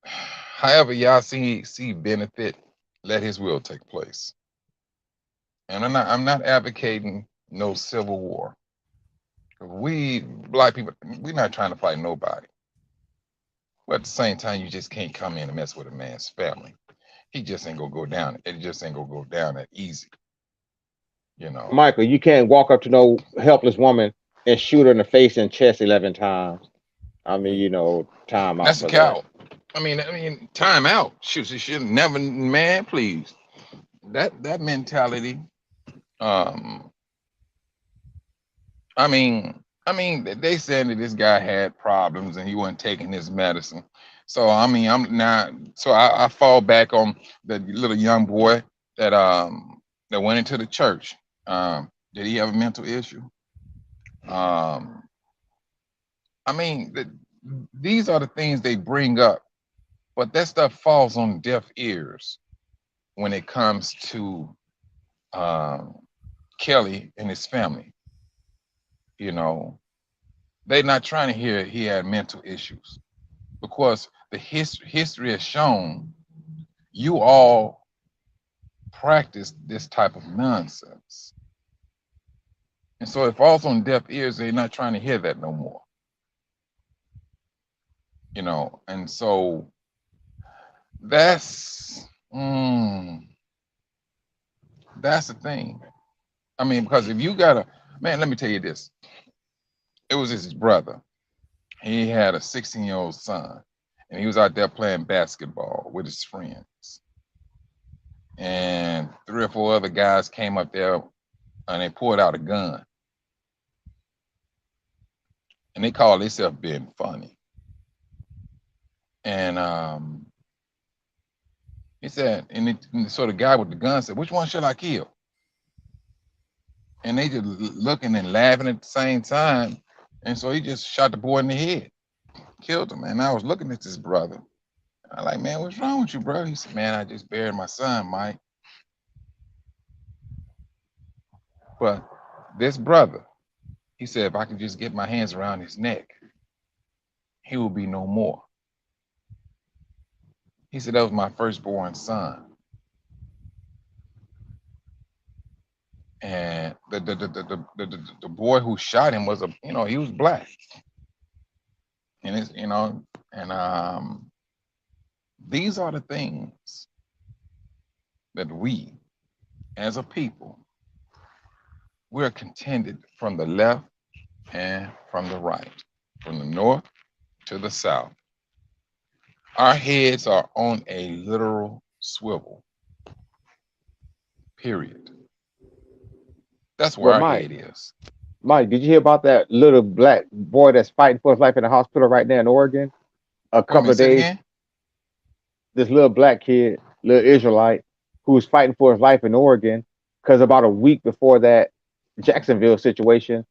however y'all see benefit, let His will take place. And I'm not advocating no civil war. We black people, we're not trying to fight nobody. But at the same time, you just can't come in and mess with a man's family. He just ain't gonna go down. It just ain't gonna go down that easy, you know. Michael, you can't walk up to no helpless woman and shoot her in the face and chest 11 times. I mean, time out That's a for that. coward. I mean, time out. She should never, man. Please, that mentality. Um, they said that this guy had problems and he wasn't taking his medicine. So I mean, I'm not. So I fall back on the little young boy that went into the church. Did he have a mental issue? Um, these are the things they bring up, but that stuff falls on deaf ears when it comes to um, Kelly and his family. You know, they're not trying to hear he had mental issues, because the history has shown you all practice this type of nonsense. And so it falls on deaf ears. They're not trying to hear that no more. And so that's mm, that's the thing. I mean, because if you got a man, let me tell you this. It was his brother. He had a 16-year-old son, and he was out there playing basketball with his friends. And 3 or 4 other guys came up there and they pulled out a gun. And they called themselves being funny. And he said, and so the guy with the gun said, "Which one should I kill?" And they just looking and laughing at the same time. And so he just shot the boy in the head, killed him. And I was looking at this brother. I'm like, "Man, what's wrong with you, bro?" He said, "Man, I just buried my son, Mike." But this brother, he said, if I could just get my hands around his neck, he will be no more. He said, that was my firstborn son. And the boy who shot him was he was black. And these are the things that we as a people, we're contended from the left and from the right, from the north to the south. Our heads are on a literal swivel, period. That's where Well, our Mike, head is. Mike, did you hear about that little black boy that's fighting for his life in the hospital right now in Oregon? A Wait a couple minute, of say it days, again. this little black kid, little Israelite, who was fighting for his life in Oregon, because about a week before that Jacksonville situation,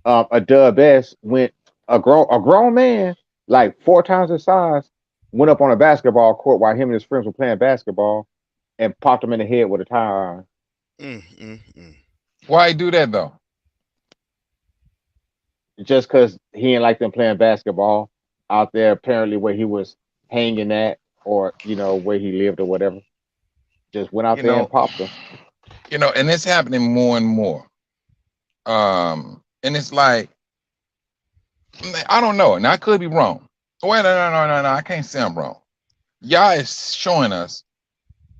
a Dub S went a grown man like four times his size went up on a basketball court while him and his friends were playing basketball and popped him in the head with a tire iron Mm. Why he do that though? just because he ain't like them playing basketball out there apparently where he was hanging at or where he lived or whatever. Just went out You there and know, popped him. and it's happening more and more. And it's like I don't know, and I could be wrong. Wait, no, I can't say I'm wrong. Yah is showing us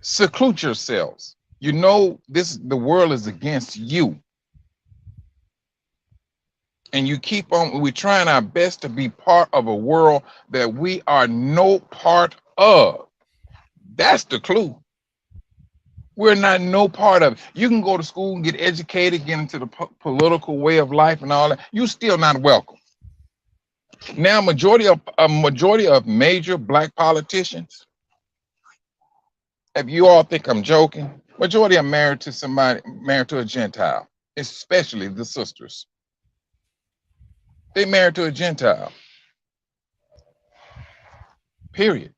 seclude yourselves. You know, this the world is against you, and you keep on. We're trying our best to be part of a world that we are no part of. That's the clue. We're not no part of it. You can go to school and get educated, get into the political way of life and all that. You still not welcome. Now, a majority of major black politicians, if you all think I'm joking, majority are married to somebody, married to a Gentile, especially the sisters. They married to a Gentile. Period.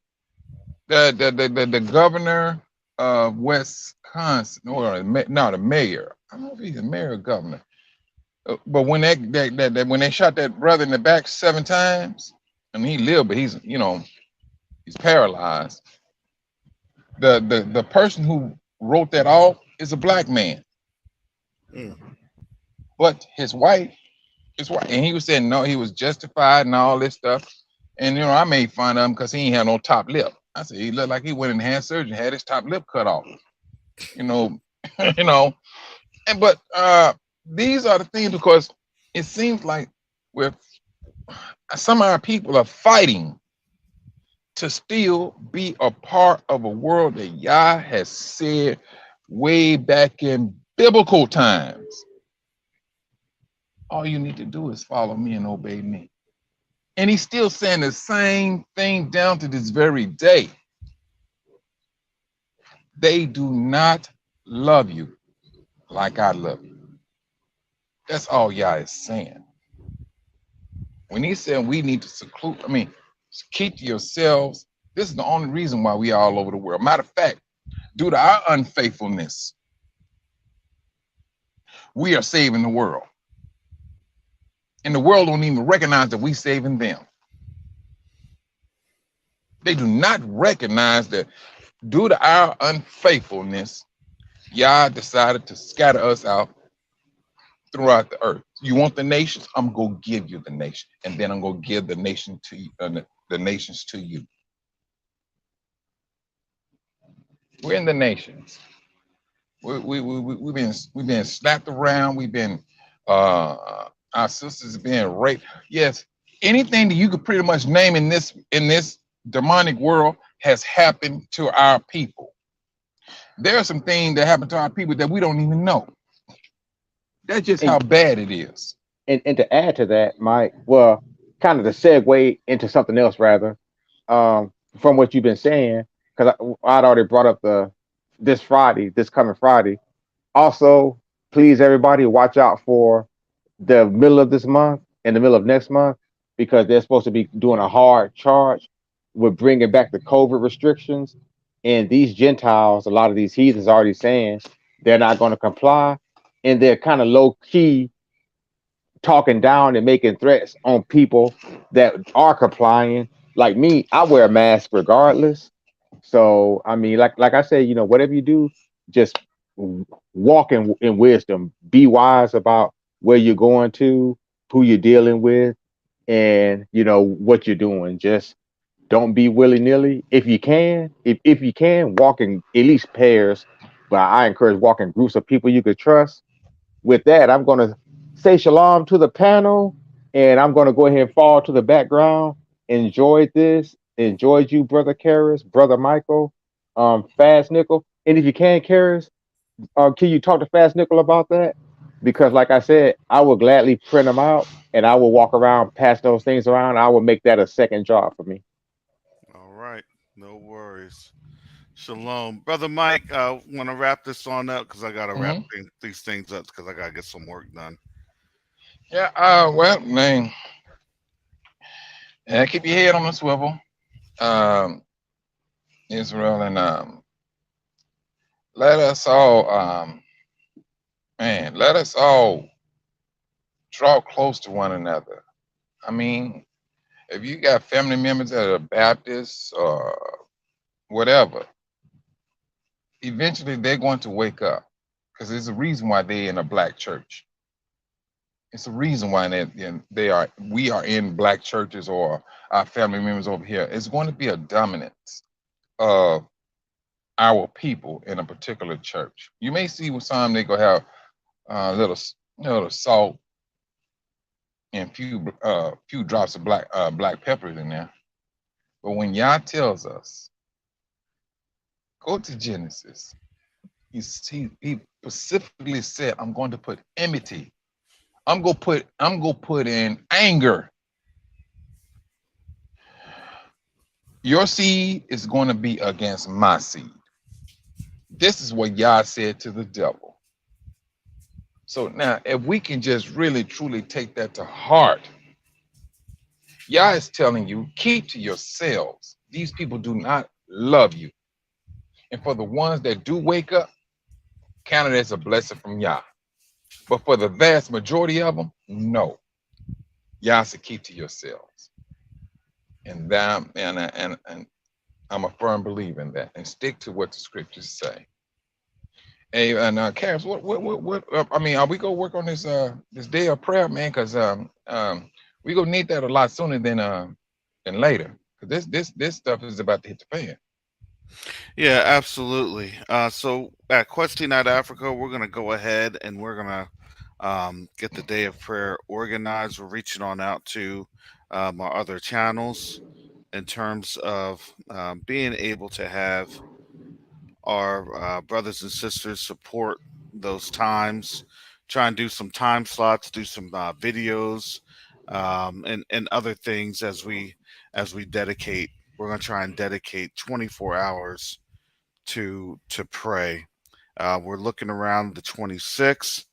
The governor of Wisconsin, or no, the mayor. I don't know if he's the mayor or governor. But when when they shot that brother in the back 7 times, and he lived, but he's paralyzed. The person who wrote that off is a black man, Mm. but his wife, and he was saying no, he was justified and all this stuff. And I made fun of him because he ain't had no top lip. I said he looked like he went in hand surgery and had his top lip cut off. You know, you know. And but these are the things because it seems like we're some of our people are fighting to still be a part of a world that Yah has said way back in biblical times. All you need to do is follow me and obey me. And he's still saying the same thing down to this very day. They do not love you like I love you. That's all Yah is saying. When he's saying we need to seclude, keep to yourselves. This is the only reason why we are all over the world. Matter of fact, due to our unfaithfulness, we are saving the world. And the world don't even recognize that we saving them. They do not recognize that due to our unfaithfulness, Yah decided to scatter us out throughout the earth. You want the nations? I'm gonna give you the nation, and then I'm gonna give the nation to you, the nations to you. We're in the nations. We've been slapped around. We've been our sisters being raped. Yes, anything that you could pretty much name in this demonic world has happened to our people. There are some things that happen to our people that we don't even know. That's just And how bad it is. and to add to that, Mike, well, kind of to segue into something else rather, from what you've been saying, because I'd already brought up this coming Friday. Also, please everybody watch out for the middle of this month and the middle of next month because they're supposed to be doing a hard charge with bringing back the COVID restrictions. And these Gentiles, a lot of these heathens, are already saying they're not going to comply, and they're kind of low key talking down and making threats on people that are complying. Like me, I wear a mask regardless. So I mean, like I said, whatever you do, just walk in wisdom. Be wise about where you're going to, who you're dealing with, and what you're doing. Just don't be willy nilly. If you can, walk in at least pairs. But I encourage walking groups of people you could trust. With that, I'm going to say shalom to the panel, and I'm going to go ahead and fall to the background. Enjoyed this. Enjoyed you, brother Karras, brother Michael, Fast Nickel. And if you can, Karras, can you talk to Fast Nickel about that? because, like I said, I will gladly print them out and I will walk around, pass those things around. I will make that a second job for me. All right. No worries. Shalom. Brother Mike, want to wrap this on up because I got to wrap Hmm. these things up because I got to get some work done. Yeah. Well, man, keep your head on the swivel, um, Israel, and let us all, man, let us all draw close to one another. I mean, if you got family members that are Baptists or whatever, eventually they're going to wake up because there's a reason why they're in a black church. It's a reason why they are. We are in black churches or our family members over here. It's going to be a dominance of our people in a particular church. You may see with some they go have little salt and few drops of black peppers in there. But when Yah tells us, go to Genesis, he specifically said, I'm going to put enmity. I'm gonna put in anger. Your seed is going to be against my seed. This is what Yah said to the devil. So now, if we can just really truly take that to heart, Yah is telling you, keep to yourselves. These people do not love you. And for the ones that do wake up, count it as a blessing from Yah. But for the vast majority of them, no. Yah said, keep to yourselves. And that, and I'm a firm believer in that. And stick to what the scriptures say. Hey, and Cass, I mean, are we gonna work on this day of prayer, man? Because we gonna need that a lot sooner than later. Cause this stuff is about to hit the fan. Yeah, absolutely. So at Questy Night Africa, we're gonna go ahead and we're gonna get the day of prayer organized. We're reaching on out to our other channels in terms of being able to have our brothers and sisters support those times. Try and do some time slots, do some videos, and other things as we dedicate. We're gonna try and dedicate 24 hours to pray. We're looking around the 26th,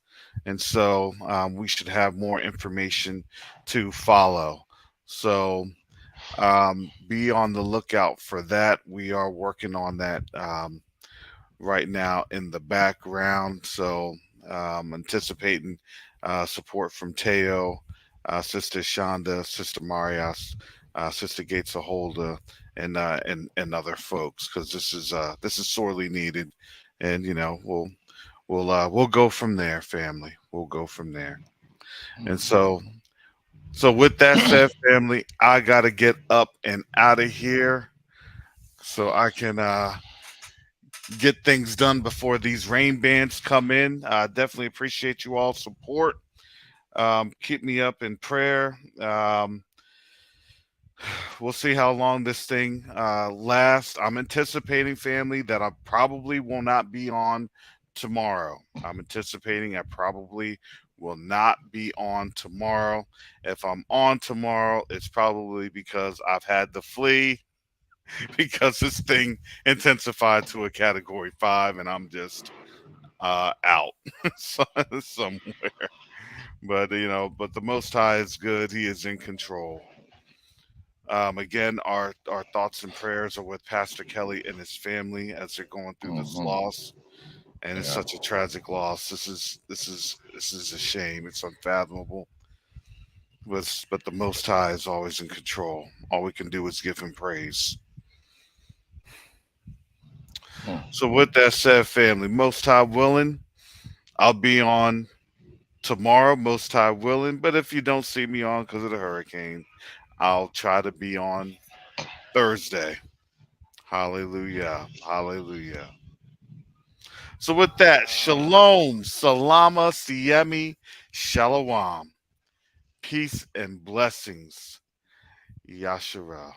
and so we should have more information to follow. So be on the lookout for that. We are working on that right now in the background. So anticipating support from Teo, Sister Shonda, Sister Marias, Sister Gates Holder, and other folks because this is sorely needed, and we'll go from there, family. We'll go from there. And so with that said, family, I gotta get up and out of here so I can get things done before these rain bands come in. Definitely appreciate you all support. Keep me up in prayer. We'll see how long this thing lasts. I'm anticipating, family, that I probably will not be on tomorrow. I'm anticipating I probably will not be on tomorrow. If I'm on tomorrow, it's probably because I've had to flee because this thing intensified to a category 5 and I'm just out somewhere. But but the Most High is good. He is in control. Again, our thoughts and prayers are with Pastor Kelly and his family as they're going through this Hmm. loss, and it's Yeah. such a tragic loss. This is a shame. It's unfathomable. But the Most High is always in control. All we can do is give him praise. Hmm. So with that said, family, Most High willing, I'll be on tomorrow, Most High willing. But if you don't see me on because of the hurricane, I'll try to be on Thursday. Hallelujah. Hallelujah. So with that, shalom, salama, siemi, shalom. Peace and blessings. Yashara.